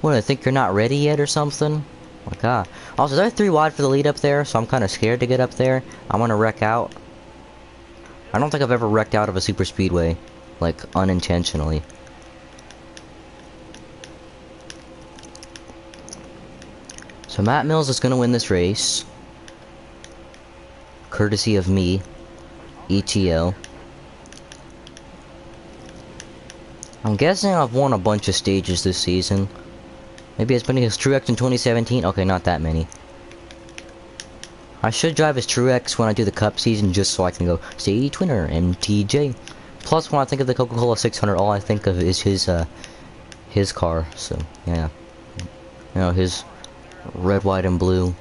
What, I think you're not ready yet or something? Oh my god. Also, they're 3 wide for the lead up there, so I'm kind of scared to get up there. I want to wreck out. I don't think I've ever wrecked out of a super speedway, like, unintentionally. So Matt Mills is going to win this race. Courtesy of me. ETO. I'm guessing I've won a bunch of stages this season. Maybe as many as Truex in 2017? Okay, not that many. I should drive as Truex when I do the Cup season just so I can go, stage winner, MTJ. Plus, when I think of the Coca-Cola 600, all I think of is his car. So, yeah. You know, his red, white, and blue.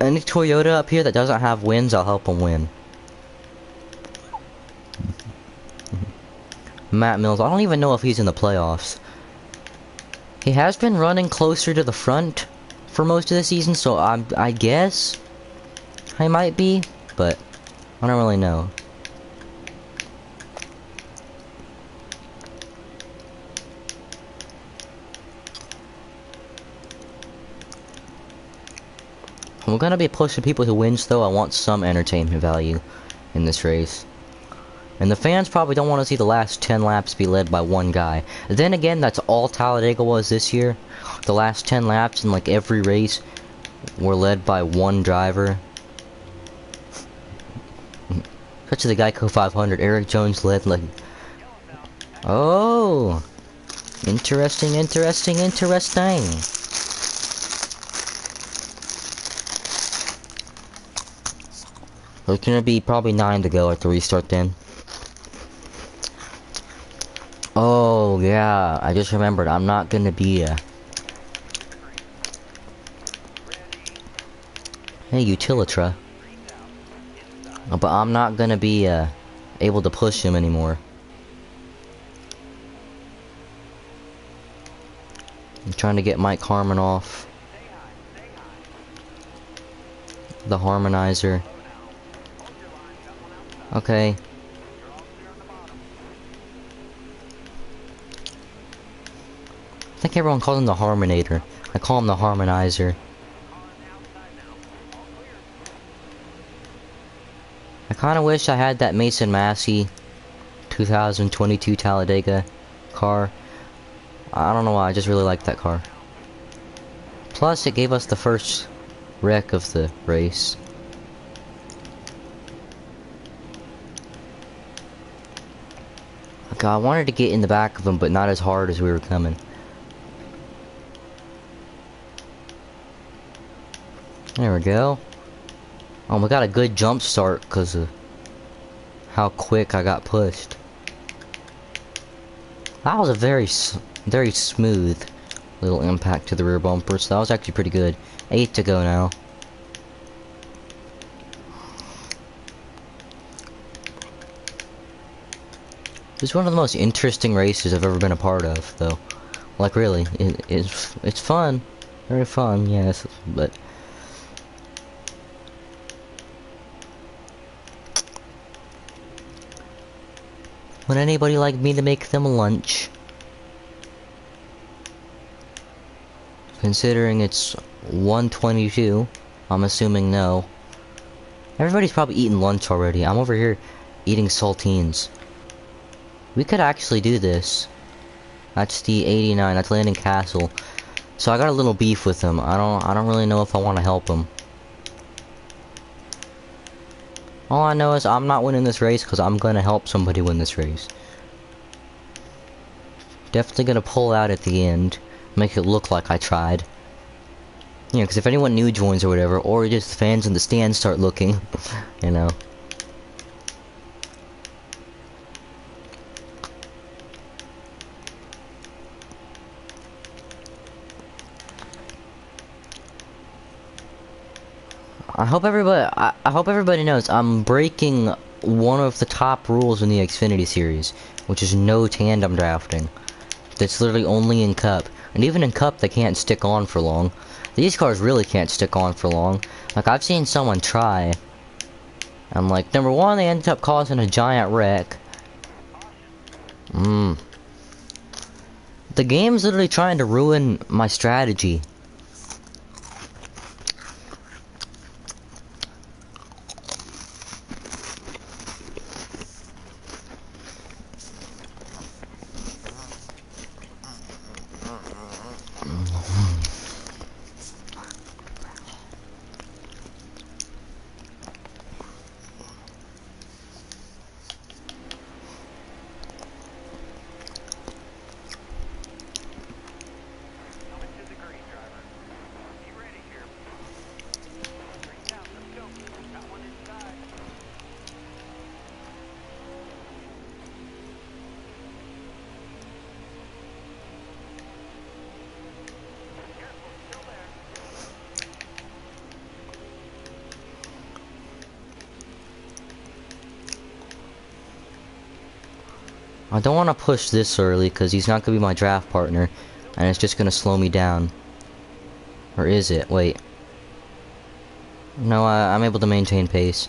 Any Toyota up here that doesn't have wins, I'll help them win. Matt Mills, I don't even know if he's in the playoffs. He has been running closer to the front for most of the season, so I guess I might be, but I don't really know. I'm gonna be pushing people who wins, though. I want some entertainment value in this race. And the fans probably don't want to see the last 10 laps be led by one guy. Then again, that's all Talladega was this year. The last 10 laps in like every race were led by one driver. Such as the Geico 500, Eric Jones led like... Oh! Interesting, interesting, interesting. There's gonna be probably 9 to go at the restart then. Oh yeah, I just remembered I'm not gonna be hey Utilitra. But I'm not gonna be able to push him anymore. I'm trying to get Mike Harmon off the harmonizer. Okay. I think everyone calls him the Harmonator. I call him the Harmonizer. I kinda wish I had that Mason Massey 2022 Talladega car. I don't know why, I just really like that car. Plus, it gave us the first wreck of the race. Okay, I wanted to get in the back of him, but not as hard as we were coming. There we go. Oh, we got a good jump start because of how quick I got pushed. That was a very smooth little impact to the rear bumper, so that was actually pretty good. 8 to go now. This is one of the most interesting races I've ever been a part of, though. Like, really, it's fun. Very fun, yes, but... Would anybody like me to make them lunch? Considering it's 1:22, I'm assuming no. Everybody's probably eating lunch already. I'm over here eating saltines. We could actually do this. That's the 89. That's Landon Castle. So I got a little beef with him. I don't really know if I want to help him. All I know is I'm not winning this race because I'm gonna help somebody win this race. Definitely gonna pull out at the end, make it look like I tried. You know, because if anyone new joins or whatever, or just fans in the stands start looking, you know. I hope everybody knows I'm breaking one of the top rules in the Xfinity series, which is no tandem drafting. That's literally only in Cup, and even in Cup they can't stick on for long. These cars really can't stick on for long. Like, I've seen someone try, and like, number one, they ended up causing a giant wreck. The game's literally trying to ruin my strategy. I don't want to push this early because he's not going to be my draft partner. And it's just going to slow me down. Or is it? Wait. No, I'm able to maintain pace.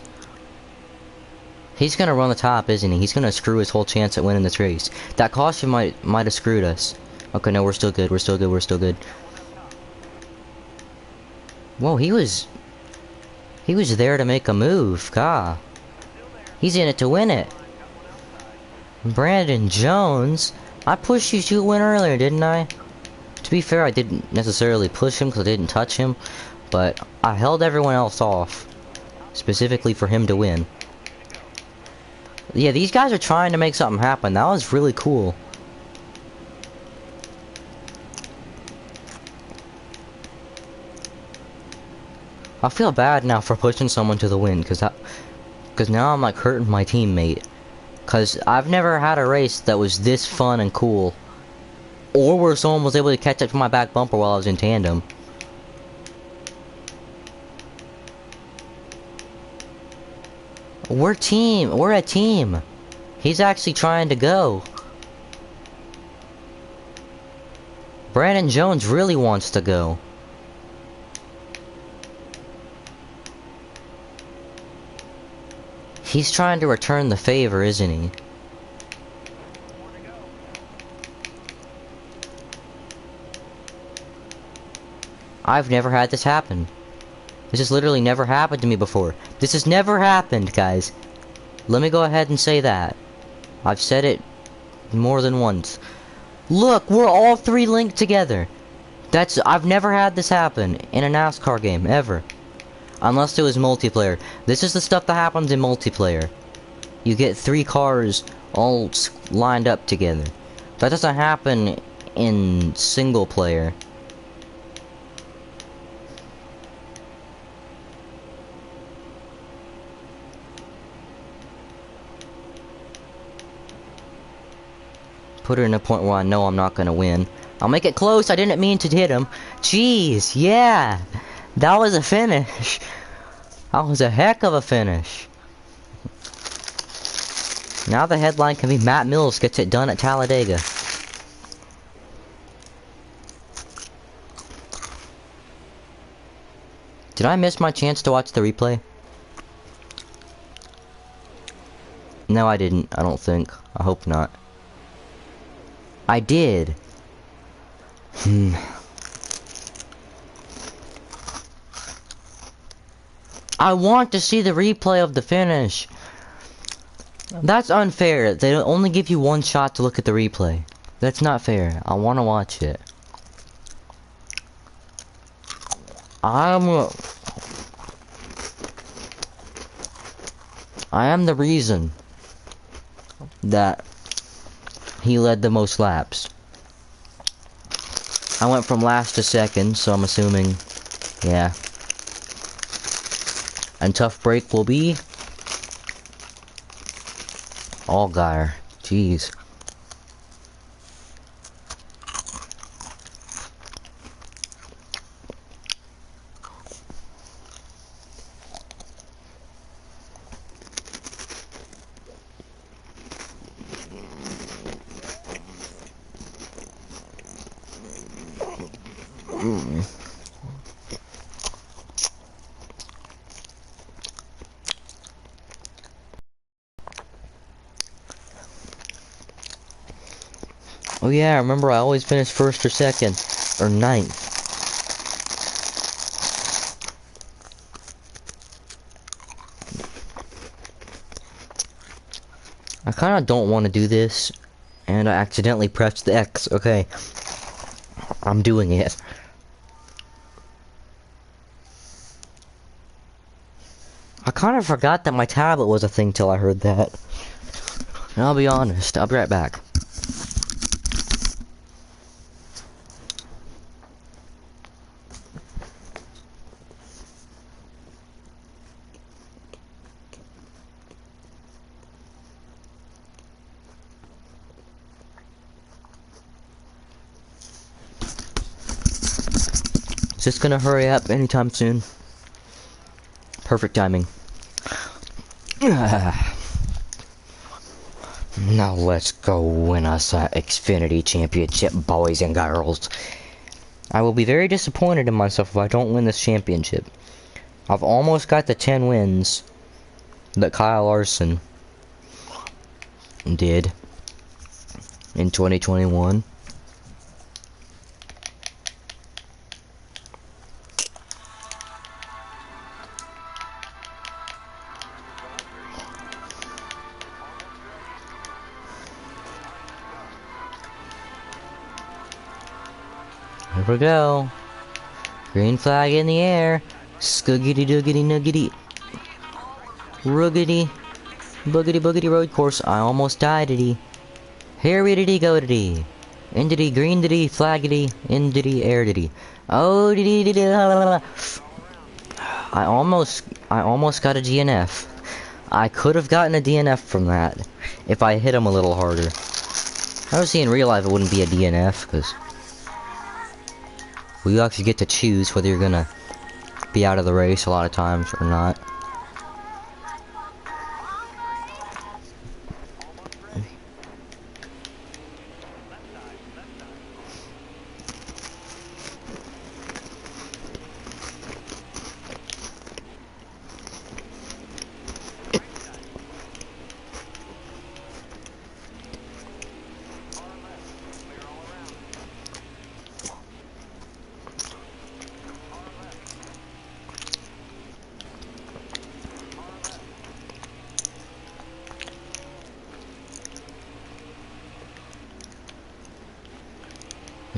He's going to run the top, isn't he? He's going to screw his whole chance at winning this race. That caution might have screwed us. Okay, no, we're still good. We're still good. We're still good. Whoa, he was there to make a move. God. He's in it to win it. Brandon Jones. I pushed you to a win earlier, didn't I? To be fair, I didn't necessarily push him because I didn't touch him. But I held everyone else off. Specifically for him to win. Yeah, these guys are trying to make something happen. That was really cool. I feel bad now for pushing someone to the win, because now I'm like hurting my teammate. Because I've never had a race that was this fun and cool. Or where someone was able to catch up to my back bumper while I was in tandem. We're a team. He's actually trying to go. Brandon Jones really wants to go. He's trying to return the favor, isn't he? I've never had this happen. This has literally never happened to me before. This has never happened, guys. Let me go ahead and say that. I've said it more than once. Look, we're all three linked together. I've never had this happen in a NASCAR game, ever. Unless it was multiplayer. This is the stuff that happens in multiplayer. You get 3 cars all lined up together. That doesn't happen in single player. Put her in a point where I know I'm not gonna win. I'll make it close. I didn't mean to hit him. Jeez, yeah. That was a finish. That was a heck of a finish. Now the headline can be Matt Mills gets it done at Talladega. Did I miss my chance to watch the replay? No, I didn't. I don't think. I hope not. I did. I want to see the replay of the finish. That's unfair. They only give you one shot to look at the replay. That's not fair. I want to watch it. I am the reason that he led the most laps. I went from last to second, so I'm assuming, yeah. And tough break will be Allgaier. Jeez. Oh yeah, remember I always finish first or second, or ninth. I kinda don't want to do this, and I accidentally pressed the X. Okay. I'm doing it. I kinda forgot that my tablet was a thing till I heard that. And I'll be honest, I'll be right back. Is this gonna hurry up anytime soon? Perfect timing. Now let's go win us an Xfinity Championship, boys and girls. I will be very disappointed in myself if I don't win this championship. I've almost got the 10 wins that Kyle Larson did in 2021. Here we go. Green flag in the air. Skuggity duggity nuggity. Ruggity. Boogity boogity road course. I almost died diddy. Here we diddy go diddy. In diddy, green diddy, flaggity, in diddy, air diddy. Oh diddy diddy la la la. I almost got a DNF. I could have gotten a DNF from that if I hit him a little harder. Obviously in real life it wouldn't be a DNF because you actually get to choose whether you're gonna be out of the race a lot of times or not.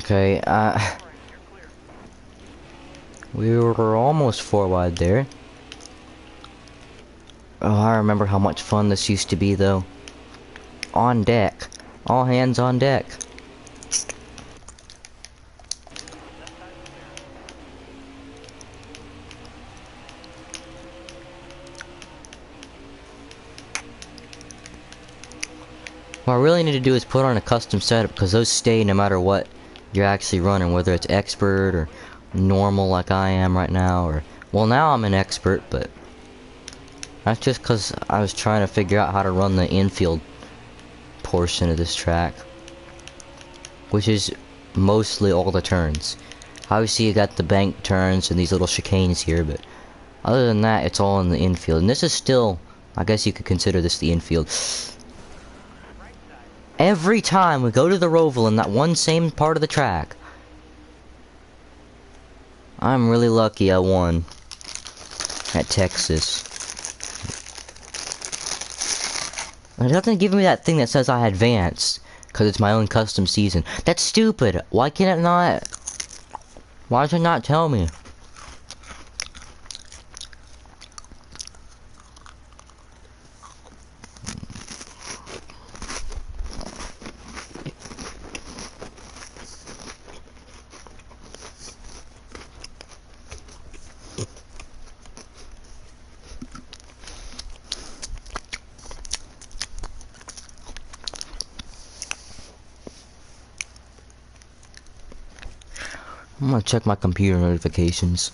Okay, we were almost 4 wide there. Oh, I remember how much fun this used to be though. On deck. All hands on deck. What I really need to do is put on a custom setup because those stay no matter what you're actually running, whether it's expert or normal like I am right now, or well now I'm an expert, but that's just because I was trying to figure out how to run the infield portion of this track, which is mostly all the turns. Obviously you got the bank turns and these little chicanes here, but other than that it's all in the infield, and this is still, I guess you could consider this the infield. Every time we go to the Roval in that one same part of the track, I'm really lucky I won at Texas. It doesn't give me that thing that says I advanced because it's my own custom season. That's stupid. Why can't it not? Why does it not tell me? I'm gonna check my computer notifications.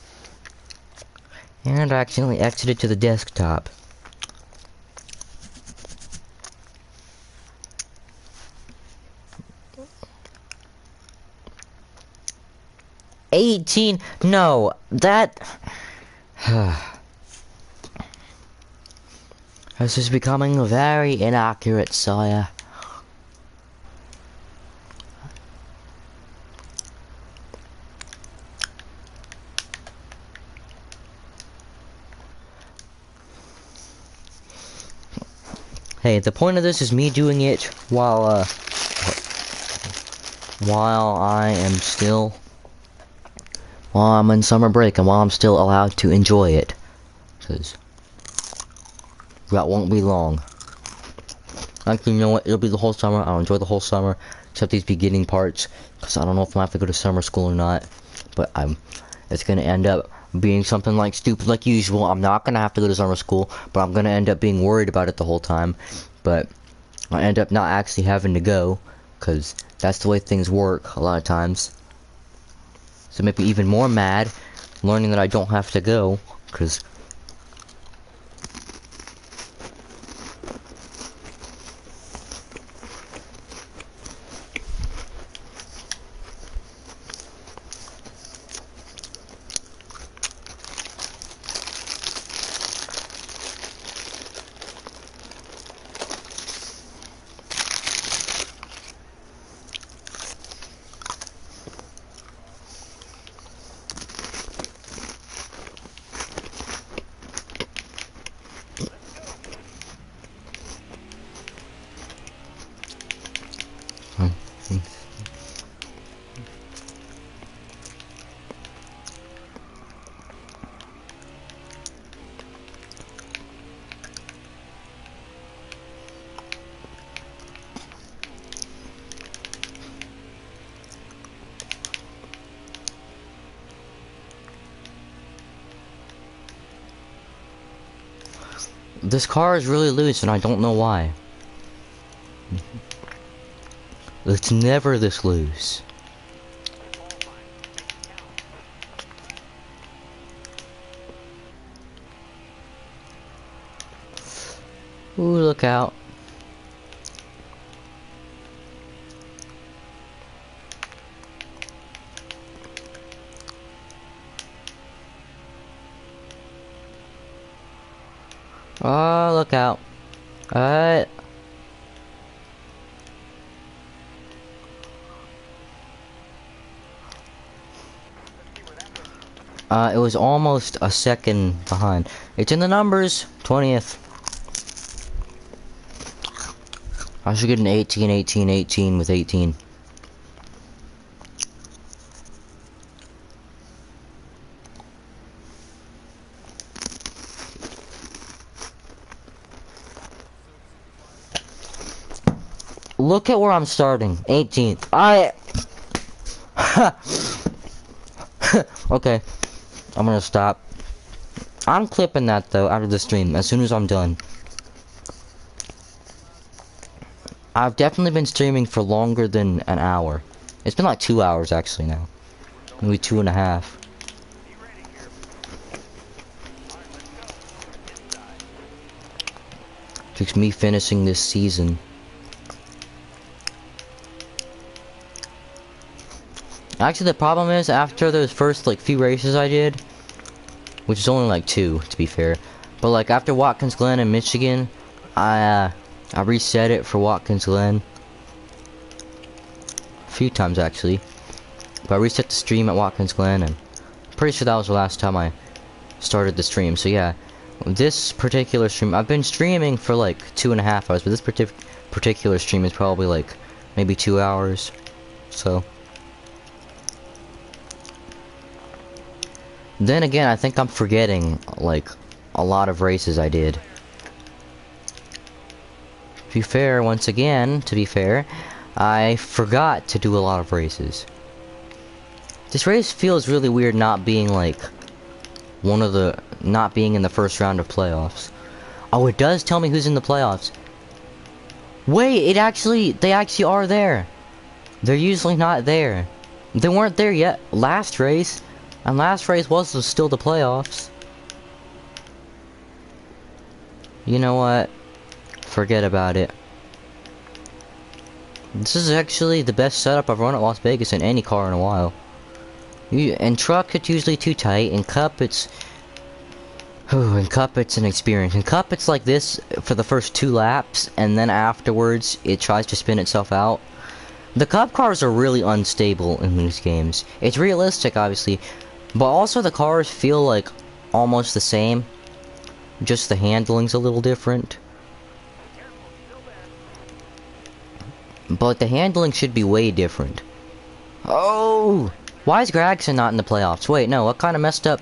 And I accidentally exited to the desktop. $18? No, that... This is becoming very inaccurate, sire. Hey, the point of this is me doing it while I'm in summer break and while I'm still allowed to enjoy it. Because that won't be long. Actually, you know what? It'll be the whole summer. I'll enjoy the whole summer, except these beginning parts, because I don't know if I'm gonna have to go to summer school or not. But it's gonna end up being something like stupid like usual. I'm not gonna have to go to summer school, but I'm gonna end up being worried about it the whole time. But I end up not actually having to go, because that's the way things work a lot of times. So maybe even more mad learning that I don't have to go, because This car is really loose and I don't know why. It's never this loose. Ooh, look out. Oh, look out. Alright. It was almost a second behind. It's in the numbers. 20th. I should get an 18, 18, 18 with 18. Look at where I'm starting. 18th. Okay. I'm gonna stop. I'm clipping that though out of the stream as soon as I'm done. I've definitely been streaming for longer than an hour. It's been like 2 hours actually now. Maybe 2.5. Takes me finishing this season. Actually, the problem is after those first like few races I did, which is only like 2 to be fair, but like after Watkins Glen in Michigan, I reset it for Watkins Glen a few times actually, but I reset the stream at Watkins Glen, and I'm pretty sure that was the last time I started the stream. So yeah, this particular stream, I've been streaming for like 2.5 hours, but this particular stream is probably like maybe 2 hours. So then again, I think I'm forgetting like a lot of races I did. To be fair, once again, to be fair, I forgot to do a lot of races. This race feels really weird not being like not being in the first round of playoffs. Oh, it does tell me who's in the playoffs. Wait, they actually are there. They're usually not there. They weren't there yet last race, and last race was still the playoffs. You know what? Forget about it. This is actually the best setup I've run at Las Vegas in any car in a while. In truck it's usually too tight. In cup it's an experience. In cup it's like this for the first 2 laps, and then afterwards it tries to spin itself out. The cup cars are really unstable in these games. It's realistic obviously, but also the cars feel like almost the same. Just the handling's a little different. But the handling should be way different. Oh! Why is Gragson not in the playoffs? Wait, no, what kind of messed up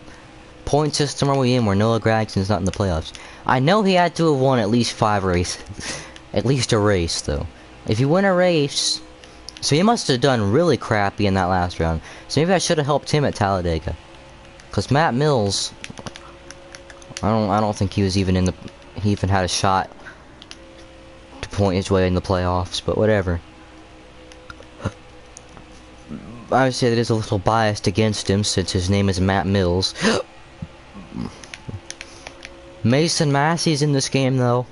point system are we in where Noah Gragson's not in the playoffs? I know he had to have won at least 5 races. At least a race, though. If you win a race... So he must have done really crappy in that last round. So maybe I should have helped him at Talladega. Because Matt Mills... I don't think he was even in the... He even had a shot to point his way in the playoffs, but whatever. I would say that is a little biased against him since his name is Matt Mills. Mason Massey's in this game though.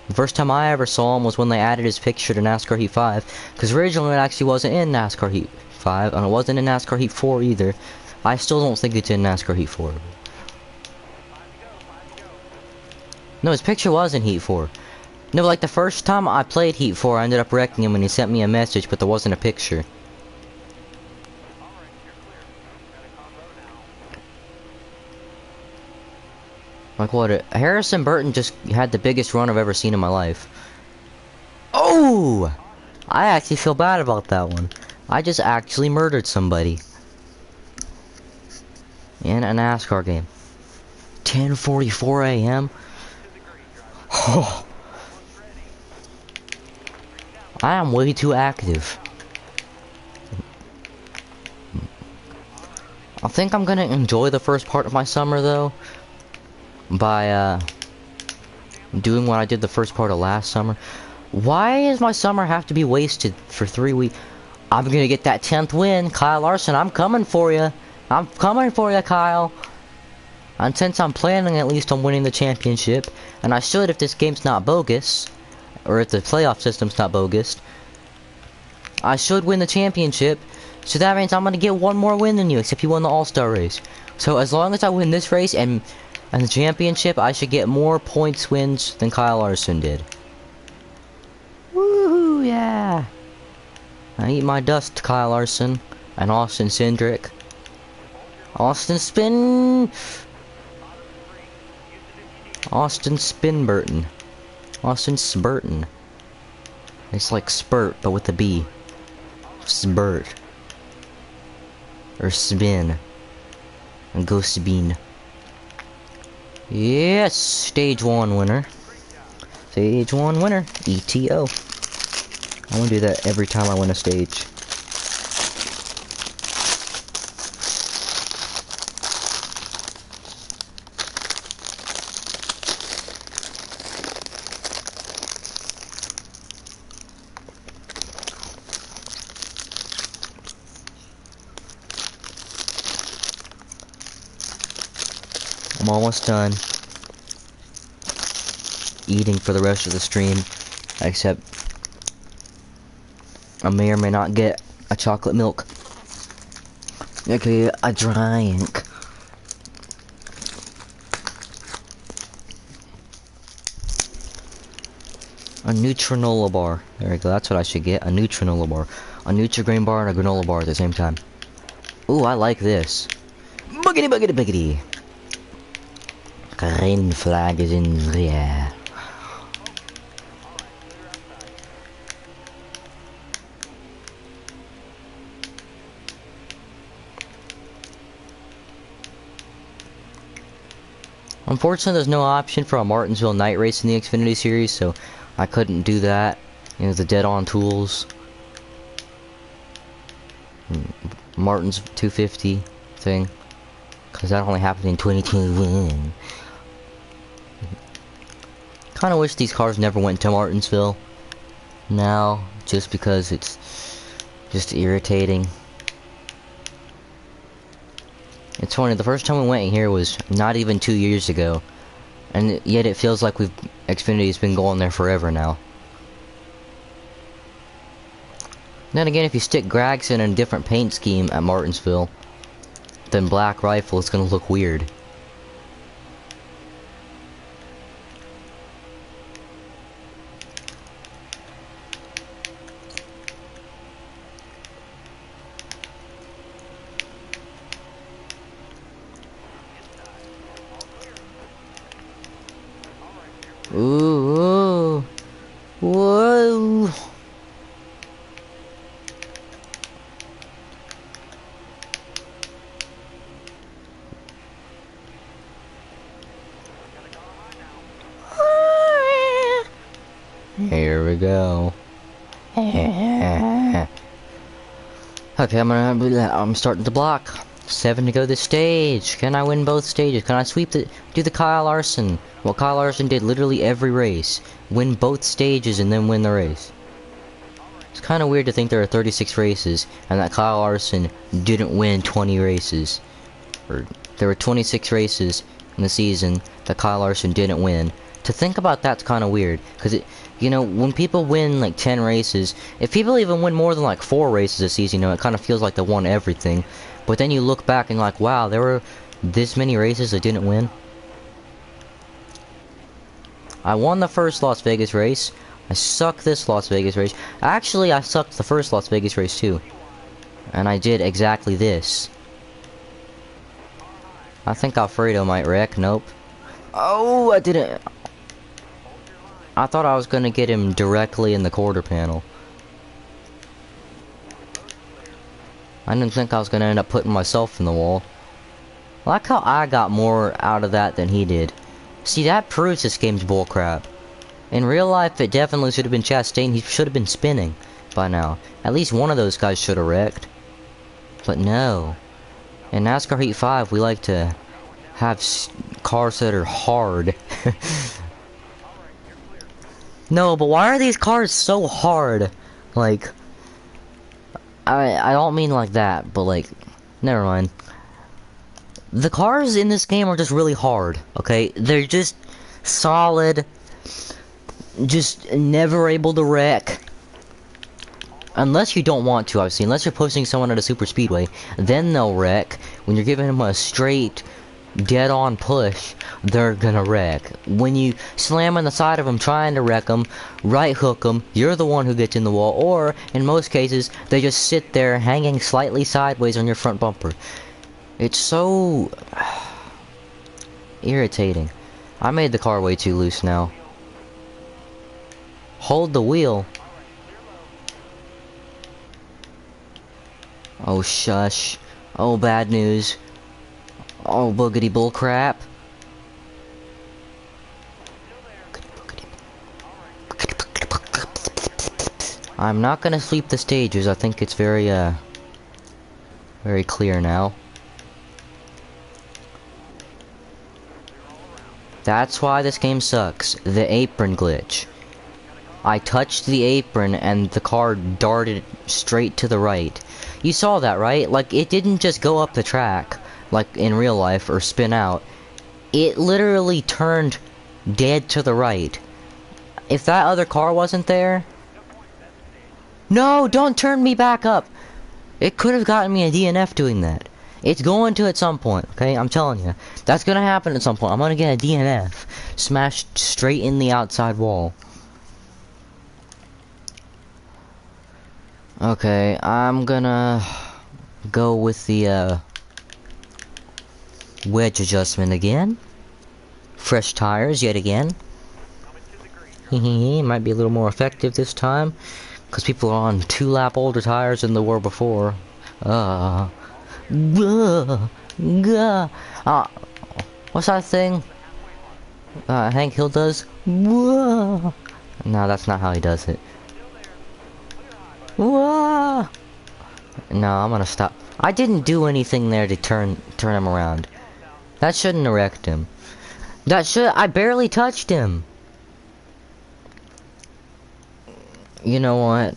The first time I ever saw him was when they added his picture to NASCAR Heat 5, because originally it actually wasn't in NASCAR Heat 5, and it wasn't in NASCAR Heat 4 either. I still don't think it's in NASCAR Heat 4. No, his picture was in Heat 4. No, like the first time I played Heat 4, I ended up wrecking him when he sent me a message, but there wasn't a picture. Like what? Harrison Burton just had the biggest run I've ever seen in my life. Oh! I actually feel bad about that one. I just actually murdered somebody. In a NASCAR game. 10:44 a.m. Oh. I am way too active. I think I'm gonna enjoy the first part of my summer though by doing what I did the first part of last summer. Why does my summer have to be wasted for 3 weeks? I'm gonna get that 10th win, Kyle Larson. I'm coming for you. I'm coming for you, Kyle. And since I'm planning at least on winning the championship, and I should if this game's not bogus, or if the playoff system's not bogus, I should win the championship. So that means I'm gonna get one more win than you, except you won the All-Star race. So as long as I win this race and the championship, I should get more points wins than Kyle Larson did. Woohoo, yeah. I eat my dust, Kyle Larson. And Austin Cindric. Austin Spin... Austin Spinburton. Austin Spurton. It's like spurt, but with a B. Spurt. Or spin. And go spin. Yes, stage 1 winner. Stage 1 winner. ETO. I want to do that every time I win a stage. I'm almost done eating for the rest of the stream, except I may or may not get a chocolate milk. Okay, a drink. A Nutrinola bar. There we go, that's what I should get. A Nutrinola bar. A Nutri-Grain bar and a granola bar at the same time. Ooh, I like this. Boogity boogity boogity. Green flag is in the air. Unfortunately, there's no option for a Martinsville night race in the Xfinity series, so I couldn't do that. You know, the dead-on tools. Martin's 250 thing. Because that only happened in 2021. Kind of wish these cars never went to Martinsville now, just because it's just irritating. It's funny, the first time we went here was not even 2 years ago, and yet it feels like Xfinity's been going there forever now. Then again, if you stick Gregson in a different paint scheme at Martinsville than Black Rifle, it's gonna look weird. Ooh, whoa. Here we go. Okay, I'm starting to block. 7 to go this stage. Can I win both stages? Can I do the Kyle Larson? What Kyle Larson did literally every race. Win both stages and then win the race. It's kind of weird to think there are 36 races and that Kyle Larson didn't win 20 races. Or there were 26 races in the season that Kyle Larson didn't win. To think about that's kind of weird, because you know, when people win like 10 races, if people even win more than like 4 races a season, you know, it kind of feels like they won everything. But then you look back and like, wow, there were this many races that didn't win. I won the first Las Vegas race. I sucked this Las Vegas race. Actually, I sucked the first Las Vegas race too. And I did exactly this. I think Alfredo might wreck. Nope. Oh, I didn't. I thought I was gonna get him directly in the quarter panel. I didn't think I was gonna end up putting myself in the wall. I like how I got more out of that than he did. See, that proves this game's bullcrap. In real life, it definitely should have been Chastain. He should have been spinning by now. At least one of those guys should have wrecked. But no. In NASCAR Heat 5, we like to have cars that are hard. No, but why are these cars so hard? Like, I don't mean like that, but like, never mind. The cars in this game are just really hard, okay? They're just solid, just never able to wreck. Unless you don't want to, obviously. Unless you're posting someone at a super speedway, then they'll wreck. When you're giving them a straight, dead-on push, they're gonna wreck. When you slam on the side of them trying to wreck them, right hook them, you're the one who gets in the wall. Or, in most cases, they just sit there hanging slightly sideways on your front bumper. It's so irritating. I made the car way too loose now. Hold the wheel. Oh shush. Oh bad news. Oh boogity bull crap. I'm not gonna sweep the stages. I think it's very very clear now. That's why this game sucks. The apron glitch. I touched the apron and the car darted straight to the right. You saw that, right? Like, it didn't just go up the track, like in real life, or spin out. It literally turned dead to the right. If that other car wasn't there... No, don't turn me back up! It could have gotten me a DNF doing that. It's going to at some point, okay? I'm telling you. That's gonna happen at some point. I'm gonna get a DNF. Smashed straight in the outside wall. Okay, I'm gonna go with the wedge adjustment again. Fresh tires yet again. Might be a little more effective this time, because people are on 2-lap older tires than they were before. What's that thing Hank Hill does? No, that's not how he does it. No, I'm gonna stop. I didn't do anything there to turn him around. That shouldn't have wrecked him. I barely touched him. You know what?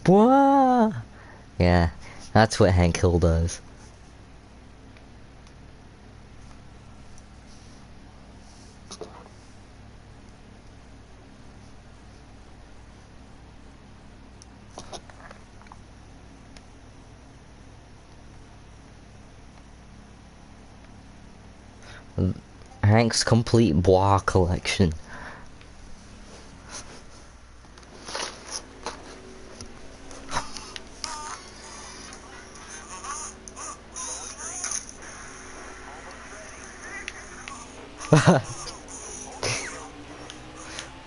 What? Yeah, that's what Hank Hill does. Hank's complete bois collection.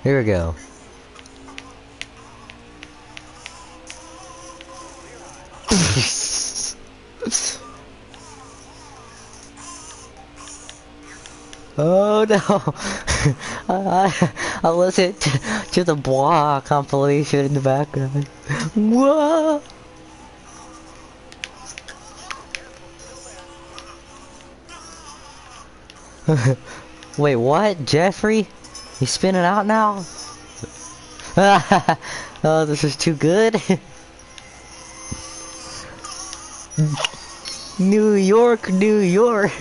Here we go. Oh no! I listened to the Bois compilation in the background. Whoa! Wait, what? Jeffrey? He's spinning out now? Oh, this is too good. New York, New York.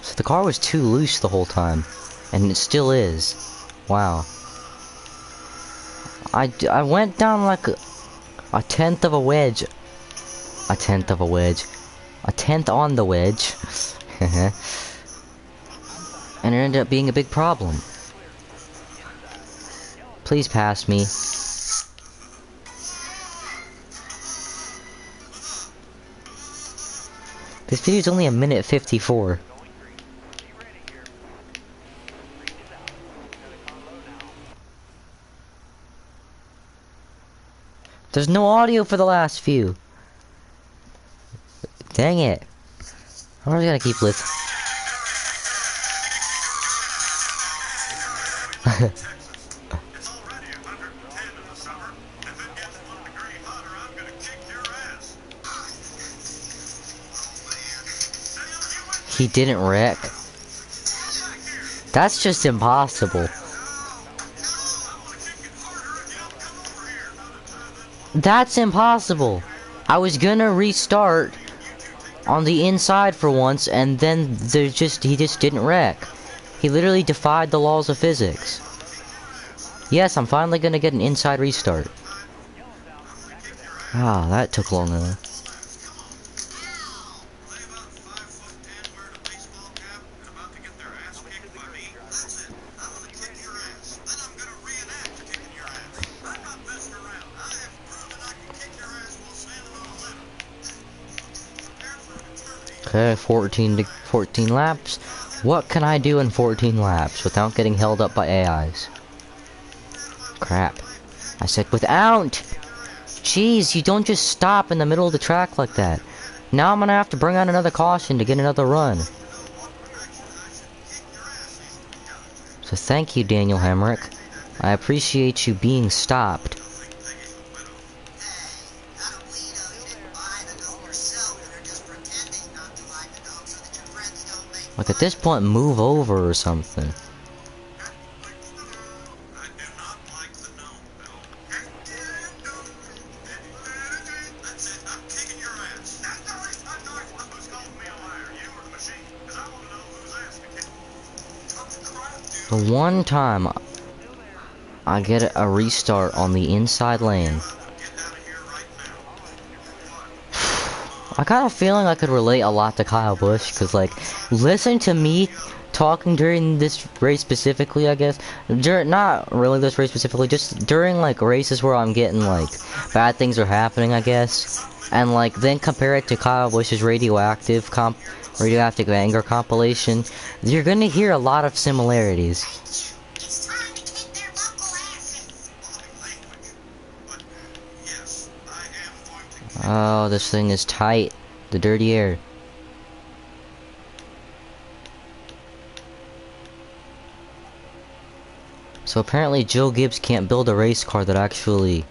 So the car was too loose the whole time, and it still is. Wow. I went down like a tenth of a wedge. A tenth of a wedge. A tenth on the wedge. And it ended up being a big problem. Please pass me. This video's only 1:54. There's no audio for the last few. Dang it. I'm just gonna keep listening. He didn't wreck. That's just impossible. That's impossible. I was gonna restart on the inside for once, and then he just didn't wreck. He literally defied the laws of physics. Yes, I'm finally gonna get an inside restart. Ah, that took long enough. Okay, 14 laps. What can I do in 14 laps without getting held up by AIs? Crap. I said without! Jeez, you don't just stop in the middle of the track like that. Now I'm gonna have to bring out another caution to get another run. So thank you, Daniel Hemrick. I appreciate you being stopped. Like at this point, move over or something. The one time I get a restart on the inside lane, I got a feeling I could relate a lot to Kyle Busch, because, like, listen to me talking during this race specifically, I guess. Not really this race specifically, just during, like, races where I'm getting, like, bad things are happening, I guess. And, like, then compare it to Kyle Busch's radioactive anger compilation. You're gonna hear a lot of similarities. Oh, this thing is tight. The dirty air. So apparently Joe Gibbs can't build a race car that actually...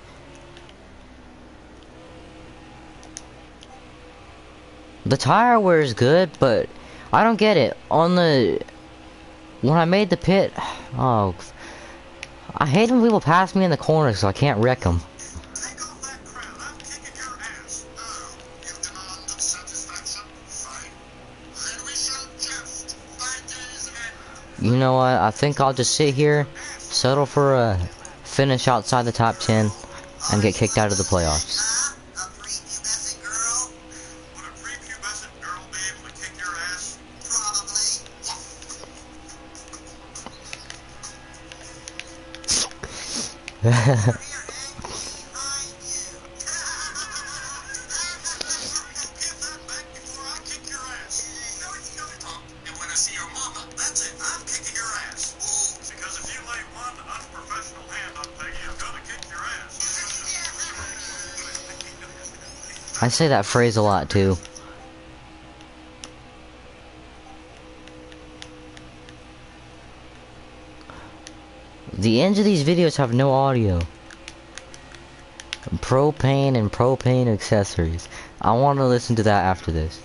The tire wear is good, but I don't get it. When I made the pit... Oh... I hate when people pass me in the corner so I can't wreck them. You know what, I think I'll just sit here, settle for a finish outside the top 10, and get kicked out of the playoffs. I say that phrase a lot too. The ends of these videos have no audio. Propane and propane accessories. I want to listen to that after this.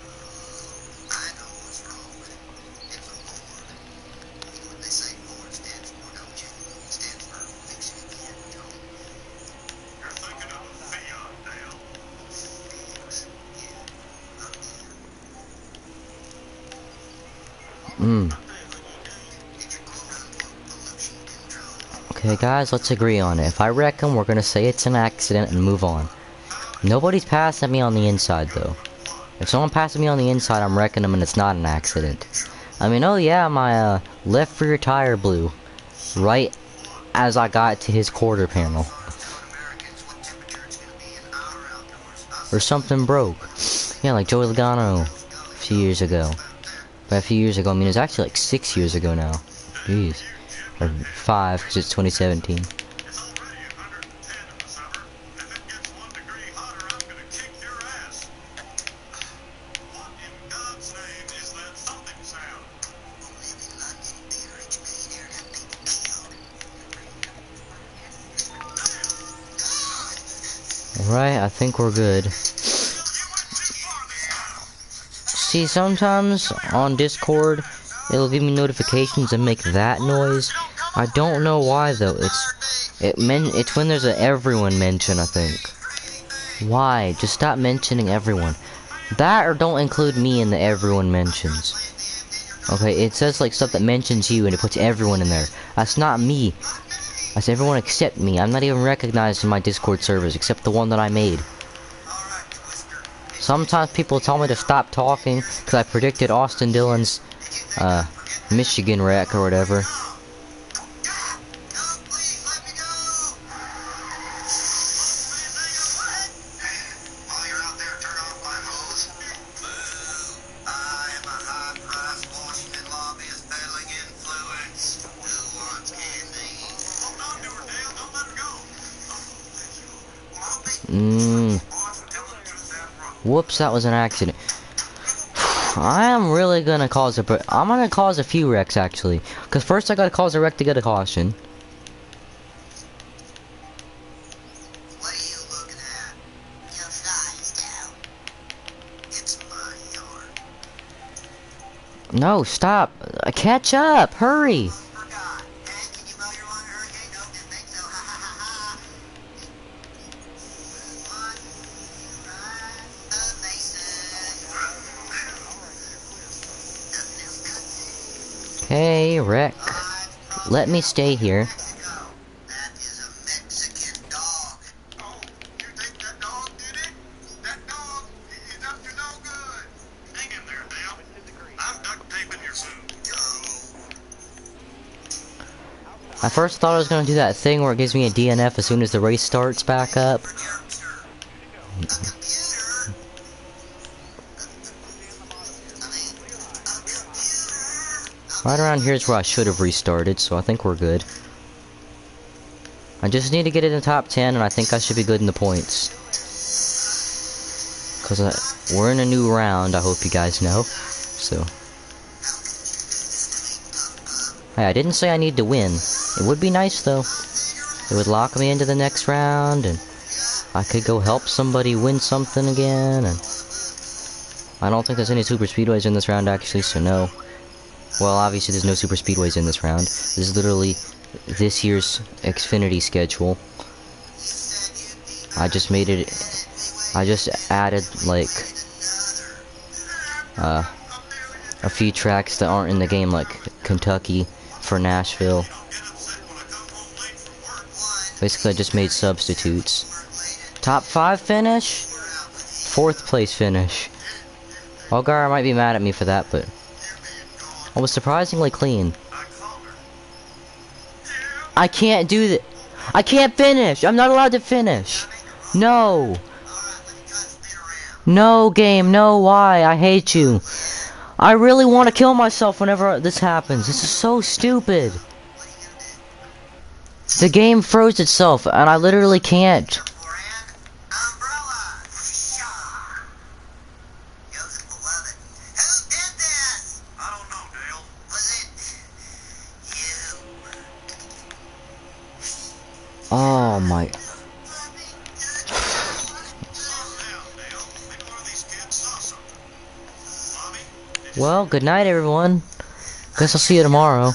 Okay guys, let's agree on it. If I wreck him, we're gonna say it's an accident and move on. Nobody's passing me on the inside though. If someone passes me on the inside, I'm wrecking them and it's not an accident. I mean, oh yeah, my left rear tire blew right as I got to his quarter panel. Or something broke. Yeah, like Joey Logano a few years ago. By a few years ago, I mean, it's actually like 6 years ago now. Jeez. Or 5, because it's 2017. Alright, I think we're good. See, sometimes on Discord, it'll give me notifications and make that noise. I don't know why though. It's when there's a everyone mention, I think. Why? Just stop mentioning everyone. That or don't include me in the everyone mentions. Okay, it says like stuff that mentions you and it puts everyone in there. That's not me. That's everyone except me. I'm not even recognized in my Discord servers except the one that I made. Sometimes people tell me to stop talking because I predicted Austin Dillon's Michigan wreck or whatever. Whoops, that was an accident. I am really gonna cause I'm gonna cause a few wrecks actually. Cause first I gotta cause a wreck to get a caution.
What are you looking at? Your thighs down. It's my yard.
No, stop. Catch up. Hurry.
Forgot. Hey, can you mow your lawn in a hurricane? No, didn't think so. Ha ha ha ha.
Hey, wreck. Let me stay here.
That is a Mexican dog. Oh, you think that dog did it? That dog is up to no good. Hang in there, Dale. I'm duct taping your food.
I first thought I was gonna do that thing where it gives me a DNF as soon as the race starts back up. Right around here is where I should have restarted, so I think we're good. I just need to get in the top 10, and I think I should be good in the points. Because we're in a new round, I hope you guys know. So. Hey, I didn't say I need to win. It would be nice, though. It would lock me into the next round, and I could go help somebody win something again, and I don't think there's any super speedways in this round, actually, so no. Well, obviously there's no super speedways in this round. This is literally this year's Xfinity schedule. I just made it, I just added, like, a few tracks that aren't in the game, like Kentucky for Nashville. Basically, I just made substitutes. Top 5 finish? 4th place finish. Algar might be mad at me for that, but I was surprisingly clean. I can't do that. I can't finish. I'm not allowed to finish. No. No, game. No, why? I hate you. I really want to kill myself whenever this happens. This is so stupid. The game froze itself, and I literally can't. Oh my. Well, good night everyone. Guess I'll see you tomorrow.